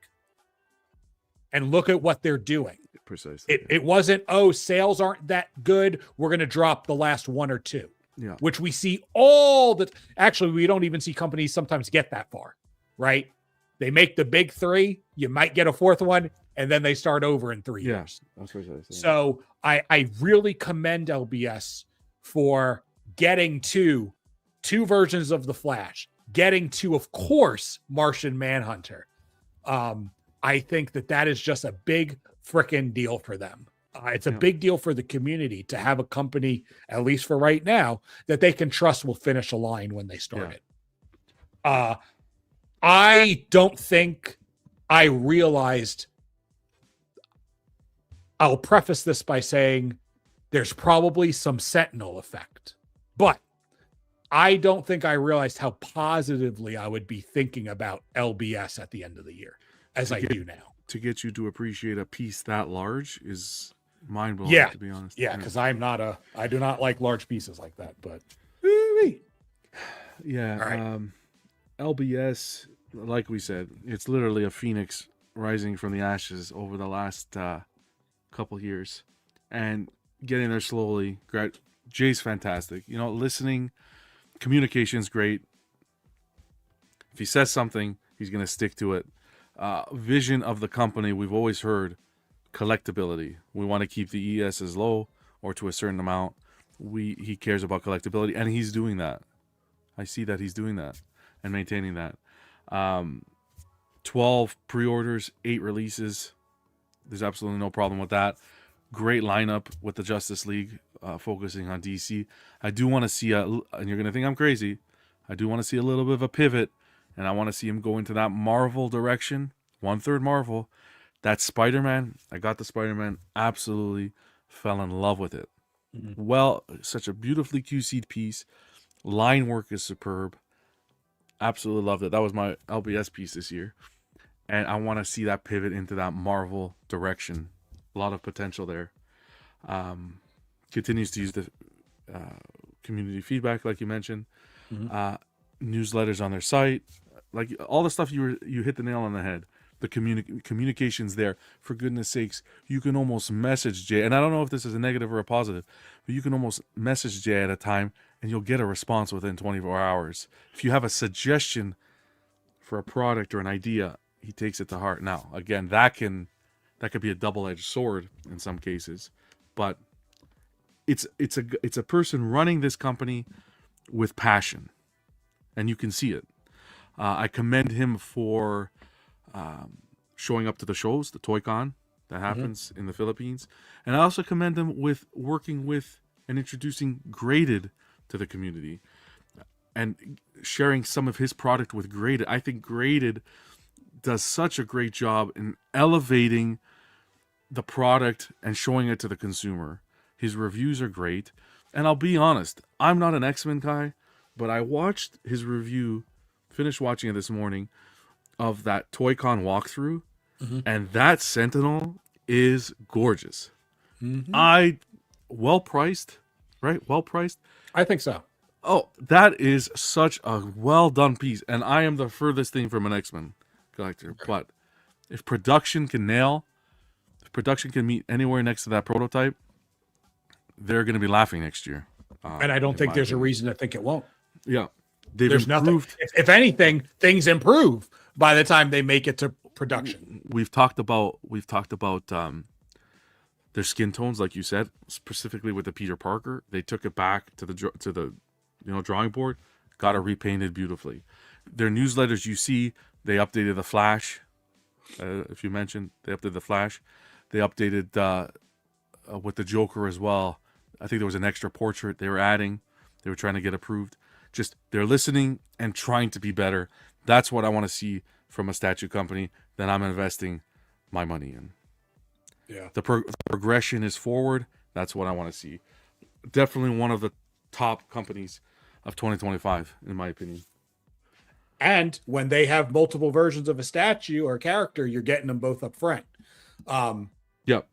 And look at what they're doing. Precisely. It wasn't, sales aren't that good, we're going to drop the last 1 or 2. Yeah. Which we see all that. Actually, we don't even see companies sometimes get that far, right? They make the big 3, you might get a 4th one, and then they start over in 3 years. That's what I was saying. So I really commend LBS for getting to 2 versions of the Flash, getting to, of course, Martian Manhunter. I think that is just a big freaking deal for them. It's a big deal for the community to have a company, at least for right now, that they can trust will finish a line when they start it. I don't think I realized. I'll preface this by saying there's probably some Sentinel effect, but I don't think I realized how positively I would be thinking about LBS at the end of the year as I do now. To get you to appreciate a piece that large is mind-blowing, to be honest. Yeah, because I do not like large pieces like that, but yeah. Right. LBS, like we said, it's literally a phoenix rising from the ashes over the last couple years and getting there slowly. Great. Jay's fantastic. Listening, communication's great. If he says something, he's going to stick to it. Vision of the company, we've always heard collectability. We want to keep the ESs low or to a certain amount. He cares about collectability, and he's doing that. I see that he's doing that and maintaining that. 12 pre-orders, 8 releases. There's absolutely no problem with that. Great lineup with the Justice League, focusing on DC. I do want to see and you're going to think I'm crazy, I do want to see a little bit of a pivot, and I want to see him go into that Marvel direction, 1/3 Marvel. That Spider-Man, I got the Spider-Man, absolutely fell in love with it. Mm-hmm. Well, such a beautifully QC'd piece. Line work is superb. Absolutely loved it. That was my LBS piece this year. And I want to see that pivot into that Marvel direction. A lot of potential there. Continues to use the community feedback, like you mentioned. Newsletters on their site. Like all the stuff you hit the nail on the head. The communications there. For goodness sakes, you can almost message Jay. And I don't know if this is a negative or a positive, but you can almost message Jay at a time and you'll get a response within 24 hours. If you have a suggestion for a product or an idea, he takes it to heart. Now, again, that could be a double-edged sword in some cases, but it's a person running this company with passion, and you can see it. I commend him for showing up to the shows, the ToyCon that happens in the Philippines, and I also commend him with working with and introducing Graded to the community and sharing some of his product with Graded. I think Graded does such a great job in elevating the product and showing it to the consumer. His reviews are great. And I'll be honest, I'm not an X-Men guy, but I watched his review, finished watching it this morning, of that ToyCon walkthrough, and that Sentinel is gorgeous. Well priced, right? Well priced. I think so. Oh, that is such a well done piece, and I am the furthest thing from an X-Men collector. But if production can meet anywhere next to that prototype, they're going to be laughing next year. And I don't think there's a reason to think it won't. Yeah, there's improved. Nothing. If anything, things improve by the time they make it to production. We've talked about their skin tones, like you said, specifically with the Peter Parker. They took it back to the drawing board, got it repainted beautifully. Their newsletters, you see, they updated the Flash. If you mentioned, they updated the Flash. They updated with the Joker as well. I think there was an extra portrait they were adding. They were trying to get approved. Just they're listening and trying to be better. That's what I want to see from a statue company that I'm investing my money in. Yeah, the progression is forward. That's what I want to see. Definitely one of the top companies of 2025, in my opinion. And when they have multiple versions of a statue or a character, you're getting them both up front. Yep.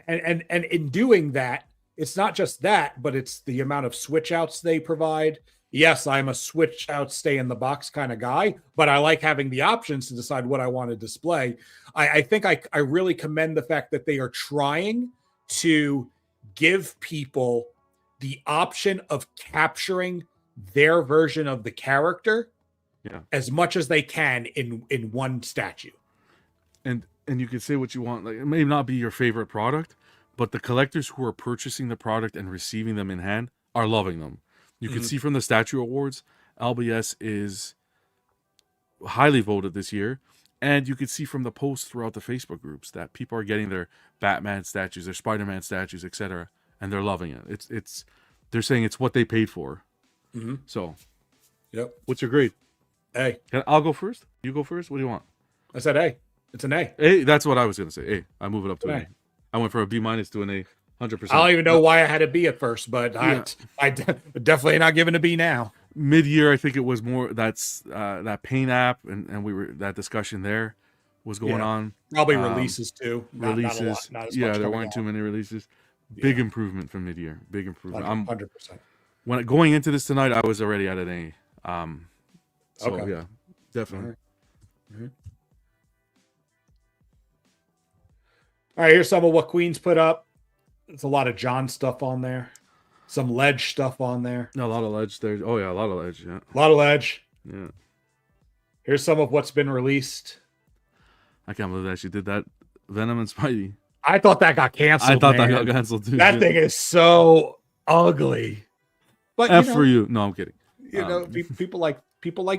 And in doing that, it's not just that, but it's the amount of switch outs they provide. Yes, I'm a switch out, stay in the box kind of guy, but I like having the options to decide what I want to display. I think I really commend the fact that they are trying to give people the option of capturing their version of the character as much as they can in one statue. And you can say what you want. Like, it may not be your favorite product, but the collectors who are purchasing the product and receiving them in hand are loving them. You can see from the statue awards, LBS is highly voted this year. And you can see from the posts throughout the Facebook groups that people are getting their Batman statues, their Spider-Man statues, etc. And they're loving it. They're saying it's what they paid for. So, yep. What's your grade? A. I'll go first. You go first. What do you want? I said A. It's an A. A. That's what I was going to say. A. I move it up to an A. I went from a B- to an A. 100%. I don't even know why I had a B at first, but I definitely not giving a B now. Mid-year, I think it was more that Paint app, and we were that discussion there was going on. Probably releases too. Not a lot, not as much there weren't too many releases. Big improvement from mid-year. Big improvement. 100%. When going into this tonight, I was already at an A. So yeah, definitely. All right, here's some of what Queen's put up. There's a lot of John stuff on there. Some Ledge stuff on there. A lot of Ledge there. Oh, yeah, a lot of Ledge, yeah. A lot of Ledge. Yeah. Here's some of what's been released. I can't believe they actually did that. Venom and Spidey. I thought that got canceled. I thought that got canceled too. That thing is so ugly. But for you. No, I'm kidding. People like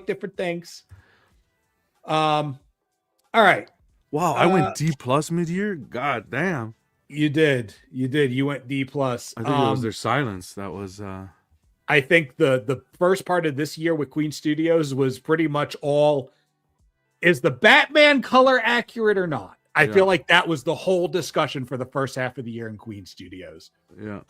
different things. All right. Wow, I went D plus mid-year. God damn. You did. You went D plus. I think it was their silence that was. I think the first part of this year with Queen Studios was pretty much all. Is the Batman color accurate or not? I feel like that was the whole discussion for the first half of the year in Queen Studios. Yeah.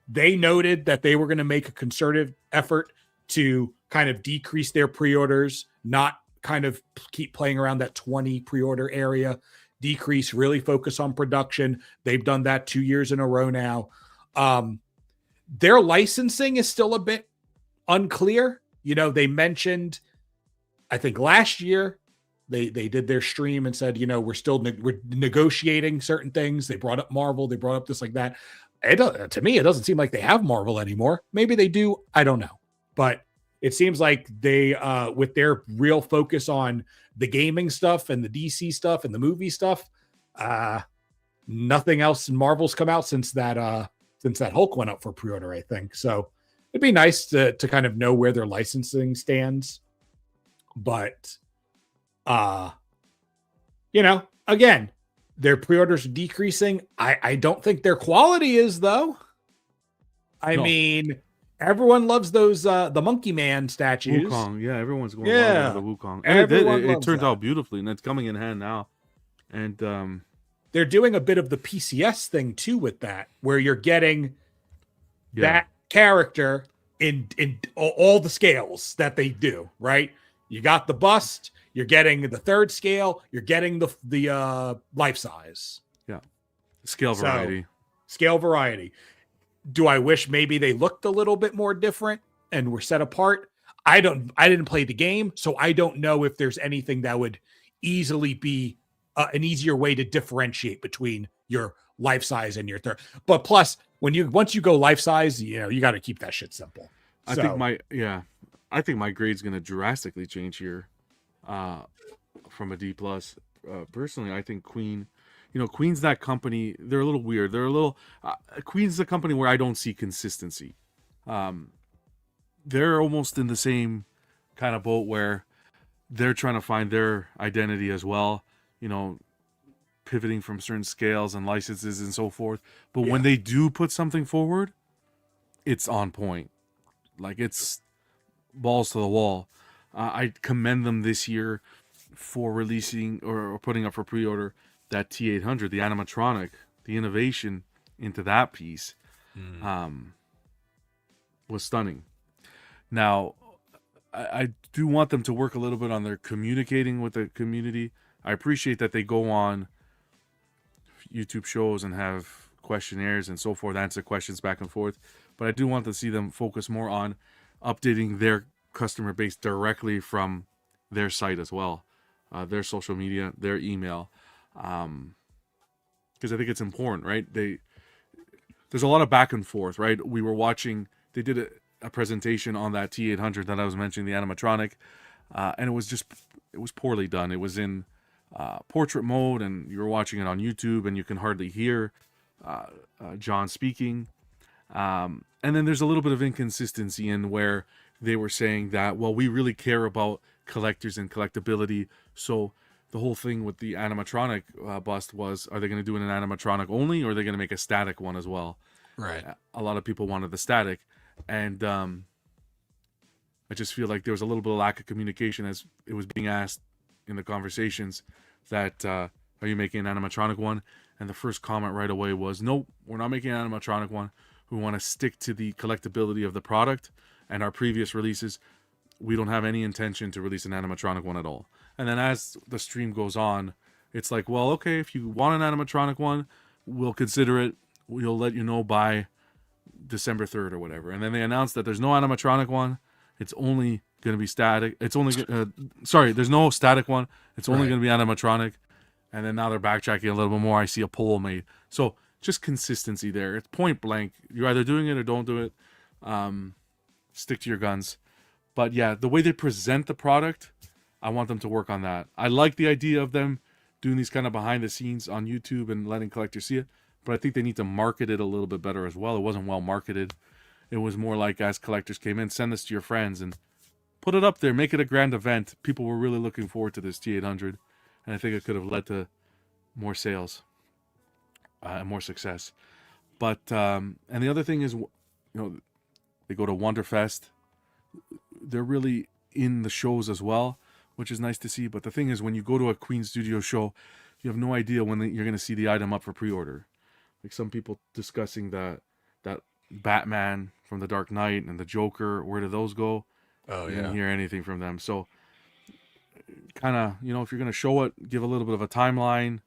They noted that they were going to make a concerted effort to kind of decrease their pre-orders, not kind of keep playing around that 20 pre-order area, decrease, really focus on production. They've done that 2 years in a row now. Their licensing is still a bit unclear. You know, they mentioned, I think last year, they did their stream and said, you know, we're negotiating certain things. They brought up Marvel. They brought up this like that. To me, it doesn't seem like they have Marvel anymore. Maybe they do. I don't know. But it seems like they, with their real focus on the gaming stuff and the DC stuff and the movie stuff, nothing else in Marvel's come out since that Hulk went up for pre-order, I think. So it'd be nice to kind of know where their licensing stands. But, you know, again, their pre-orders are decreasing. I don't think their quality is, though. I mean, everyone loves those the Monkey Man statues. Wukong, yeah, everyone's going over the Wukong. And it turned out beautifully, and it's coming in hand now. And they're doing a bit of the PCS thing too with that, where you're getting that character in all the scales that they do, right? You got the bust, you're getting the third scale, you're getting the life size. Yeah. Scale variety. Scale variety. Do I wish maybe they looked a little bit more different and were set apart? I didn't play the game, so I don't know if there's anything that would easily be an easier way to differentiate between your life size and your third. But plus, once you go life size, you know, you got to keep that shit simple. I think my grade's going to drastically change here from a D plus. Personally, I think Queen, you know, Queen's that company. They're a little weird. Queen's the company where I don't see consistency. They're almost in the same kind of boat where they're trying to find their identity as well, you know, pivoting from certain scales and licenses and so forth. But when they do put something forward, it's on point. Like, it's balls to the wall. I commend them this year for releasing or putting up for pre-order that T800, the animatronic, the innovation into that piece was stunning. Now, I do want them to work a little bit on their communicating with the community. I appreciate that they go on YouTube shows and have questionnaires and so forth, answer questions back and forth. But I do want to see them focus more on updating their customer base directly from their site as well, their social media, their email, because I think it's important, right? There's a lot of back and forth, right? We were watching, they did a presentation on that T800 that I was mentioning, the animatronic, and it was poorly done. It was in portrait mode, and you were watching it on YouTube, and you can hardly hear John speaking. And then there's a little bit of inconsistency in where they were saying that, well, we really care about collectors and collectability. So the whole thing with the animatronic bust was, are they going to do an animatronic only, or are they going to make a static one as well? Right. A lot of people wanted the static. And I just feel like there was a little bit of lack of communication as it was being asked in the conversations that, are you making an animatronic one? And the first comment right away was, nope, we're not making an animatronic one. We want to stick to the collectability of the product and our previous releases. We don't have any intention to release an animatronic one at all. And then as the stream goes on, it's like, well, okay, if you want an animatronic one, we'll consider it. We'll let you know by December 3rd or whatever. And then they announced that there's no animatronic one. It's only going to be static. It's only, there's no static one. It's only going to be animatronic. And then now they're backtracking a little bit more. I see a poll made. So just consistency there. It's point blank. You're either doing it or don't do it. Stick to your guns. But yeah, the way they present the product, I want them to work on that. I like the idea of them doing these kind of behind the scenes on YouTube and letting collectors see it. But I think they need to market it a little bit better as well. It wasn't well marketed. It was more like, as collectors came in, send this to your friends and put it up there. Make it a grand event. People were really looking forward to this T800. and I think it could have led to more sales and more success. But and the other thing is, they go to Wonderfest. They're really in the shows as well, which is nice to see. But the thing is, when you go to a Queen Studio show, you have no idea when you're going to see the item up for pre-order. Like some people discussing that Batman from the Dark Knight and the Joker, where do those go? Oh, You yeah. didn't hear anything from them. So kind of, if you're going to show it, give a little bit of a timeline.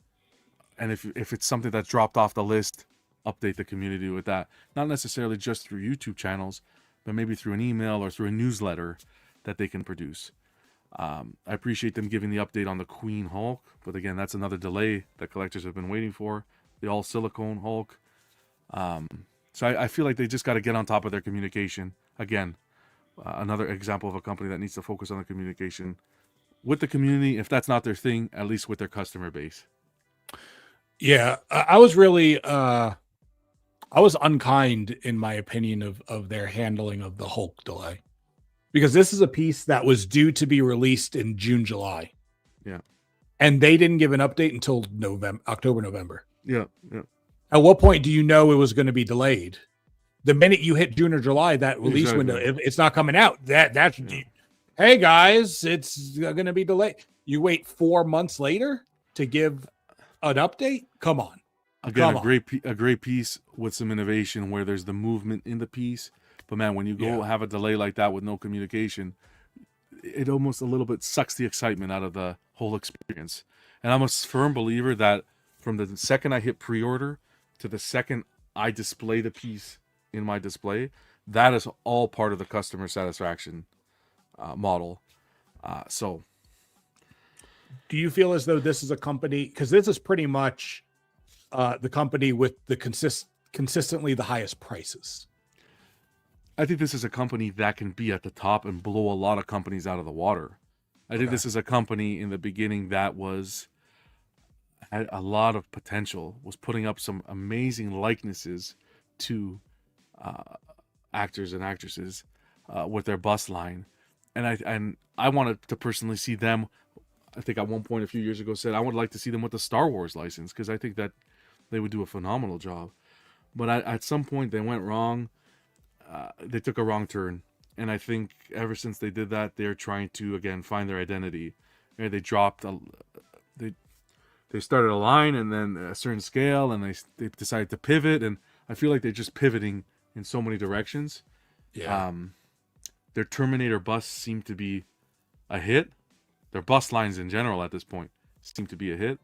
And if it's something that's dropped off the list, update the community with that. Not necessarily just through YouTube channels, but maybe through an email or through a newsletter that they can produce. I appreciate them giving the update on the Queen Hulk, but again, that's another delay that collectors have been waiting for. The all silicone Hulk. So I feel like they just got to get on top of their communication. Again, another example of a company that needs to focus on the communication with the community. If that's not their thing, at least with their customer base. Yeah, I was really, I was unkind in my opinion of their handling of the Hulk delay, because this is a piece that was due to be released in June, July. Yeah. And they didn't give an update until October, November. Yeah. At what point do you know it was going to be delayed? The minute you hit June or July, that release window, if it's not coming out, that's, hey guys, it's going to be delayed. You wait 4 months later to give an update? Come on. Again, a great piece with some innovation where there's the movement in the piece. But man, when you go have a delay like that with no communication, it almost a little bit sucks the excitement out of the whole experience. And I'm a firm believer that from the second I hit pre-order to the second I display the piece in my display, that is all part of the customer satisfaction model. So do you feel as though this is a company, because this is pretty much the company with the consistently the highest prices? I think this is a company that can be at the top and blow a lot of companies out of the water. I think this is a company in the beginning that had a lot of potential, was putting up some amazing likenesses to actors and actresses with their bust line. And I wanted to personally see them. I think at one point a few years ago said I would like to see them with the Star Wars license, because I think that they would do a phenomenal job. But at some point they went wrong. They took a wrong turn. And I think ever since they did that, they're trying to, again, find their identity. They dropped, they started a line and then a certain scale, and they decided to pivot. And I feel like they're just pivoting in so many directions. Yeah. Their Terminator busts seem to be a hit. Their bust lines in general at this point seem to be a hit.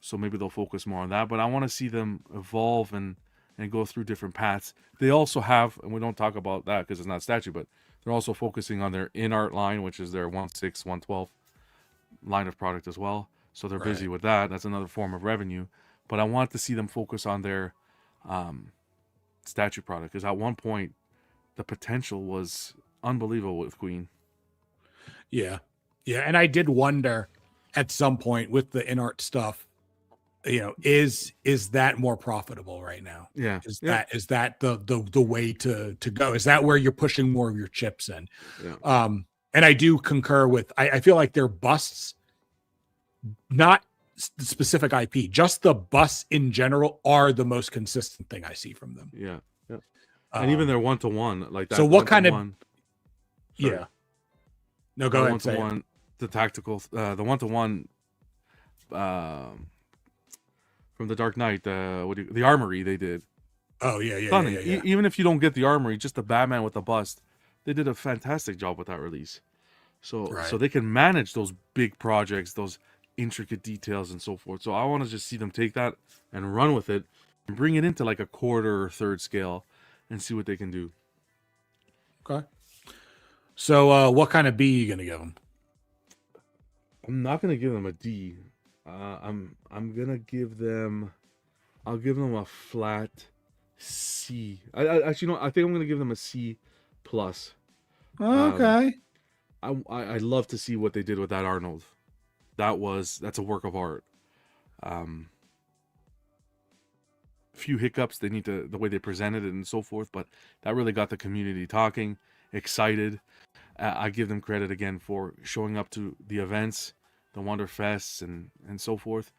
So maybe they'll focus more on that. But I want to see them evolve and go through different paths. They also have, and we don't talk about that because it's not statue, but they're also focusing on their in-art line, which is their 1/6, 1/12 line of product as well. So they're busy with that. That's another form of revenue. But I want to see them focus on their statue product, because at one point the potential was unbelievable with Queen. Yeah. And I did wonder at some point with the in-art stuff, is that more profitable right now? Yeah. Is that the way to go? Is that where you're pushing more of your chips in? Yeah. And I do concur with, I feel like their busts, not the specific IP, just the busts in general are the most consistent thing I see from them. Yeah. And even their 1-to-1, like that. So what kind of, sorry. yeah. No, go ahead. 1-to-1, the tactical, the 1-to-1, from the Dark Knight, the armory they did. Oh yeah. Stunning. Yeah. Even if you don't get the armory, just the Batman with the bust, they did a fantastic job with that release. So they can manage those big projects, those intricate details and so forth. So I want to just see them take that and run with it and bring it into like a quarter or third scale and see what they can do. Okay. So what kind of B are you going to give them? I'm not going to give them a D. I'm gonna give them. I'll give them a flat C. Actually, no. I think I'm gonna give them a C plus. Okay. I love to see what they did with that Arnold. That's a work of art. Few hiccups. They need to the way they presented it and so forth, but that really got the community talking, excited. I give them credit again for showing up to the events. the Wonder Fests and so forth,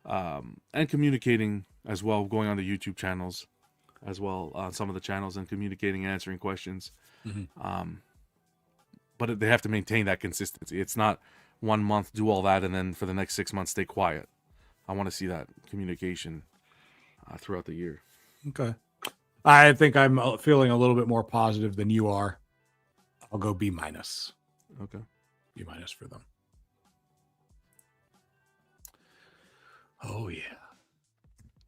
and communicating as well, going on the YouTube channels as well, on some of the channels, and communicating, answering questions. But they have to maintain that consistency. It's not 1 month do all that and then for the next 6 months stay quiet. I want to see that communication throughout the year. Okay. I think I'm feeling a little bit more positive than you are. I'll go B-. Okay. B- for them. Oh, yeah.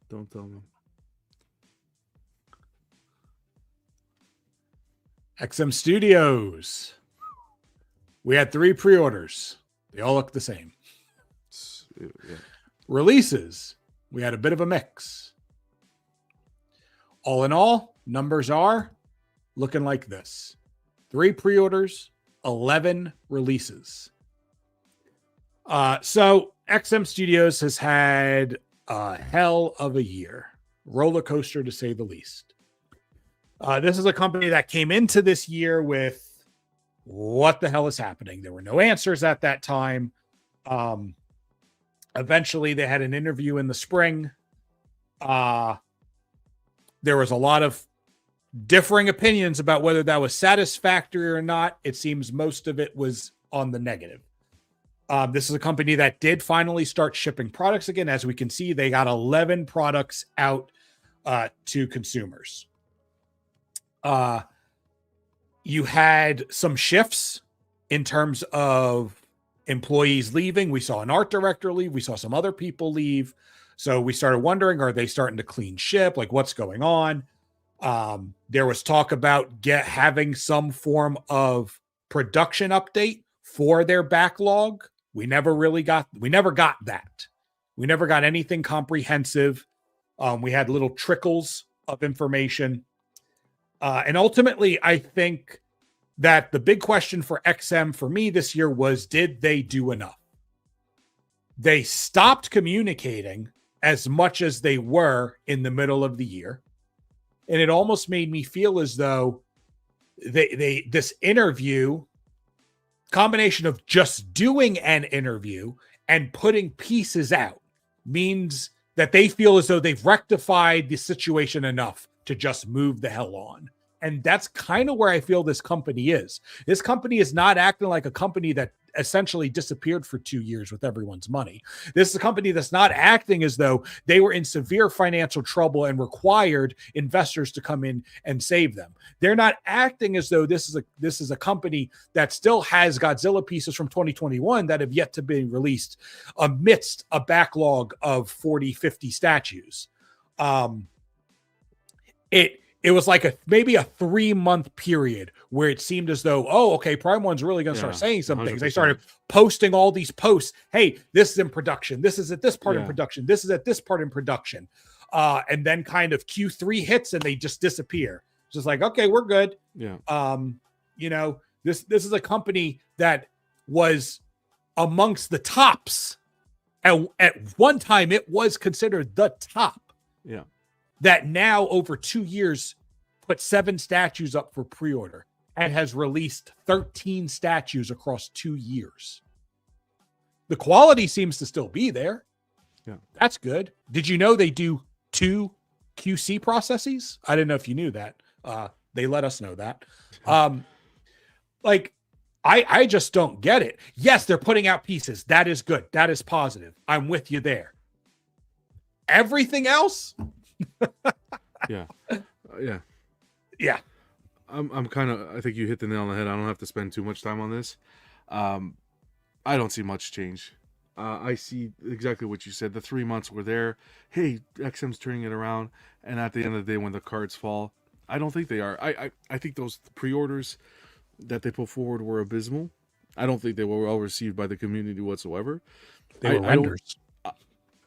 Don't tell me. XM Studios. We had 3 pre-orders. They all look the same. Yeah. Releases. We had a bit of a mix. All in all, numbers are looking like this. 3 pre-orders, 11 releases. So XM Studios has had a hell of a year. Roller coaster, to say the least. This is a company that came into this year with what the hell is happening? There were no answers at that time. Eventually, they had an interview in the spring. There was a lot of differing opinions about whether that was satisfactory or not. It seems most of it was on the negative. This is a company that did finally start shipping products again. As we can see, they got 11 products out to consumers. You had some shifts in terms of employees leaving. We saw an art director leave. We saw some other people leave. So we started wondering, are they starting to clean ship? Like, what's going on? There was talk about having some form of production update for their backlog. We never got that. We never got anything comprehensive. We had little trickles of information. And ultimately, I think that the big question for XM for me this year was, did they do enough? They stopped communicating as much as they were in the middle of the year. And it almost made me feel as though this interview, combination of just doing an interview and putting pieces out, means that they feel as though they've rectified the situation enough to just move the hell on. And that's kind of where I feel this company is. This company is not acting like a company that essentially disappeared for 2 years with everyone's money. This is a company that's not acting as though they were in severe financial trouble and required investors to come in and save them. They're not acting as though this is a company that still has Godzilla pieces from 2021 that have yet to be released amidst a backlog of 40, 50 statues. It was like maybe a 3-month period where it seemed as though, Prime One's really going to start saying some 100%. Things. They started posting all these posts. Hey, this is in production. This is at this part in production. This is at this part in production. And then kind of Q3 hits and they just disappear. It's just like, okay, we're good. Yeah. This is a company that was amongst the tops. At one time, it was considered the top. Yeah. That now over 2 years put 7 statues up for pre-order and has released 13 statues across 2 years. The quality seems to still be there. Yeah. That's good. Did you know they do 2 QC processes? I didn't know if you knew that. They let us know that. I just don't get it. Yes, they're putting out pieces. That is good. That is positive. I'm with you there. Everything else? Yeah. I'm kind of, I think you hit the nail on the head. I don't have to spend too much time on this. I don't see much change. I see exactly what you said. The 3 months were there. Hey, XM's turning it around. And at the end of the day, when the cards fall, I don't think they are. I think those pre-orders that they put forward were abysmal. I don't think they were well received by the community whatsoever. They were renders.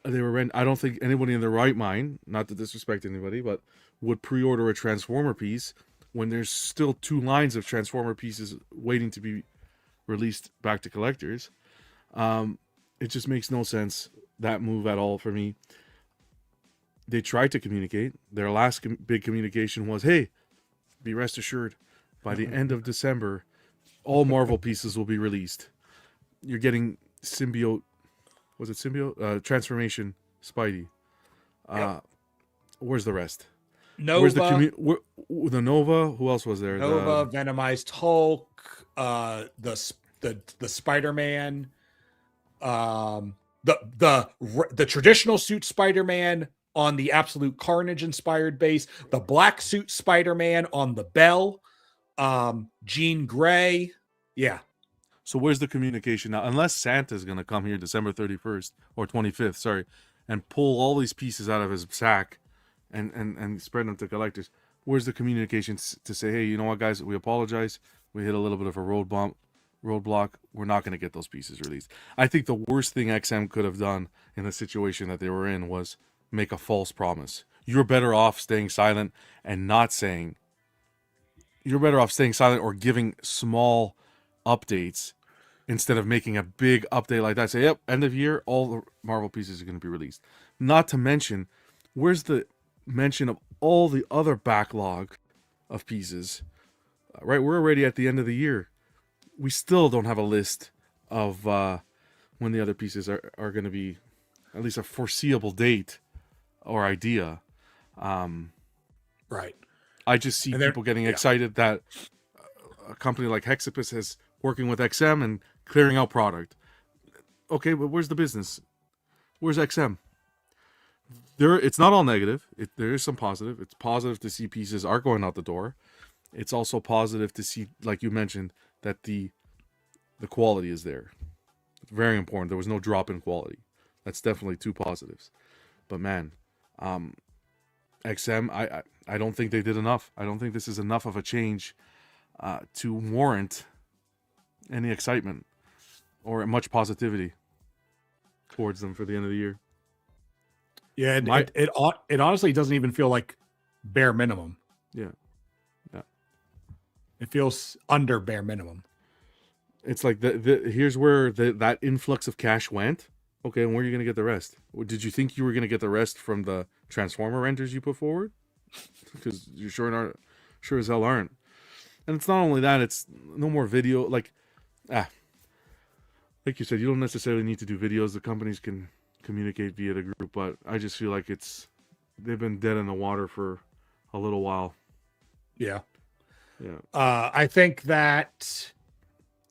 I don't think anybody in their right mind, not to disrespect anybody, but would pre-order a Transformer piece when there's still 2 lines of Transformer pieces waiting to be released back to collectors. It just makes no sense, that move at all for me. They tried to communicate. Their last big communication was, hey, be rest assured, by the end of December, all Marvel pieces will be released. You're getting symbiote Was it Symbiote? Transformation Spidey. Yep. Where's the rest? Nova. Where's the Nova? Who else was there? Nova, Venomized Hulk, the Spider-Man, the traditional suit Spider-Man on the Absolute Carnage inspired base, the black suit Spider-Man on the Bell, Jean Grey. Yeah. So where's the communication now? Unless Santa's going to come here December 31st or 25th, sorry, and pull all these pieces out of his sack and spread them to collectors. Where's the communication to say, hey, you know what, guys, we apologize. We hit a little bit of a roadblock. We're not going to get those pieces released. I think the worst thing XM could have done in the situation that they were in was make a false promise. You're better off staying silent and not saying. You're better off staying silent or giving small updates instead of making a big update like that. Say, yep, end of year, all the Marvel pieces are going to be released. Not to mention, where's the mention of all the other backlog of pieces? Right, we're already at the end of the year. We still don't have a list of when the other pieces are going to be, at least a foreseeable date or idea. Right. I just see people getting excited that a company like Hexapus is working with XM and clearing out product. Okay, but where's the business? Where's XM? It's not all negative. There is some positive. It's positive to see pieces are going out the door. It's also positive to see, like you mentioned, that the quality is there. It's very important. There was no drop in quality. That's definitely two positives. But man, XM, I don't think they did enough. I don't think this is enough of a change to warrant any excitement or much positivity towards them for the end of the year. Yeah, it honestly doesn't even feel like bare minimum. Yeah. It feels under bare minimum. It's like here's where that influx of cash went. Okay, and where are you going to get the rest? Did you think you were going to get the rest from the Transformer renters you put forward? Because you sure as hell aren't. And it's not only that; it's no more video. Like you said, you don't necessarily need to do videos. The companies can communicate via the group, but I just feel like they've been dead in the water for a little while. Yeah. Yeah. I think that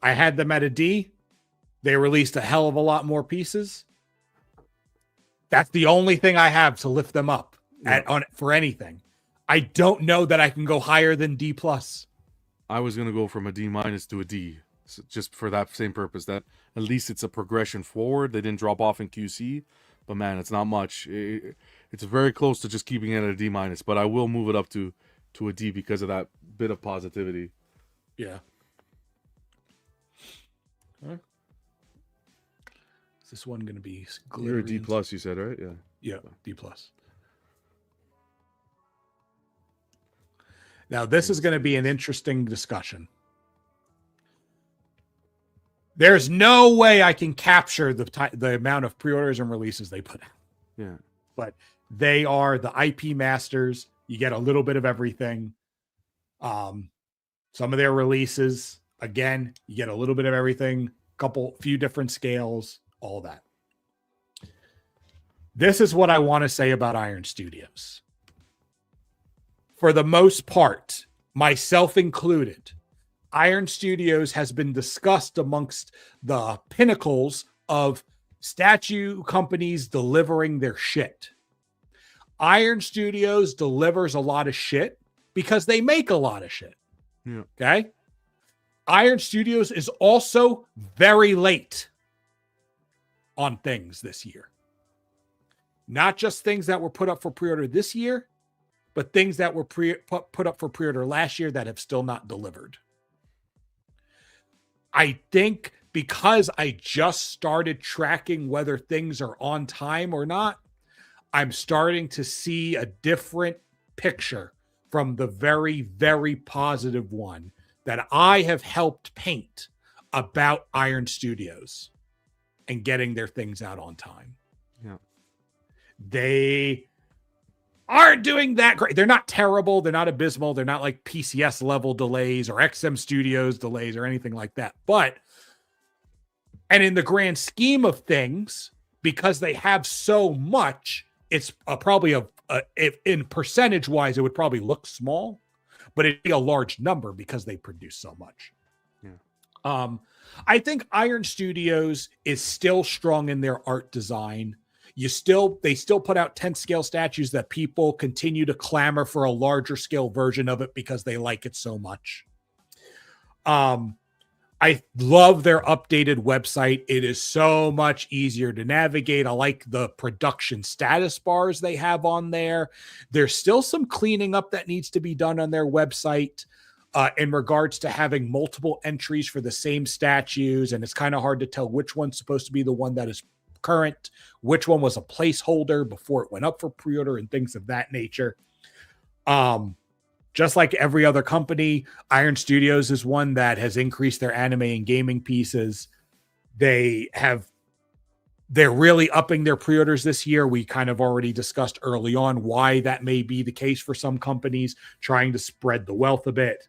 I had them at a D. They released a hell of a lot more pieces. That's the only thing I have to lift them up for anything. I don't know that I can go higher than D+. I was going to go from a D- to a D, so just for that same purpose, that at least it's a progression forward. They didn't drop off in QC, but man, it's not much. It's very close to just keeping it at a D-, but I will move it up to a D because of that bit of positivity. Yeah. Huh? Is this one going to be You're a D+, you said, right? Yeah. Yeah, D+. Now, this is going to be an interesting discussion. There's no way I can capture the amount of pre-orders and releases they put out. Yeah. But they are the IP masters. You get a little bit of everything. Some of their releases, again, you get a little bit of everything, few different scales, all that. This is what I want to say about Iron Studios. For the most part, myself included, Iron Studios has been discussed amongst the pinnacles of statue companies delivering their shit. Iron Studios delivers a lot of shit because they make a lot of shit. Yeah. Okay? Iron Studios is also very late on things this year. Not just things that were put up for pre-order this year, but things that were put up for pre-order last year that have still not delivered. I think because I just started tracking whether things are on time or not, I'm starting to see a different picture from the very, very positive one that I have helped paint about Iron Studios and getting their things out on time. Yeah. They aren't doing that great. They're not terrible. They're not abysmal. They're not like PCS level delays or XM Studios delays or anything like that. And in the grand scheme of things, because they have so much, it's probably if in percentage wise, it would probably look small, but it'd be a large number because they produce so much. Yeah. I think Iron Studios is still strong in their art design. They still put out 10 scale statues that people continue to clamor for a larger scale version of it because they like it so much. I love their updated website. It is so much easier to navigate. I like the production status bars they have on there. There's still some cleaning up that needs to be done on their website in regards to having multiple entries for the same statues. And it's kind of hard to tell which one's supposed to be the one that is current, which one was a placeholder before it went up for pre-order and things of that nature. Just like every other company, Iron Studios is one that has increased their anime and gaming pieces. They're really upping their pre-orders this year. We kind of already discussed early on why that may be the case for some companies, trying to spread the wealth a bit.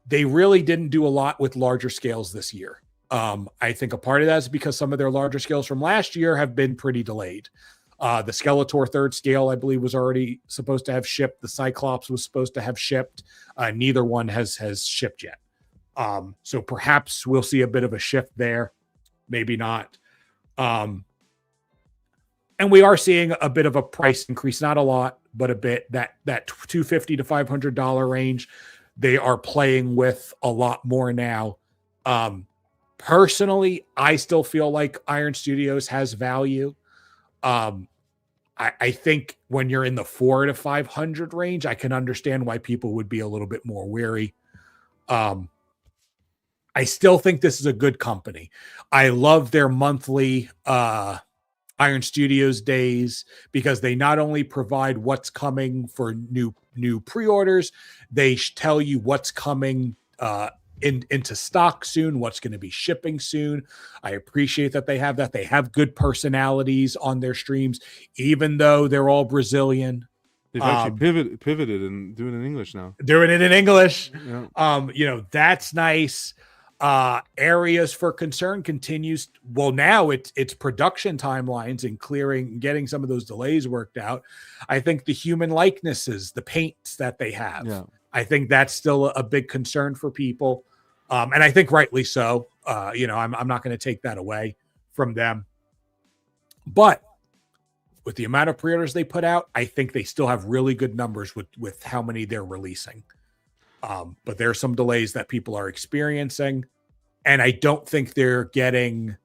They really didn't do a lot with larger scales this year. I think a part of that is because some of their larger scales from last year have been pretty delayed. The Skeletor third scale, I believe, was already supposed to have shipped. The Cyclops was supposed to have shipped. Neither one has shipped yet. So perhaps we'll see a bit of a shift there. Maybe not. And we are seeing a bit of a price increase, not a lot, but a bit. That $250 to $500 range, they are playing with a lot more now. Personally, I still feel like Iron Studios has value. I think when you're in the $400 to $500 range, I can understand why people would be a little bit more wary. I still think this is a good company. I love their monthly Iron Studios days because they not only provide what's coming for new pre-orders, they tell you what's coming into stock soon, what's going to be shipping soon. I appreciate that they have that. They have good personalities on their streams, even though they're all Brazilian. They've actually pivoted and doing it in English now. Doing it in English. Yeah. That's nice. Areas for concern continues. Well, now it's production timelines and getting some of those delays worked out. I think the human likenesses, the paints that they have, I think that's still a big concern for people. And I think rightly so. I'm not going to take that away from them. But with the amount of pre-orders they put out, I think they still have really good numbers with how many they're releasing. But there are some delays that people are experiencing. And I don't think they're getting...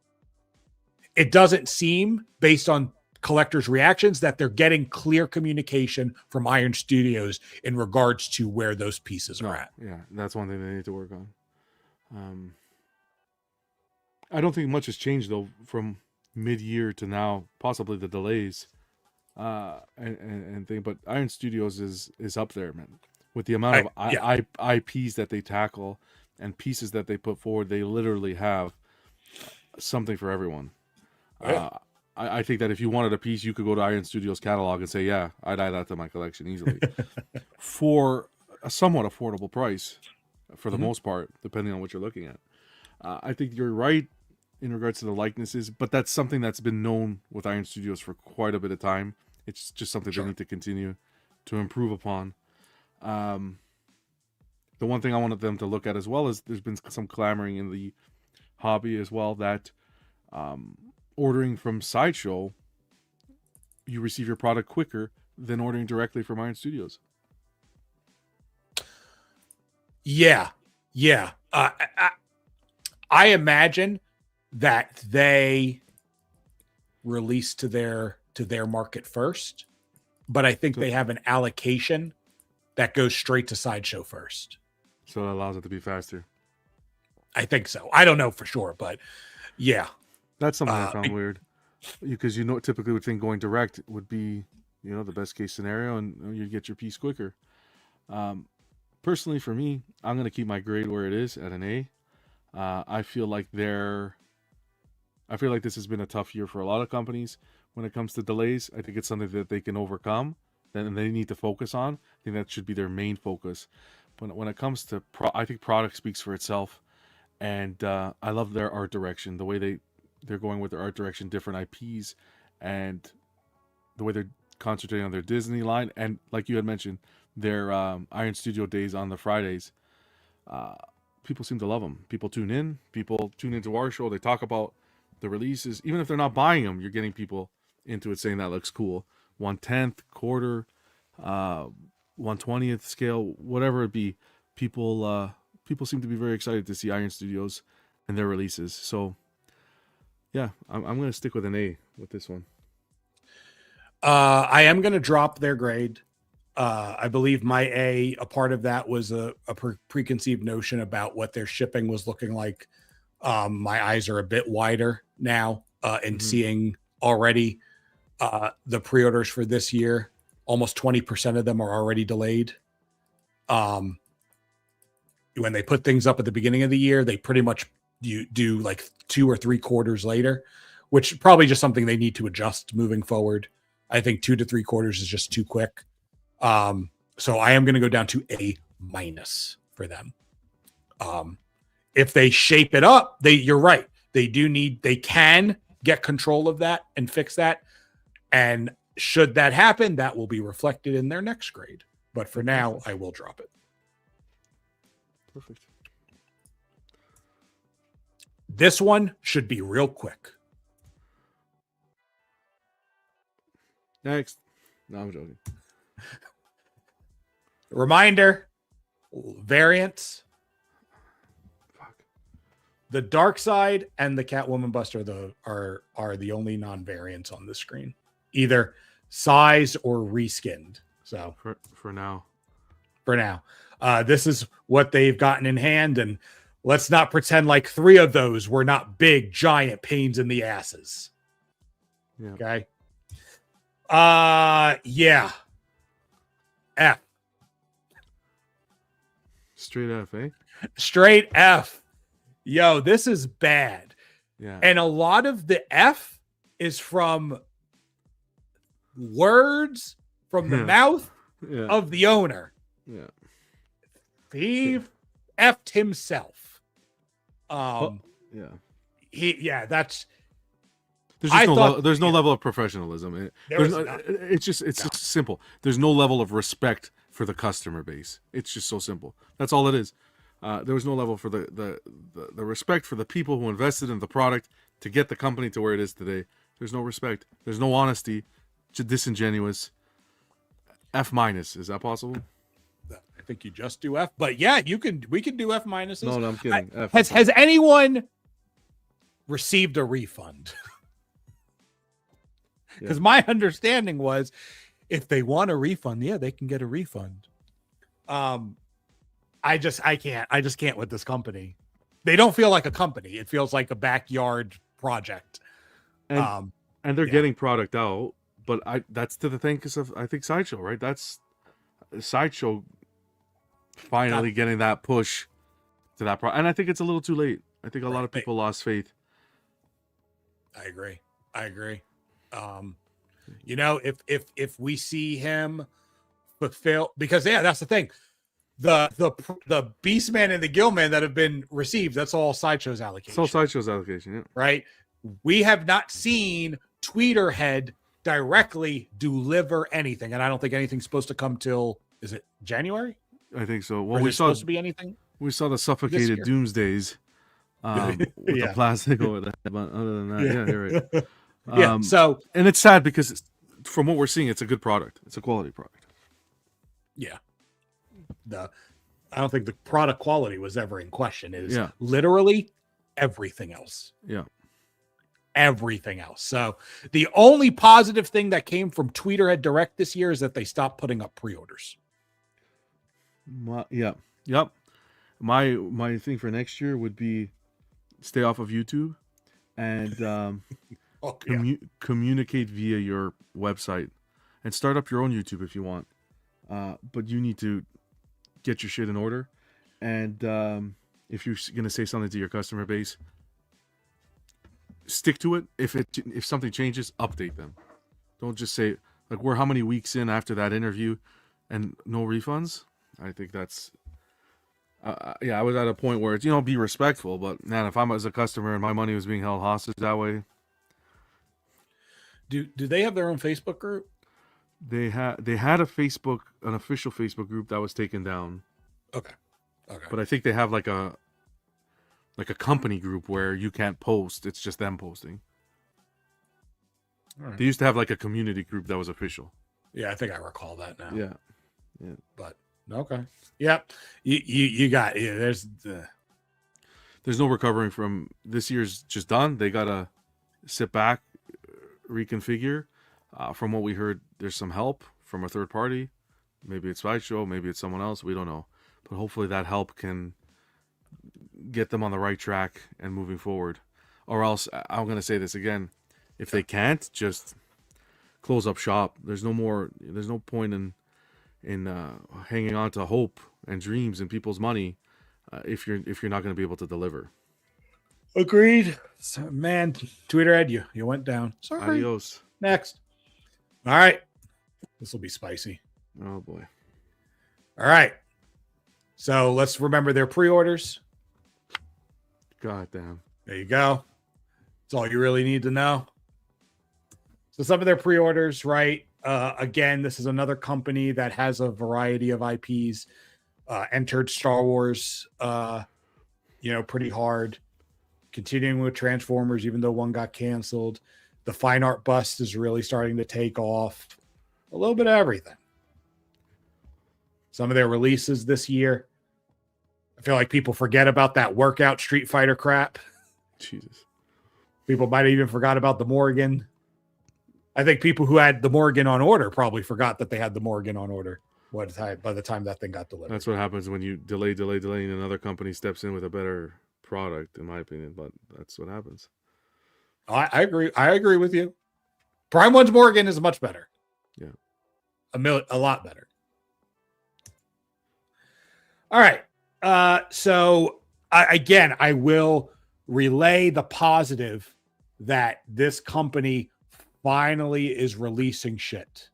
It doesn't seem, based on collectors' reactions, that they're getting clear communication from Iron Studios in regards to where those pieces are at. Yeah, that's one thing they need to work on. I don't think much has changed though from mid-year to now, possibly the delays and thing. But Iron Studios is up there, man, with the amount of IPs that they tackle and pieces that they put forward. They literally have something for everyone. I think that if you wanted a piece, you could go to Iron Studios catalog and say, yeah, I'd add that to my collection easily for a somewhat affordable price for the most part, depending on what you're looking at. I think you're right in regards to the likenesses, but that's something that's been known with Iron Studios for quite a bit of time. It's just something they need to continue to improve upon. The one thing I wanted them to look at as well is there's been some clamoring in the hobby as well that ordering from Sideshow, you receive your product quicker than ordering directly from Iron Studios. Yeah. I imagine that they release to their market first, but I think they have an allocation that goes straight to Sideshow first. So it allows it to be faster. I think so. I don't know for sure, but yeah. That's something I found weird. Because typically would think going direct would be, the best case scenario and you'd get your piece quicker. Personally, for me, I'm going to keep my grade where it is at an A. I feel like this has been a tough year for a lot of companies when it comes to delays. I think it's something that they can overcome and they need to focus on. I think that should be their main focus. But when it comes to, I think product speaks for itself. And I love their art direction, the way they're going with their art direction, different IPs, and the way they're concentrating on their Disney line, and like you had mentioned, their Iron Studio days on the Fridays. People seem to love them. People tune in. People tune into our show. They talk about the releases, even if they're not buying them. You're getting people into it, saying that looks cool. 1/10, quarter, 1/20th scale, whatever it be. People seem to be very excited to see Iron Studios and their releases. So, yeah, I'm going to stick with an A with this one. I am going to drop their grade. I believe my a part of that was a preconceived notion about what their shipping was looking like. My eyes are a bit wider now in seeing already the pre-orders for this year. Almost 20% of them are already delayed. When they put things up at the beginning of the year, they pretty much do like 2 or 3 quarters later, which probably just something they need to adjust moving forward. I think 2 to 3 quarters is just too quick. So I am going to go down to A- for them. If they shape it up, you're right. They can get control of that and fix that. And should that happen, that will be reflected in their next grade. But for now, I will drop it. Perfect. This one should be real quick. Next. No, I'm joking. Reminder, variants. Fuck. The Dark Side and the Catwoman Buster are the only non-variants on the screen. Either size or reskinned. So for now. For now. This is what they've gotten in hand, and let's not pretend like 3 of those were not big, giant pains in the asses. Yeah. Okay. Yeah. F. Straight F, eh? Straight F. Yo, this is bad. Yeah. And a lot of the F is from words from the mouth of the owner. Yeah. Steve F'd himself. Yeah. That's there's no level of professionalism. It's just simple. There's no level of respect for the customer base. It's just so simple. That's all it is. There was no level for the respect for the people who invested in the product to get the company to where it is today. There's no respect. There's no honesty. Just disingenuous. F-. Is that possible? I think you just do F, but yeah, we can do F-. No, I'm kidding. F. Has anyone received a refund? Because my understanding was if they want a refund, they can get a refund. I just can't with this company. They don't feel like a company. It feels like a backyard project. And they're getting product out, but that's to the thing because of I think Sideshow, right? That's Sideshow finally getting that push to that product, and I think it's a little too late. I think a lot of people lost faith. I agree. If we see him fulfill, because that's the thing. The Beastman and the Gillman that have been received, that's all Sideshow's allocation. It's all Sideshow's allocation, yeah. Right? We have not seen Tweeterhead directly deliver anything, and I don't think anything's supposed to come till, is it January? I think so. Well, we saw supposed to be anything. We saw the suffocated Doomsdays with the plastic over the head, but other than that, you're right. So and it's sad because from what we're seeing, it's a good product. It's a quality product. Yeah. I don't think the product quality was ever in question. It is literally everything else. Yeah. Everything else. So the only positive thing that came from Tweeterhead Direct this year is that they stopped putting up pre-orders. Yep. My thing for next year would be stay off of YouTube and communicate via your website and start up your own YouTube if you want. But you need to get your shit in order. And if you're going to say something to your customer base, stick to it. If something changes, update them. Don't just say, like, we're how many weeks in after that interview and no refunds? I think Yeah, I was at a point where it's, be respectful, but man, if I'm as a customer and my money was being held hostage that way. Do they have their own Facebook group? They had an official Facebook group that was taken down. Okay. But I think they have like a company group where you can't post. It's just them posting. All right. They used to have like a community group that was official. Yeah, I think I recall that now. Yeah. But okay. Yep. You got there's no recovering from this year's just done. They gotta sit back, reconfigure. From what we heard, there's some help from a third party. Maybe it's Sideshow, maybe it's someone else. We don't know. But hopefully that help can get them on the right track and moving forward. Or else, I'm going to say this again, if they can't, just close up shop. There's no point in hanging on to hope and dreams and people's money if you're not going to be able to deliver. Agreed. So, man, Twitter Ed, you went down. Sorry. Adios. Next. All right. This will be spicy. Oh boy. All right. So let's remember their pre-orders. God damn. There you go. That's all you really need to know. So some of their pre-orders, right? Again, this is another company that has a variety of IPs. Entered Star Wars, pretty hard. Continuing with Transformers, even though one got canceled. The fine art bust is really starting to take off. A little bit of everything. Some of their releases this year. I feel like people forget about that workout Street Fighter crap. Jesus. People might have even forgot about the Morgan. I think people who had the Morgan on order probably forgot that they had the Morgan on order by the time that thing got delivered. That's what happens when you delay, and another company steps in with a better product, in my opinion. But that's what happens. I agree. I agree with you. Prime One's Morgan is much better. Yeah. A lot better. All right. So I will relay the positive that this company finally is releasing shit.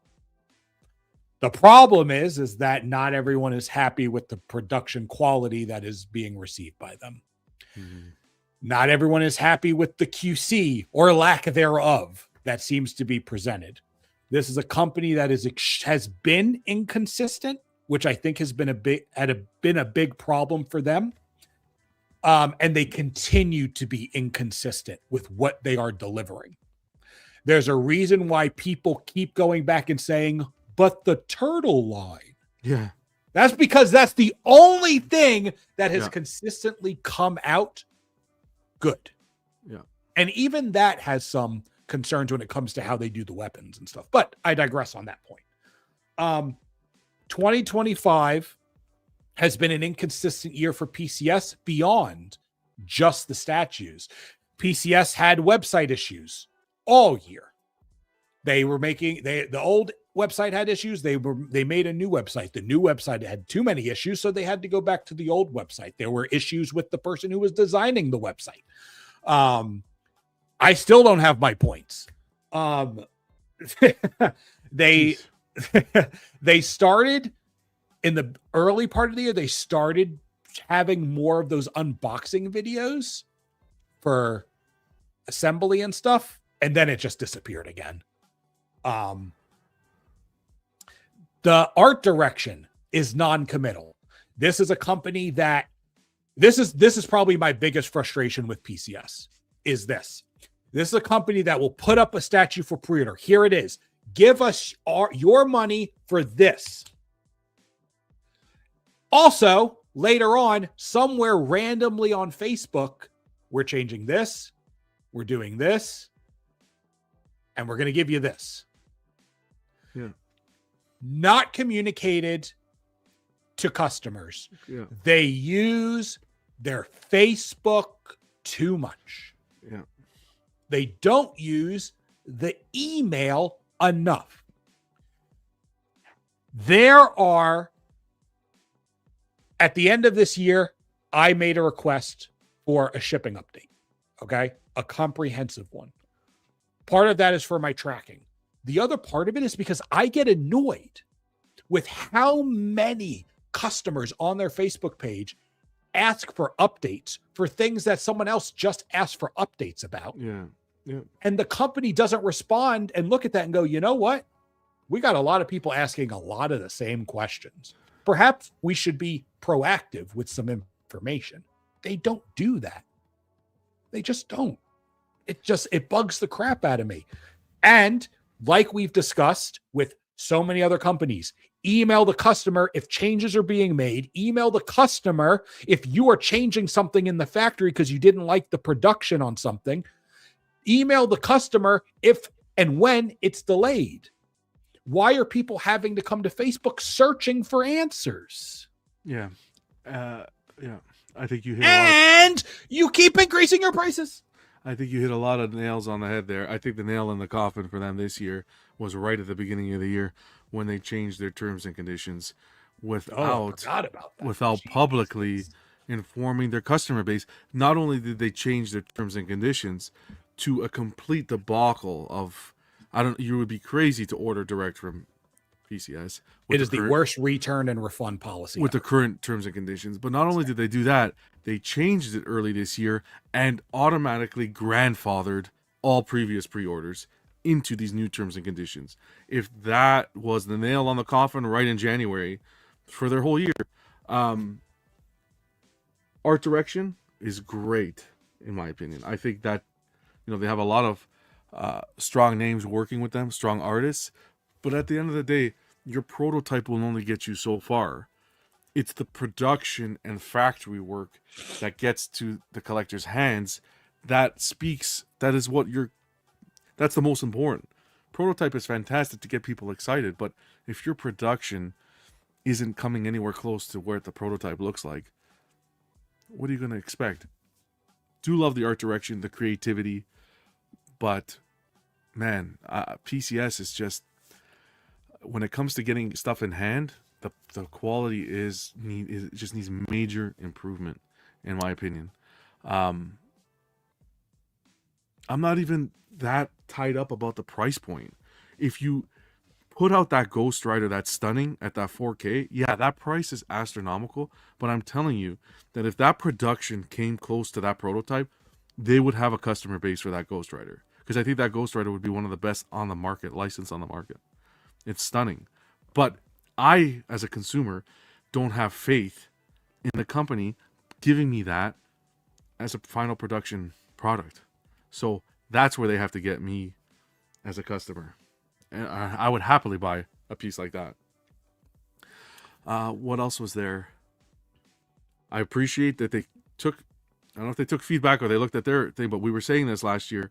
The problem is that not everyone is happy with the production quality that is being received by them. Mm-hmm. Not everyone is happy with the QC or lack thereof that seems to be presented. This is a company that has been inconsistent, which I think has been a big problem for them. And they continue to be inconsistent with what they are delivering. There's a reason why people keep going back and saying, but the turtle line. Yeah. That's because that's the only thing that has consistently come out good. Yeah. And even that has some concerns when it comes to how they do the weapons and stuff. But I digress on that point. 2025 has been an inconsistent year for PCS beyond just the statues. PCS had website issues all year. The old website had issues. They made a new website. The new website had too many issues, so they had to go back to the old website. There were issues with the person who was designing the website. I still don't have my points. They started in the early part of the year. They started having more of those unboxing videos for assembly and stuff, and then it just disappeared again. The art direction is non-committal. This is a company that this is probably my biggest frustration with PCS is this. This is a company that will put up a statue for pre-order. Here it is. Give us your money for this. Also, later on, somewhere randomly on Facebook, we're changing this, we're doing this, and we're going to give you this. Yeah. Not communicated to customers. Yeah. They use their Facebook too much. Yeah. They don't use the email enough. There are, at the end of this year, I made a request for a shipping update. Okay. A comprehensive one. Part of that is for my tracking. The other part of it is because I get annoyed with how many customers on their Facebook page ask for updates for things that someone else just asked for updates about. Yeah. Yeah. And the company doesn't respond and look at that and go, you know what? We got a lot of people asking a lot of the same questions. Perhaps we should be proactive with some information. They don't do that. They just don't. It bugs the crap out of me. And like we've discussed with so many other companies, email the customer if changes are being made. Email the customer if you are changing something in the factory because you didn't like the production on something. Email the customer if and when it's delayed. Why are people having to come to Facebook searching for answers? Yeah. Yeah. I think you hit and you keep increasing your prices. I think you hit a lot of nails on the head there. I think the nail in the coffin for them this year was right at the beginning of the year when they changed their terms and conditions without publicly informing their customer base. Not only did they change their terms and conditions to a complete debacle of, you would be crazy to order direct from PCS. It is the worst return and refund policy with the current terms and conditions. But not only did they do that, they changed it early this year and automatically grandfathered all previous pre-orders into these new terms and conditions. If that was the nail on the coffin right in January for their whole year, art direction is great, in my opinion. I think that, they have a lot of strong names working with them, strong artists, but at the end of the day, your prototype will only get you so far. It's the production and factory work that gets to the collector's hands that's the most important. Prototype is fantastic to get people excited, but if your production isn't coming anywhere close to where the prototype looks like, what are you going to expect? Do love the art direction, the creativity, but man, PCS is just, when it comes to getting stuff in hand, the quality just needs major improvement, in my opinion. I'm not even that tied up about the price point. If you put out that Ghost Rider that's stunning at that 4K, yeah, that price is astronomical, but I'm telling you that if that production came close to that prototype, they would have a customer base for that Ghost Rider. Because I think that Ghost Rider would be one of the best on the market, licensed on the market. It's stunning. But I, as a consumer, don't have faith in the company giving me that as a final production product. So that's where they have to get me as a customer. And I would happily buy a piece like that. What else was there? I appreciate that they took, I don't know if they took feedback or they looked at their thing, but we were saying this last year,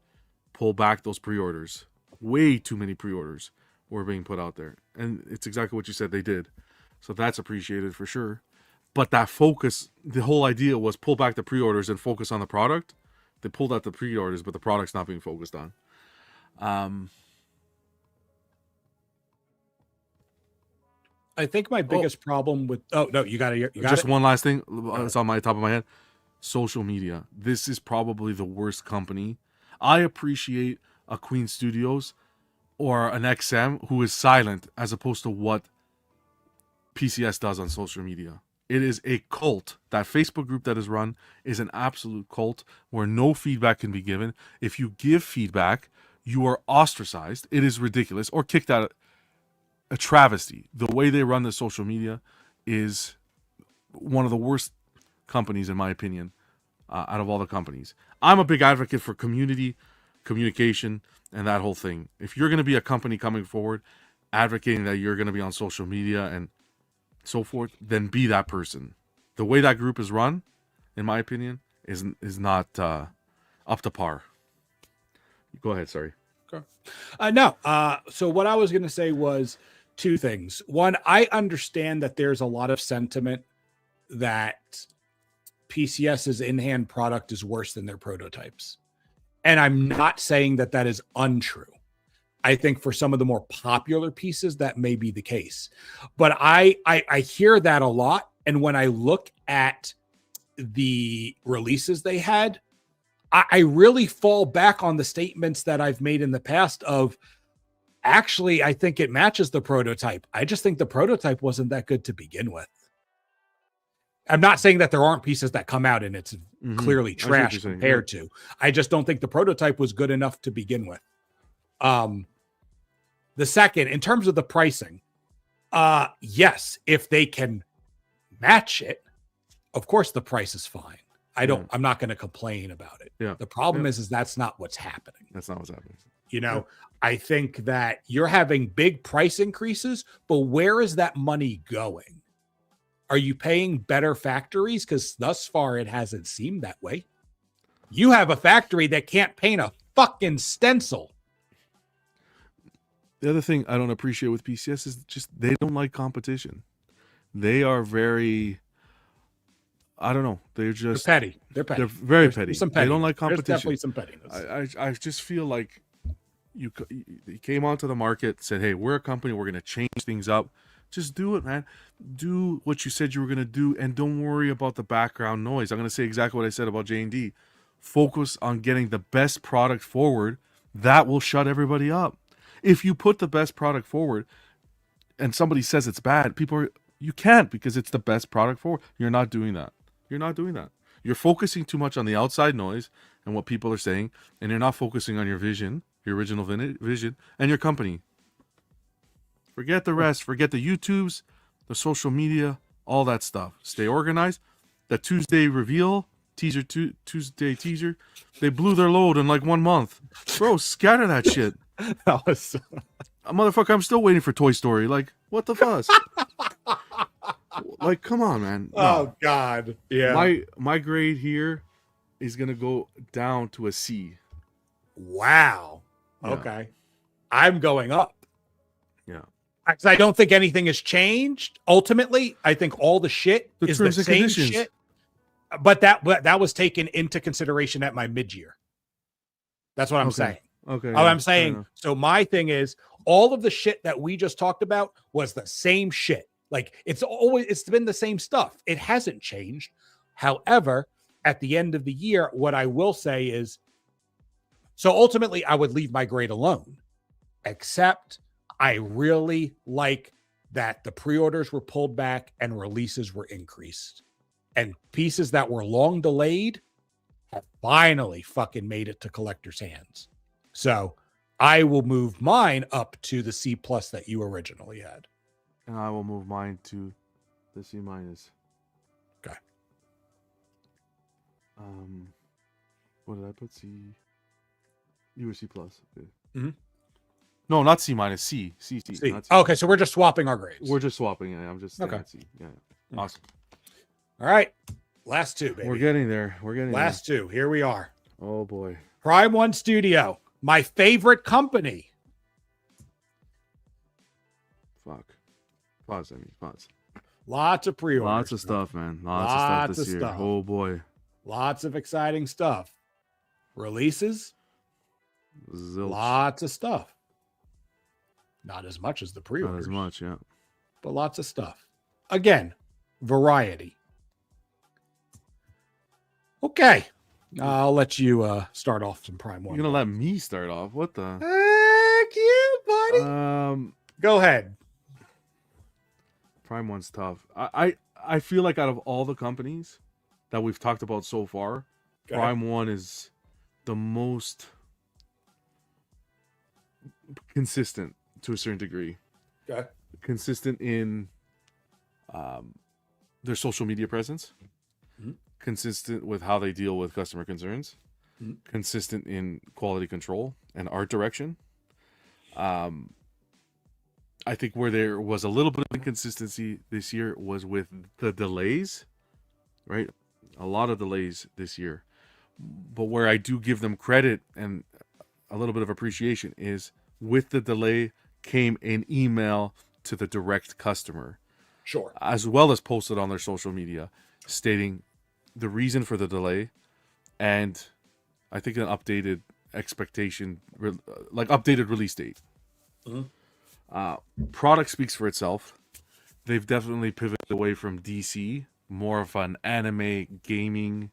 pull back those pre-orders. Way too many pre-orders were being put out there. And it's exactly what you said they did. So that's appreciated for sure. But that focus, the whole idea was pull back the pre-orders and focus on the product. They pulled out the pre-orders, but the product's not being focused on. I think my biggest problem with... Oh, no, you got it. Just one last thing. It's on my top of my head. Social media. This is probably the worst company. I appreciate a Queen Studios or an XM who is silent as opposed to what PCS does on social media. It is a cult. That Facebook group that is run is an absolute cult where no feedback can be given. If you give feedback, you are ostracized. It is ridiculous or kicked out. A travesty. The way they run the social media is one of the worst companies, in my opinion, out of all the companies. I'm a big advocate for community, communication, and that whole thing. If you're going to be a company coming forward, advocating that you're going to be on social media and so forth, then be that person. The way that group is run, in my opinion, is not up to par. Go ahead, sorry. No. So what I was going to say was two things. One, I understand that there's a lot of sentiment that PCS's in-hand product is worse than their prototypes. And I'm not saying that that is untrue. I think for some of the more popular pieces, that may be the case. But I hear that a lot. And when I look at the releases they had, I really fall back on the statements that I've made in the past of, actually, I think it matches the prototype. I just think the prototype wasn't that good to begin with. I'm not saying that there aren't pieces that come out and it's clearly trash compared to. I just don't think the prototype was good enough to begin with. The second, in terms of the pricing, yes, if they can match it, of course the price is fine. I'm not going to complain about it. Yeah. The problem is that's not what's happening. That's not what's happening. I think that you're having big price increases, but where is that money going? Are you paying better factories? Because thus far it hasn't seemed that way. You have a factory that can't paint a fucking stencil. The other thing I don't appreciate with PCS is just they don't like competition. They are very, I don't know. They're petty. They're petty. They're very There's petty. Some They don't like competition. There's definitely some pettiness. I just feel like you came onto the market, said, hey, we're a company. We're going to change things up. Just do it, man. Do what you said you were going to do, and don't worry about the background noise. I'm going to say exactly what I said about J&D. Focus on getting the best product forward. That will shut everybody up. If you put the best product forward and somebody says it's bad, you can't because it's the best product forward. You're not doing that. You're focusing too much on the outside noise and what people are saying, and you're not focusing on your vision, your original vision, and your company. Forget the rest. Forget the YouTubes, the social media, all that stuff. Stay organized. The Tuesday reveal, Tuesday teaser, they blew their load in like 1 month. Bro, scatter that shit. That was... Motherfucker, I'm still waiting for Toy Story. Like, what the fuss? Like, come on, man. No. Oh, God. Yeah. My grade here is going to go down to a C. Wow. Yeah. Okay. I'm going up. Yeah. Because I don't think anything has changed. Ultimately, I think all the shit is the same shit. But that was taken into consideration at my mid-year. That's what I'm saying. Okay. I'm saying, so my thing is, all of the shit that we just talked about was the same shit. Like, it's been the same stuff. It hasn't changed. However, at the end of the year, what I will say is, so ultimately I would leave my grade alone, except I really like that the pre-orders were pulled back and releases were increased. And pieces that were long delayed have finally fucking made it to collectors' hands. So I will move mine up to the C+ that you originally had. And I will move mine to the C-. Okay. What did I put? C. You were C+. Okay. Mm-hmm. No, not C-, C. C. Not C. Okay, so we're just swapping our grades. We're just swapping. Yeah, I'm just okay. C. Yeah. Awesome. All right. Last two, baby. We're getting there. Last two. Here we are. Oh, boy. Prime One Studio. My favorite company. Fuck. Pause. Lots of pre-orders. Lots of stuff, man. Lots of stuff this year. Stuff. Oh, boy. Lots of exciting stuff. Releases. Zilch. Lots of stuff. Not as much as the pre-orders. Not as much, yeah. But lots of stuff. Again, variety. Okay. I'll let you start off some Prime One. You're gonna let me start off? What the? Heck you, buddy. Go ahead. Prime One's tough. I feel like out of all the companies that we've talked about so far, Prime One is the most consistent to a certain degree. Okay. Consistent in their social media presence. Mm-hmm. Consistent with how they deal with customer concerns. Mm-hmm. Consistent in quality control and art direction. I think where there was a little bit of inconsistency this year was with the delays, right? A lot of delays this year. But where I do give them credit and a little bit of appreciation is with the delay came an email to the direct customer. Sure. As well as posted on their social media stating the reason for the delay and I think an updated expectation, like updated release date. Mm-hmm. Product speaks for itself. They've definitely pivoted away from DC, more of an anime gaming,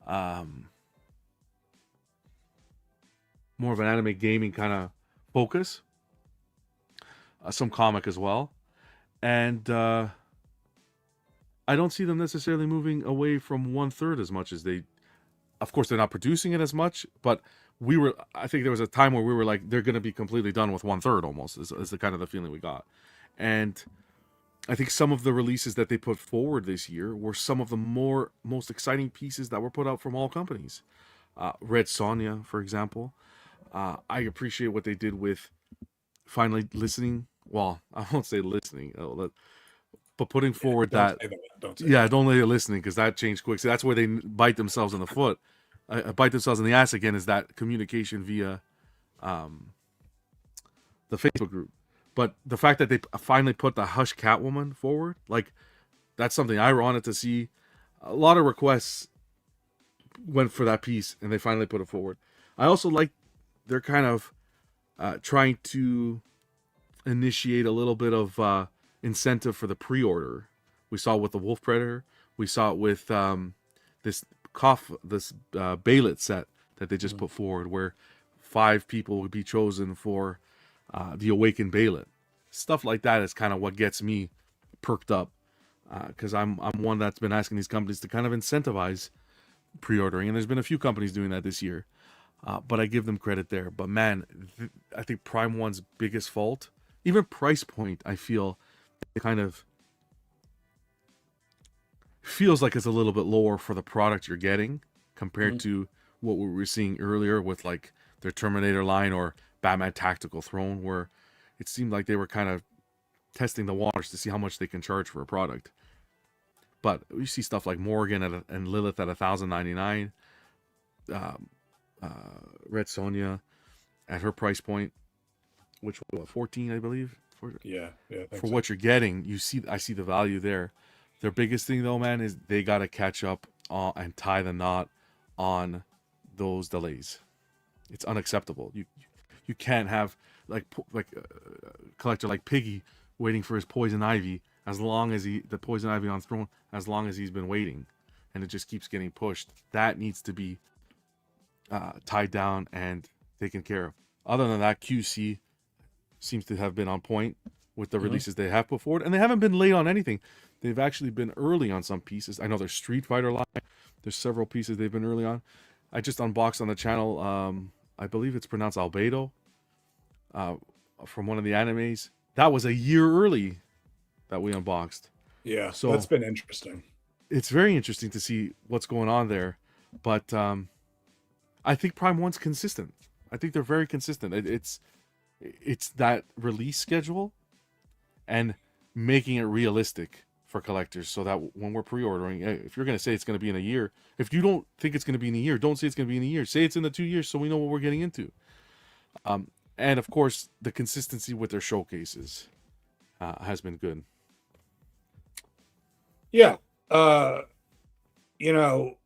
kind of focus. Some comic as well, and I don't see them necessarily moving away from 1/3 as much as they. Of course, they're not producing it as much, but I think there was a time where we were like, they're going to be completely done with 1/3 almost, is the kind of the feeling we got. And I think some of the releases that they put forward this year were some of the most exciting pieces that were put out from all companies. Red Sonja, for example. I appreciate what they did with finally listening. Well, I won't say listening, but putting forward that. Don't let it listening, because that changed quick. So that's where they bite themselves in the foot. Bite themselves in the ass again, is that communication via the Facebook group. But the fact that they finally put the Hush Catwoman forward, like, that's something I wanted to see. A lot of requests went for that piece, and they finally put it forward. I also like they're kind of trying to initiate a little bit of incentive for the pre-order. We saw it with the Wolf Predator. We saw it with this Baylet set that they just put forward, where 5 people would be chosen for the Awakened Baylet. Stuff like that is kind of what gets me perked up, because I'm one that's been asking these companies to kind of incentivize pre-ordering, and there's been a few companies doing that this year, but I give them credit there. But man, I think Prime 1's biggest fault, even price point, I feel it kind of feels like it's a little bit lower for the product you're getting compared to what we were seeing earlier with like their Terminator line or Batman Tactical Throne, where it seemed like they were kind of testing the waters to see how much they can charge for a product. But we see stuff like Morgan and Lilith at $1,099, Red Sonja at her price point, which was 14, I believe. For what you're getting, I see the value there. Their biggest thing though, man, is they got to catch up and tie the knot on those delays. It's unacceptable. You can't have like a collector like Piggy waiting for his Poison Ivy as long as the Poison Ivy on Throne, as long as he's been waiting, and it just keeps getting pushed. That needs to be tied down and taken care of. Other than that, QC seems to have been on point with the releases they have put forward, and they haven't been late on anything. They've actually been early on some pieces. I know there's Street Fighter line. There's several pieces they've been early on. I just unboxed on the channel, I believe it's pronounced Albedo, from one of the animes. That was a year early that we unboxed. Yeah, so that's been interesting. It's very interesting to see what's going on there. But I think Prime 1's consistent. I think they're very consistent. It's that release schedule and making it realistic for collectors, so that when we're pre-ordering, if you're going to say it's going to be in a year, if you don't think it's going to be in a year, don't say it's going to be in a year. Say it's in the 2 years, so we know what we're getting into. And of course, the consistency with their showcases has been good. Yeah. You know,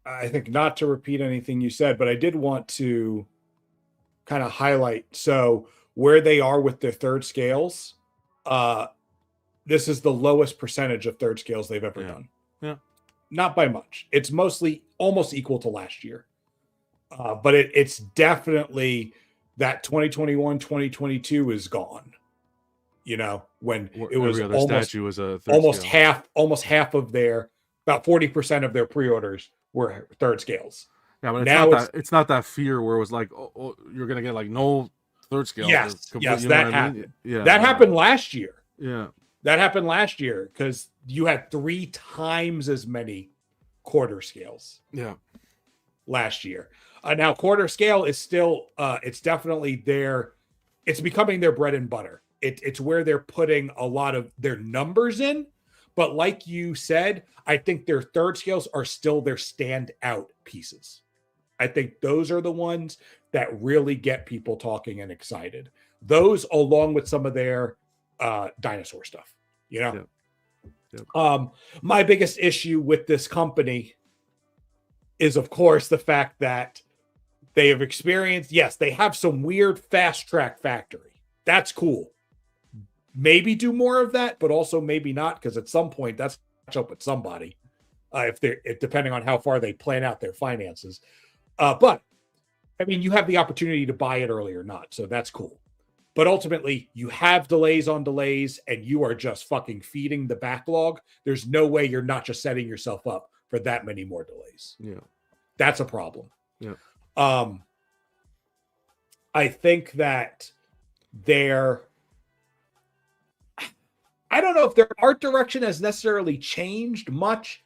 I think, not to repeat anything you said, but I did want to kind of highlight, so where they are with their third scales, this is the lowest percentage of third scales they've ever done. Yeah. Not by much. It's mostly almost equal to last year. But it's definitely that 2021, 2022 is gone. You know, when it was every other statue was a third almost scale. almost half of their, about 40% of their pre-orders were third scales. Yeah, but it's not that fear where it was like, oh you're gonna get like no third scale. Yes, that happened. I mean? Yeah, that happened last year. Yeah, that happened last year because you had 3 times as many quarter scales. Yeah, last year. Now quarter scale is still, it's definitely it's becoming their bread and butter. It's where they're putting a lot of their numbers in. But like you said, I think their third scales are still their standout pieces. I think those are the ones that really get people talking and excited. Those, along with some of their dinosaur stuff, you know. Yep. My biggest issue with this company is, of course, the fact that they have experienced, yes, they have some weird fast track factory. That's cool. Maybe do more of that, but also maybe not, because at some point that's catch up with somebody, if depending on how far they plan out their finances. But I mean, you have the opportunity to buy it early or not, so that's cool. But ultimately, you have delays on delays, and you are just fucking feeding the backlog. There's no way you're not just setting yourself up for that many more delays. Yeah. That's a problem. Yeah. I think that I don't know if their art direction has necessarily changed much,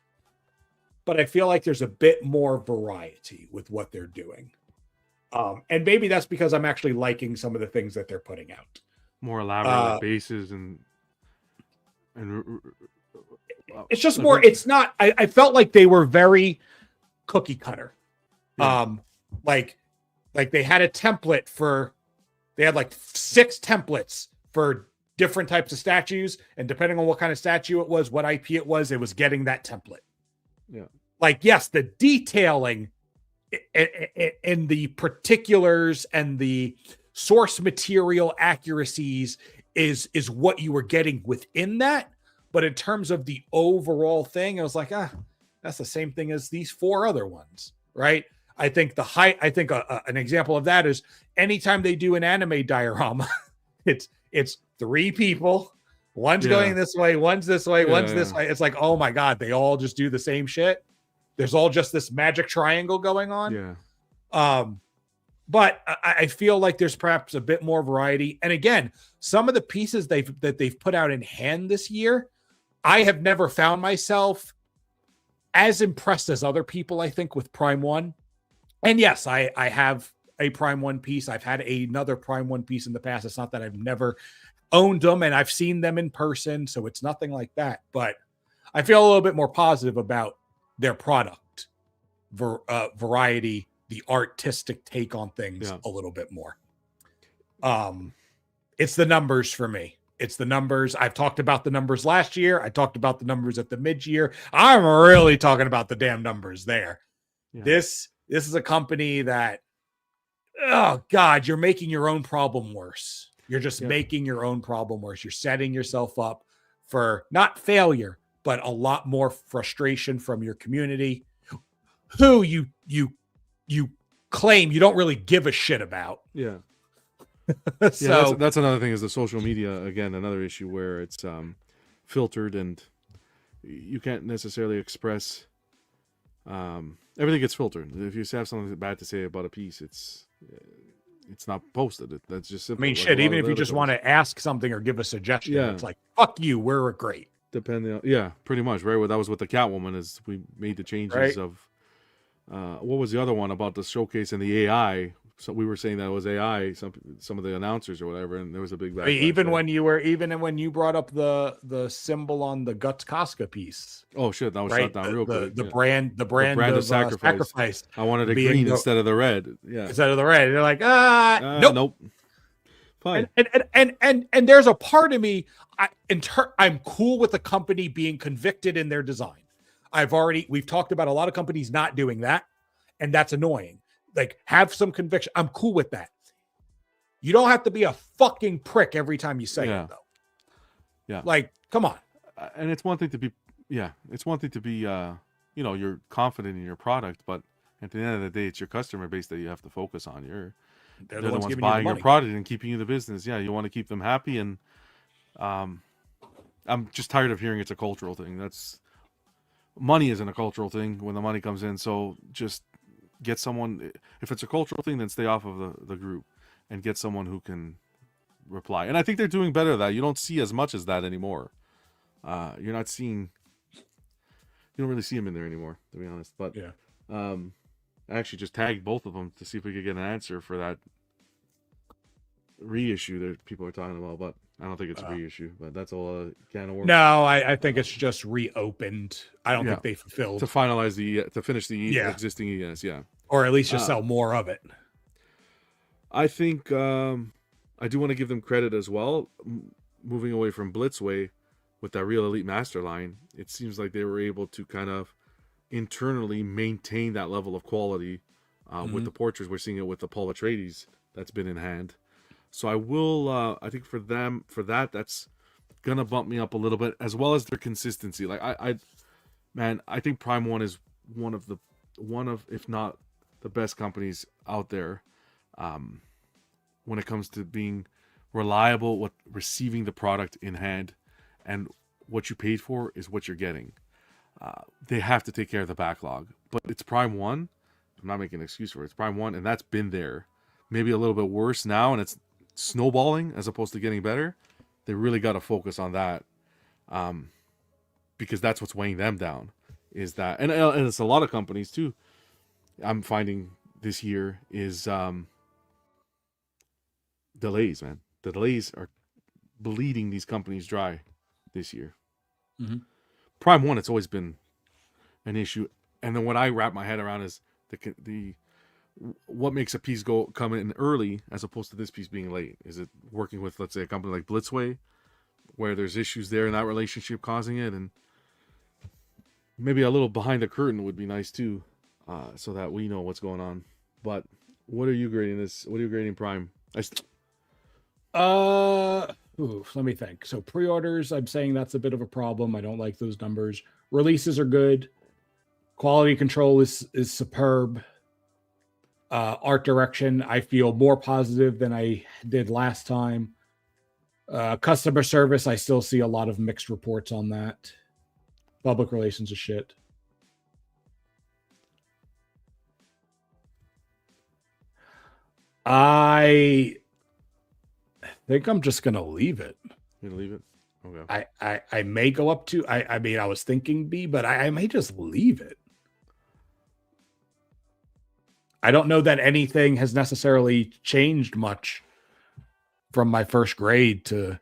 but I feel like there's a bit more variety with what they're doing. And maybe that's because I'm actually liking some of the things that they're putting out. More elaborate bases and it's just more. It's not. I felt like they were very cookie cutter. Yeah. Like they had a template for. They had like 6 templates for different types of statues, and depending on what kind of statue it was, what IP it was getting that template. Yeah. Like, yes, the detailing and the particulars and the source material accuracies is what you were getting within that. But in terms of the overall thing, I was like, that's the same thing as these 4 other ones, right? I think an example of that is anytime they do an anime diorama, it's 3 people. One's going this way, one's this way, one's this way. It's like, oh my God, they all just do the same shit. There's all just this magic triangle going on. Yeah. But I feel like there's perhaps a bit more variety. And again, some of the pieces that they've put out in hand this year, I have never found myself as impressed as other people, I think, with Prime 1. And yes, I have a Prime 1 piece. I've had another Prime 1 piece in the past. It's not that I've never owned them and I've seen them in person, so it's nothing like that. But I feel a little bit more positive about their product variety, the artistic take on things a little bit more. It's the numbers for me. It's the numbers. I've talked about the numbers last year. I talked about the numbers at the mid-year. I'm really talking about the damn numbers there. Yeah. This is a company that, oh God, you're making your own problem worse. You're just making your own problem worse. You're setting yourself up for not failure, but a lot more frustration from your community, who you claim you don't really give a shit about. Yeah. So that's another thing is the social media, again, another issue where it's filtered and you can't necessarily express everything gets filtered. If you have something bad to say about a piece, it's not posted. That's just simple. I mean, shit, even if you just want to ask something or give a suggestion, it's like, fuck you, we're great. Depending on, pretty much, right? Well, that was with the Catwoman, is we made the changes of what was the other one about the showcase and the AI. So we were saying that it was AI, some of the announcers or whatever, and there was a big backlash. Even when you brought up the symbol on the Guts Casca piece. Oh shit, that was shut down real quick. The brand of sacrifice. I wanted it green instead of the red. Yeah, instead of the red. They're like, nope. Fine. And there's a part of me. I'm cool with the company being convicted in their design. We've talked about a lot of companies not doing that, and that's annoying. Like, have some conviction. I'm cool with that. You don't have to be a fucking prick every time you say it, though. Yeah. Like, come on. And it's one thing to be, you're confident in your product, but at the end of the day, it's your customer base that you have to focus on. They're the ones buying your product and keeping you in the business. Yeah, you want to keep them happy. And I'm just tired of hearing it's a cultural thing. Money isn't a cultural thing when the money comes in. So just get someone, if it's a cultural thing, then stay off of the group and get someone who can reply. And I think they're doing better at that. You don't see as much as that anymore. You don't really see them in there anymore, to be honest. But I actually just tagged both of them to see if we could get an answer for that reissue that people are talking about. But I don't think it's a reissue, but that's all can of worms. No, I think it's just reopened. I don't think they fulfilled to finalize to finish the existing ES, or at least just sell more of it. I think I do want to give them credit as well. Moving away from Blitzway with that Real Elite Master line, it seems like they were able to kind of internally maintain that level of quality with the portraits. We're seeing it with the Paul Atreides that's been in hand. So I will, I think for that's going to bump me up a little bit, as well as their consistency. Like I think Prime 1 is one of, if not the best companies out there when it comes to being reliable, what receiving the product in hand, and what you paid for is what you're getting. They have to take care of the backlog, but it's Prime 1. I'm not making an excuse for it. It's Prime 1, and that's been there. Maybe a little bit worse now, and it's snowballing as opposed to getting better. They really got to focus on that, because that's what's weighing them down. Is that, and it's a lot of companies too. I'm finding this year is delays, man. The delays are bleeding these companies dry this year. Mm-hmm. Prime 1, it's always been an issue, and then what I wrap my head around is the what makes a piece come in early as opposed to this piece being late. Is it working with, let's say, a company like Blitzway, where there's issues there in that relationship causing it, and maybe a little behind the curtain would be nice too, so that we know what's going on. But what are you grading this? What are you grading Prime? Let me think. So pre-orders, I'm saying that's a bit of a problem. I don't like those numbers. Releases are good. Quality control is superb. Art direction, I feel more positive than I did last time. Customer service, I still see a lot of mixed reports on that. Public relations is shit. I think I'm just gonna leave it. You gonna leave it? Okay. I may go up to. I mean, I was thinking B, but I may just leave it. I don't know that anything has necessarily changed much from my first grade to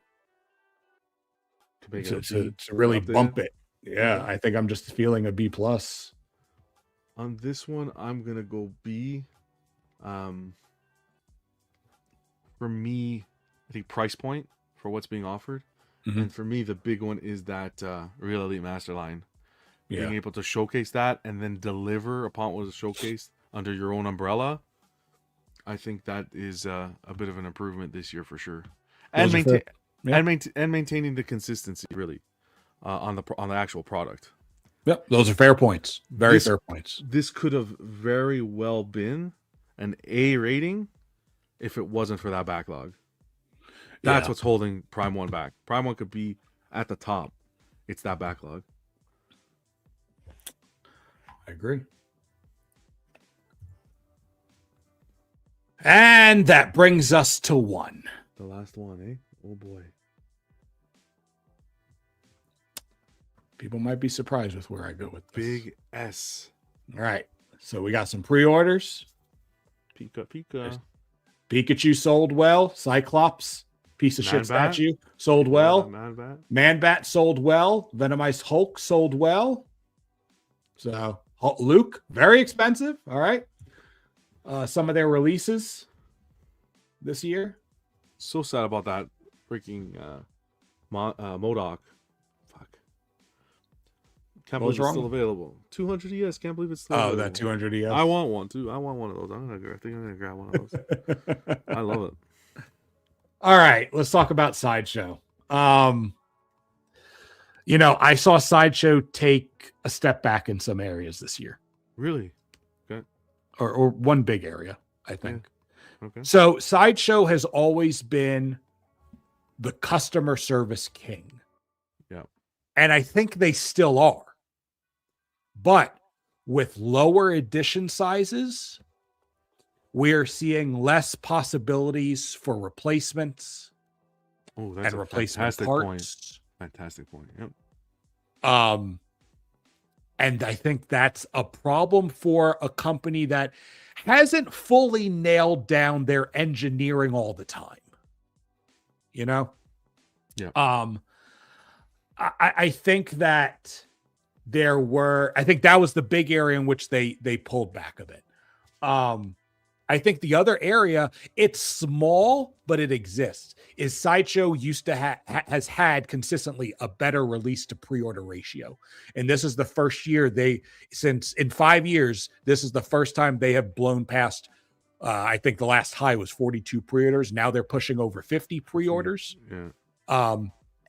really bump it. Yeah, I think I'm just feeling a B plus. On this one, I'm gonna go B. For me, I think price point for what's being offered, and for me, the big one is that Real Elite Master line. Being able to showcase that and then deliver upon what was showcased under your own umbrella, I think that is a bit of an improvement this year for sure. And maintaining the consistency really on the actual product. Yep, those are fair points. Very fair points. This could have very well been an A rating if it wasn't for that backlog. That's what's holding Prime 1 back. Prime 1 could be at the top. It's that backlog. I agree. And that brings us to 1. The last one, eh? Oh boy. People might be surprised with where I go with this. Big S. All right. So we got some pre-orders. Pika. Pikachu sold well. Cyclops, piece of shit statue, sold well. Man-Bat sold well. Venomized Hulk sold well. So Luke, very expensive. All right. Some of their releases this year. So sad about that freaking MODOK. Fuck. Can't believe it's still available. 200 ES. Can't believe it's still available. That 200 ES. I want one too. I want one of those. I think I'm gonna grab one of those. I love it. All right, let's talk about Sideshow. I saw Sideshow take a step back in some areas this year. Really? Okay. Or one big area, I think. Yeah. Okay. So Sideshow has always been the customer service king. Yeah. And I think they still are. But with lower edition sizes, we're seeing less possibilities for replacements. Oh, that's and a replacement fantastic parts. Point. Fantastic point. Yep. And I think that's a problem for a company that hasn't fully nailed down their engineering all the time. Yeah. I think that I think that was the big area in which they pulled back a bit. I think the other area, it's small, but it exists, is Sideshow used to has had consistently a better release to pre-order ratio. And this is the first year since in 5 years, this is the first time they have blown past, I think the last high was 42 pre-orders. Now they're pushing over 50 pre-orders. Yeah.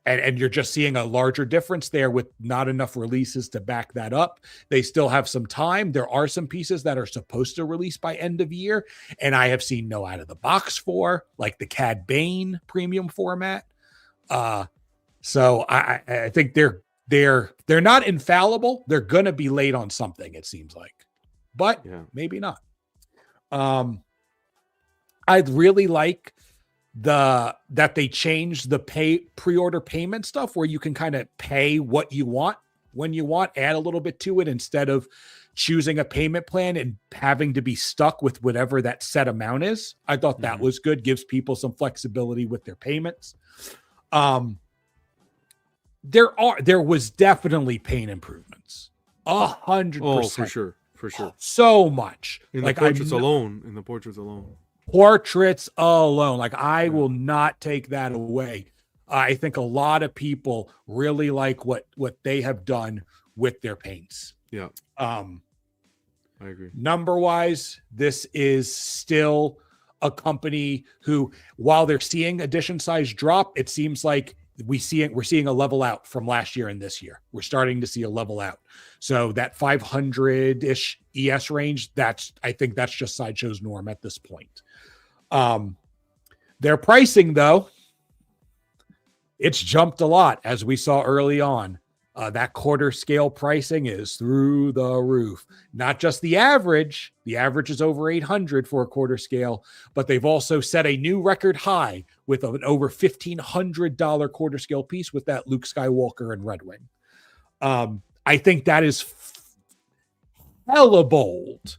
And you're just seeing a larger difference there with not enough releases to back that up. They still have some time. There are some pieces that are supposed to release by end of year, and I have seen no out of the box for, like the Cad Bane premium format. So I think they're not infallible. They're gonna be late on something, it seems like, but maybe not. I'd really like that they changed the pre-order payment stuff where you can kind of pay what you want when you want, add a little bit to it instead of choosing a payment plan and having to be stuck with whatever that set amount is. I thought that was good. Gives people some flexibility with their payments. There was definitely paint improvements. 100%. Oh, for sure. For sure. So much. In the portraits alone. Portraits alone. Like, I will not take that away. I think a lot of people really like what they have done with their paints. Yeah. I agree. Number wise, this is still a company who, while they're seeing edition size drop, it seems like we're seeing a level out from last year and this year. We're starting to see a level out. So that 500-ish ES range, I think that's just Sideshow's norm at this point. Their pricing, though, it's jumped a lot, as we saw early on. That quarter scale pricing is through the roof. Not just the average. The average is over 800 for a quarter scale, but they've also set a new record high with an over $1,500 quarter scale piece with that Luke Skywalker and Red Wing. I think that is hella bold,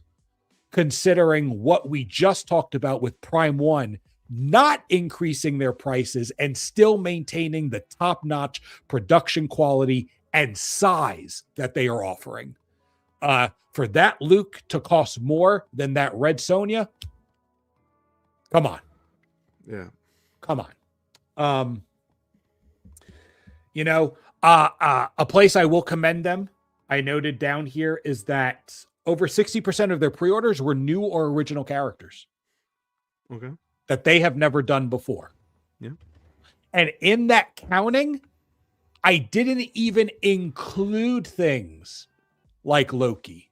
considering what we just talked about with Prime 1 not increasing their prices and still maintaining the top-notch production quality and size that they are offering. For that Luke to cost more than that Red Sonja, come on. Yeah. Come on. A place I will commend them, I noted down here, is that over 60% of their pre-orders were new or original characters. Okay. That they have never done before. Yeah. And in that counting, I didn't even include things like Loki,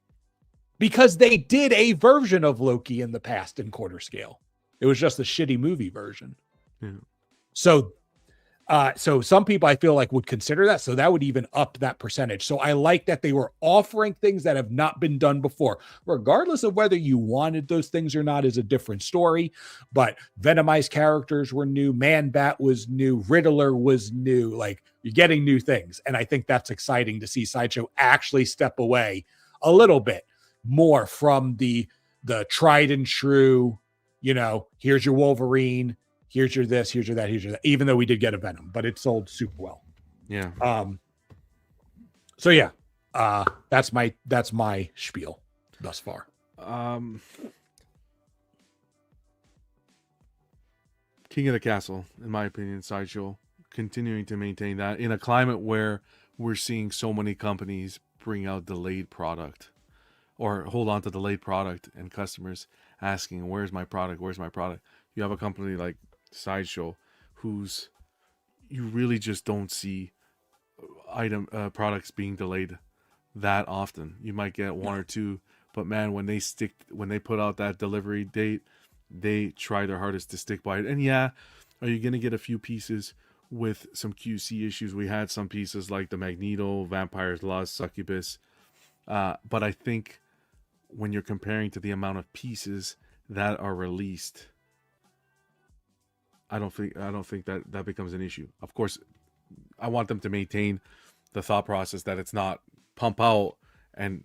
because they did a version of Loki in the past in quarter scale. It was just a shitty movie version. Yeah. So some people I feel like would consider that. So that would even up that percentage. So I like that they were offering things that have not been done before, regardless of whether you wanted those things or not is a different story. But Venomized characters were new. Man-Bat was new. Riddler was new. Like, you're getting new things. And I think that's exciting to see Sideshow actually step away a little bit more from the tried and true, here's your Wolverine, here's your this, here's your that, here's your that, even though we did get a Venom, but it sold super well. Yeah. So yeah, that's my spiel thus far. King of the Castle, in my opinion, Sideshow, continuing to maintain that in a climate where we're seeing so many companies bring out delayed product or hold on to delayed product and customers asking, where's my product? Where's my product? You have a company like Sideshow whose you really just don't see products being delayed that often. You might get one or two, but man, when they put out that delivery date, they try their hardest to stick by it. And yeah, are you going to get a few pieces with some QC issues? We had some pieces like the Magneto, Vampire's Lust, Succubus. But I think when you're comparing to the amount of pieces that are released, I don't think that becomes an issue. Of course, I want them to maintain the thought process that it's not pump out and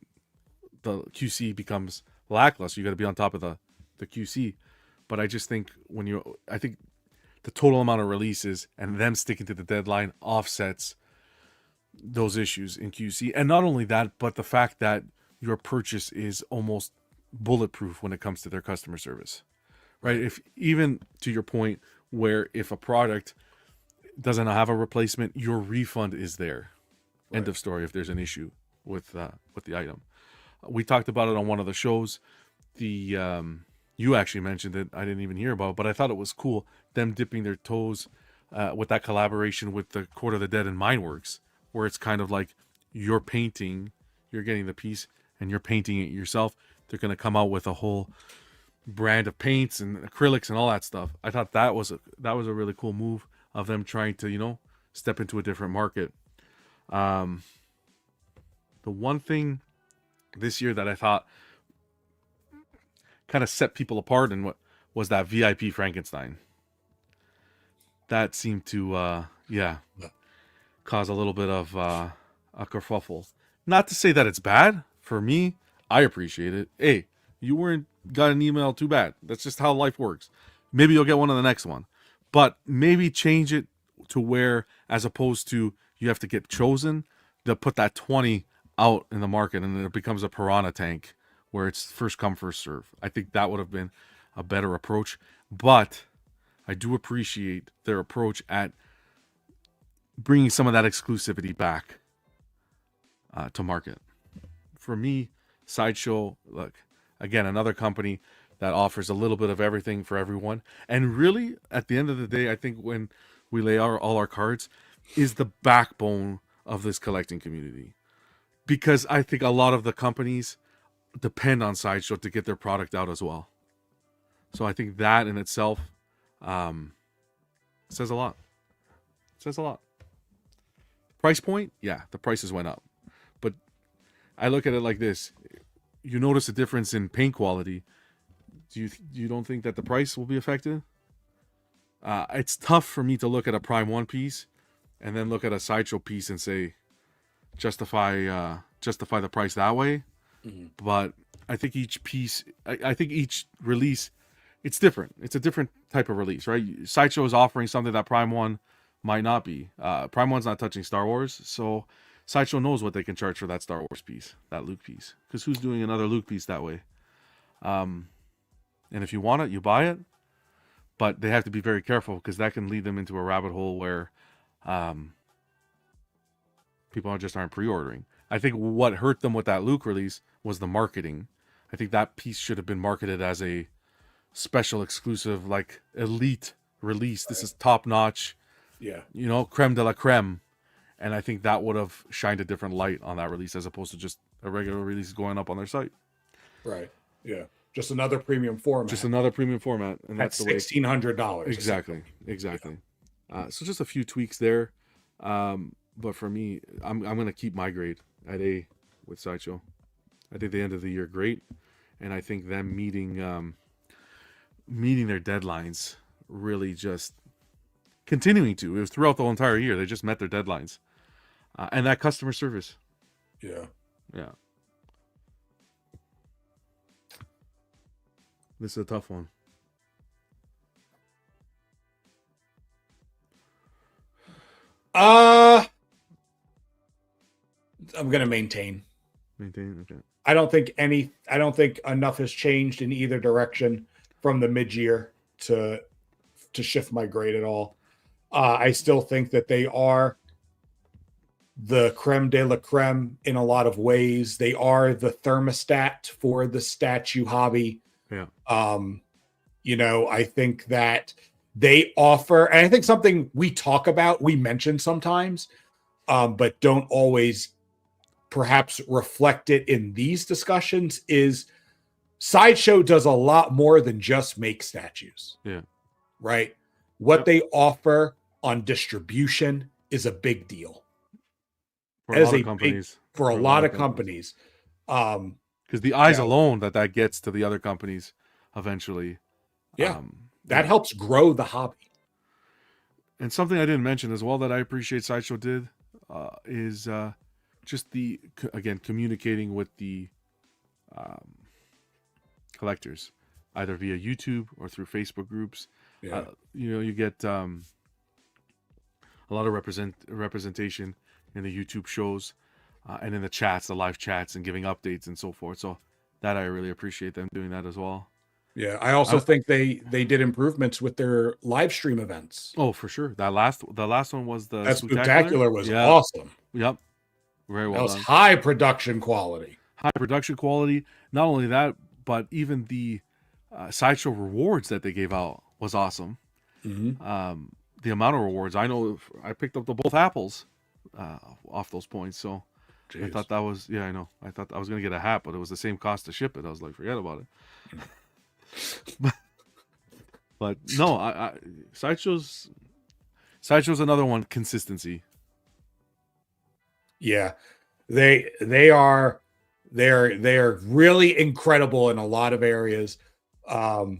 the QC becomes lackluster. You got to be on top of the QC. But I just think I think the total amount of releases and them sticking to the deadline offsets those issues in QC. And not only that, but the fact that your purchase is almost bulletproof when it comes to their customer service, right? If even to your point, where if a product doesn't have a replacement, your refund is there. Right. End of story. If there's an issue with the item, we talked about it on one of the shows. You actually mentioned it. I didn't even hear about it, but I thought it was cool. Them dipping their toes with that collaboration with the Court of the Dead and Mineworks, where it's kind of like you're getting the piece and you're painting it yourself. They're going to come out with a whole brand of paints and acrylics and all that stuff. I thought that was a really cool move of them trying to, step into a different market. The one thing this year that I thought kind of set people apart and what was that VIP Frankenstein. That seemed to cause a little bit of a kerfuffle. Not to say that it's bad. For me, I appreciate it. Hey, you got an email, too bad. That's just how life works. Maybe you'll get one on the next one. But maybe change it to where, as opposed to you have to get chosen, they'll put that 20 out in the market and then it becomes a piranha tank where it's first come, first serve. I think that would have been a better approach. But I do appreciate their approach at bringing some of that exclusivity back to market. For me, Sideshow, look, again, another company that offers a little bit of everything for everyone. And really, at the end of the day, I think when we lay all our cards, is the backbone of this collecting community. Because I think a lot of the companies depend on Sideshow to get their product out as well. So I think that in itself says a lot. Says a lot. Price point? Yeah, the prices went up. But I look at it like this. You notice a difference in paint quality. You don't think that the price will be affected? It's tough for me to look at a Prime 1 piece and then look at a Sideshow piece and say justify the price that way. Mm-hmm. But I think each piece, I think each release, it's different. It's a different type of release, right? Sideshow is offering something that Prime 1 might not be. Prime 1's not touching Star Wars, so Sideshow knows what they can charge for that Star Wars piece, that Luke piece. Because who's doing another Luke piece that way? And if you want it, you buy it. But they have to be very careful because that can lead them into a rabbit hole where people aren't pre-ordering. I think what hurt them with that Luke release was the marketing. I think that piece should have been marketed as a special exclusive, like elite release. This is top notch. Yeah. Creme de la creme. And I think that would have shined a different light on that release as opposed to just a regular release going up on their site. Right. Yeah. Just another premium format. And that's the way $1,600. Exactly. Yeah. So just a few tweaks there. But for me, I'm going to keep my grade at A with Sideshow. I think the end of the year great. And I think them meeting their deadlines, really just continuing to. It was throughout the whole entire year. They just met their deadlines. And that customer service. Yeah. This is a tough one. I'm going to maintain. Okay. I don't think enough has changed in either direction from the mid-year to shift my grade at all. I still think that they are the creme de la creme in a lot of ways. They are the thermostat for the statue hobby. Yeah. I think that they offer, and I think something we talk about, we mention sometimes, but don't always perhaps reflect it in these discussions, is Sideshow does a lot more than just make statues. Yeah. Right? What they offer on distribution is a big deal. For a lot of companies. Because the eyes alone that gets to the other companies eventually. Yeah. That helps grow the hobby. And something I didn't mention as well that I appreciate Sideshow did is just communicating with the collectors, either via YouTube or through Facebook groups. Yeah. You get a lot of representation in the YouTube shows and in the chats, the live chats, and giving updates and so forth. So that I really appreciate them doing that as well. Yeah, I also think they did improvements with their live stream events. Oh, for sure. The last one was the Spooktacular was awesome. Yep. Very well done. High production quality. Not only that, but even the Sideshow rewards that they gave out was awesome. Mm-hmm. the amount of rewards. I know I picked up the both apples off those points, so Jeez. I thought that was I know. I thought I was gonna get a hat, but it was the same cost to ship it. I was like, forget about it. but no, I sideshow's another one. Consistency. Yeah, they are really incredible in a lot of areas. I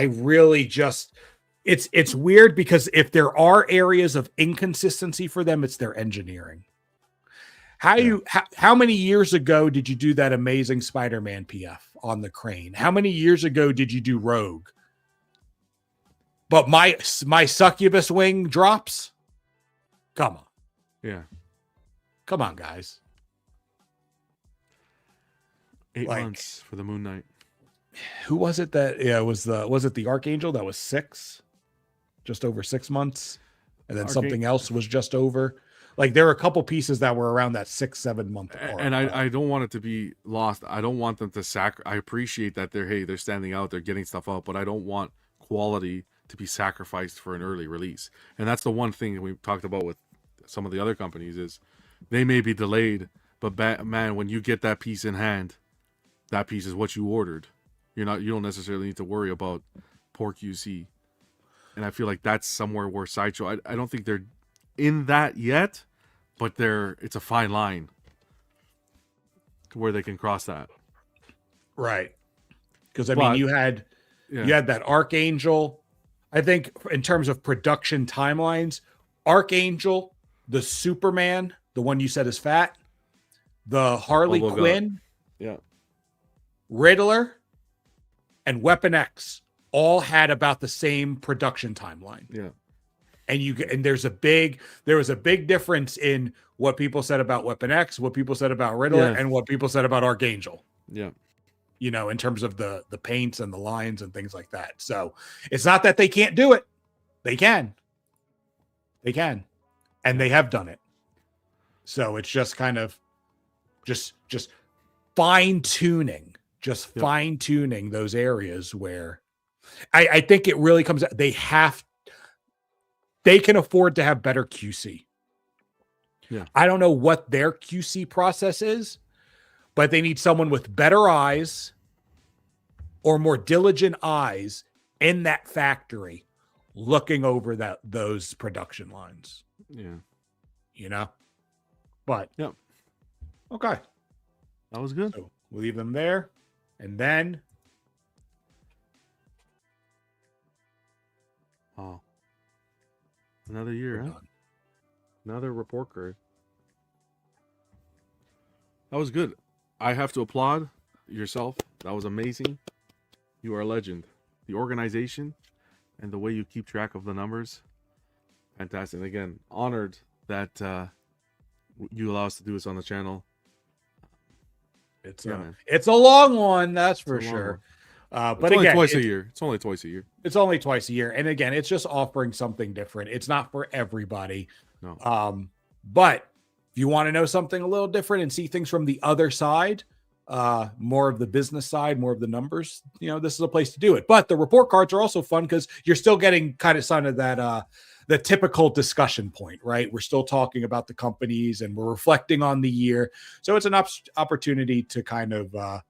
really just it's weird because if there are areas of inconsistency for them, it's their engineering. How many years ago did you do that amazing Spider-Man PF on the crane? How many years ago did you do Rogue? But my succubus wing drops. Come on. Yeah. Come on, guys. 8 months for the Moon Knight. Who was it that was it the Archangel that was 6? Just over 6 months. And then something else was just over. Like there were a couple pieces that were around that 6-7 month mark. And I don't want it to be lost. I don't want them to I appreciate that they're standing out, they're getting stuff out, but I don't want quality to be sacrificed for an early release. And that's the one thing we talked about with some of the other companies is they may be delayed, but man, when you get that piece in hand, that piece is what you ordered. You don't necessarily need to worry about poor QC. And I feel like that's somewhere where Sideshow, I don't think they're in that yet, but it's a fine line where they can cross that. Right. Because mean you had that Archangel. I think in terms of production timelines, Archangel, the Superman, the one you said is fat, the Harley Quinn, Riddler, and Weapon X all had about the same production timeline. Yeah. And there was a big difference in what people said about Weapon X, what people said about Riddler, and what people said about Archangel. Yeah. In terms of the paints and the lines and things like that. So it's not that they can't do it. They can. And they have done it. So it's just kind of just fine tuning, fine tuning those areas where I think it really comes out. They can afford to have better QC. Yeah. I don't know what their QC process is, but they need someone with better eyes or more diligent eyes in that factory looking over those production lines. Yeah. But okay. That was good. So we'll leave them there. And then another year, huh? Another report card. That was good. I have to applaud yourself. That was amazing. You are a legend. The organization and the way you keep track of the numbers, fantastic. And again, honored that you allow us to do this on the channel. It's a long one, that's for sure. But only again, twice a year. It's only twice a year. It's only twice a year, and again, it's just offering something different. It's not for everybody. No. But if you want to know something a little different and see things from the other side, more of the business side, more of the numbers, this is a place to do it. But the report cards are also fun because you're still getting kind of some of that the typical discussion point, right? We're still talking about the companies and we're reflecting on the year. So it's an opportunity to kind of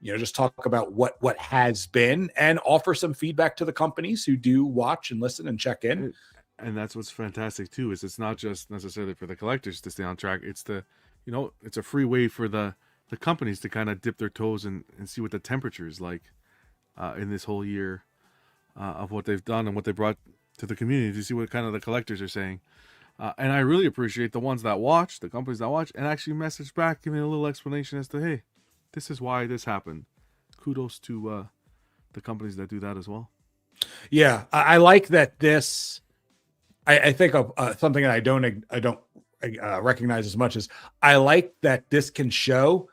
just talk about what has been and offer some feedback to the companies who do watch and listen and check in. And that's what's fantastic too, is it's not just necessarily for the collectors to stay on track. It's it's a free way for the companies to kind of dip their toes and see what the temperature is like in this whole year of what they've done and what they brought to the community, to see what kind of the collectors are saying. And I really appreciate the ones that watch, the companies that watch, and actually message back, giving a little explanation as to, hey, this is why this happened. Kudos to the companies that do that as well. Yeah, I like that this. I think of something that I don't recognize as much as I like that this can show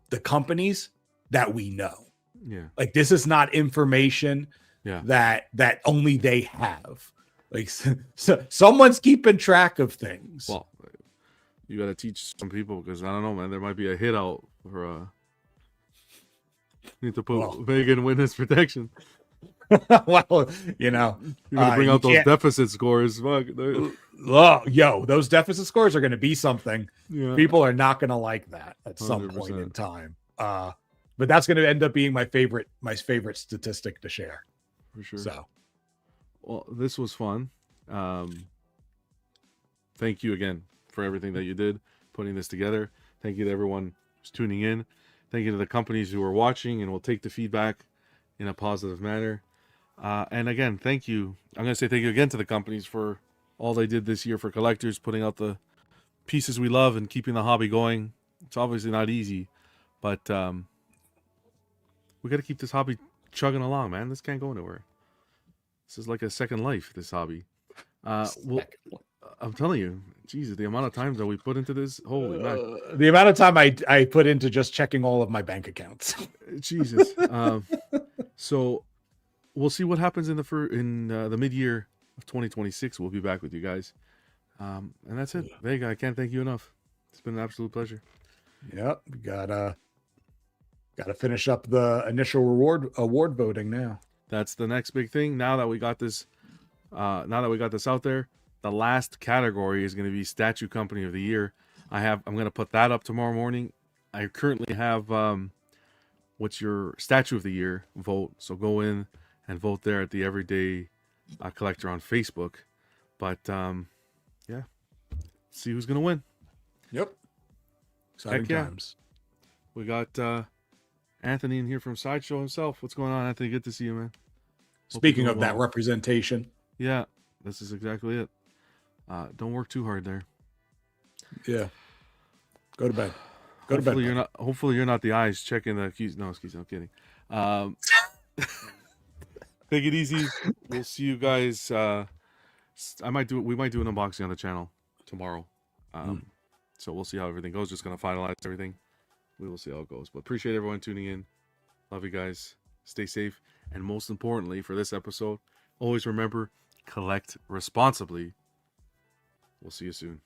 the companies that we know. Yeah, like this is not information that only they have. Like so someone's keeping track of things. Well, you got to teach some people, because I don't know, man. There might be a hit out for need to put Vega in witness protection. Well, you know, You're gonna bring you out those can't- deficit scores. Fuck. Oh, yo, those deficit scores are going to be something. Yeah. People are not going to like that at some point 100%. in time. But that's going to end up being my favorite statistic to share. For sure. So, well, this was fun. Thank you again for everything that you did, putting this together. Thank you to everyone who's tuning in. Thank you to the companies who are watching and will take the feedback in a positive manner. And again, thank you. I'm going to say thank you again to the companies for all they did this year for collectors, putting out the pieces we love and keeping the hobby going. It's obviously not easy, but we got to keep this hobby chugging along, man. This can't go anywhere. This is like a second life, this hobby. I'm telling you, Jesus, the amount of time that we put into this, holy man. The amount of time I put into just checking all of my bank accounts. Jesus. So we'll see what happens in the mid-year of 2026. We'll be back with you guys. And that's it. Vega, I can't thank you enough. It's been an absolute pleasure. Yep. Gotta finish up the initial award voting now. That's the next big thing. Now that we got this out there, the last category is going to be Statue Company of the Year. I'm going to put that up tomorrow morning. I currently have what's your Statue of the Year vote. So go in and vote there at the Everyday Collector on Facebook. But yeah, see who's going to win. Yep. Exciting times. We got Anthony in here from Sideshow himself. What's going on, Anthony? Good to see you, man. Speaking of that representation. Yeah, this is exactly it. Don't work too hard there. Yeah. Go to bed. Hopefully you're not the eyes checking the keys. No, excuse me, I'm kidding. Take it easy. We'll see you guys. We might do an unboxing on the channel tomorrow. So we'll see how everything goes. Just gonna finalize everything. We will see how it goes. But appreciate everyone tuning in. Love you guys. Stay safe. And most importantly for this episode, always remember, collect responsibly. We'll see you soon.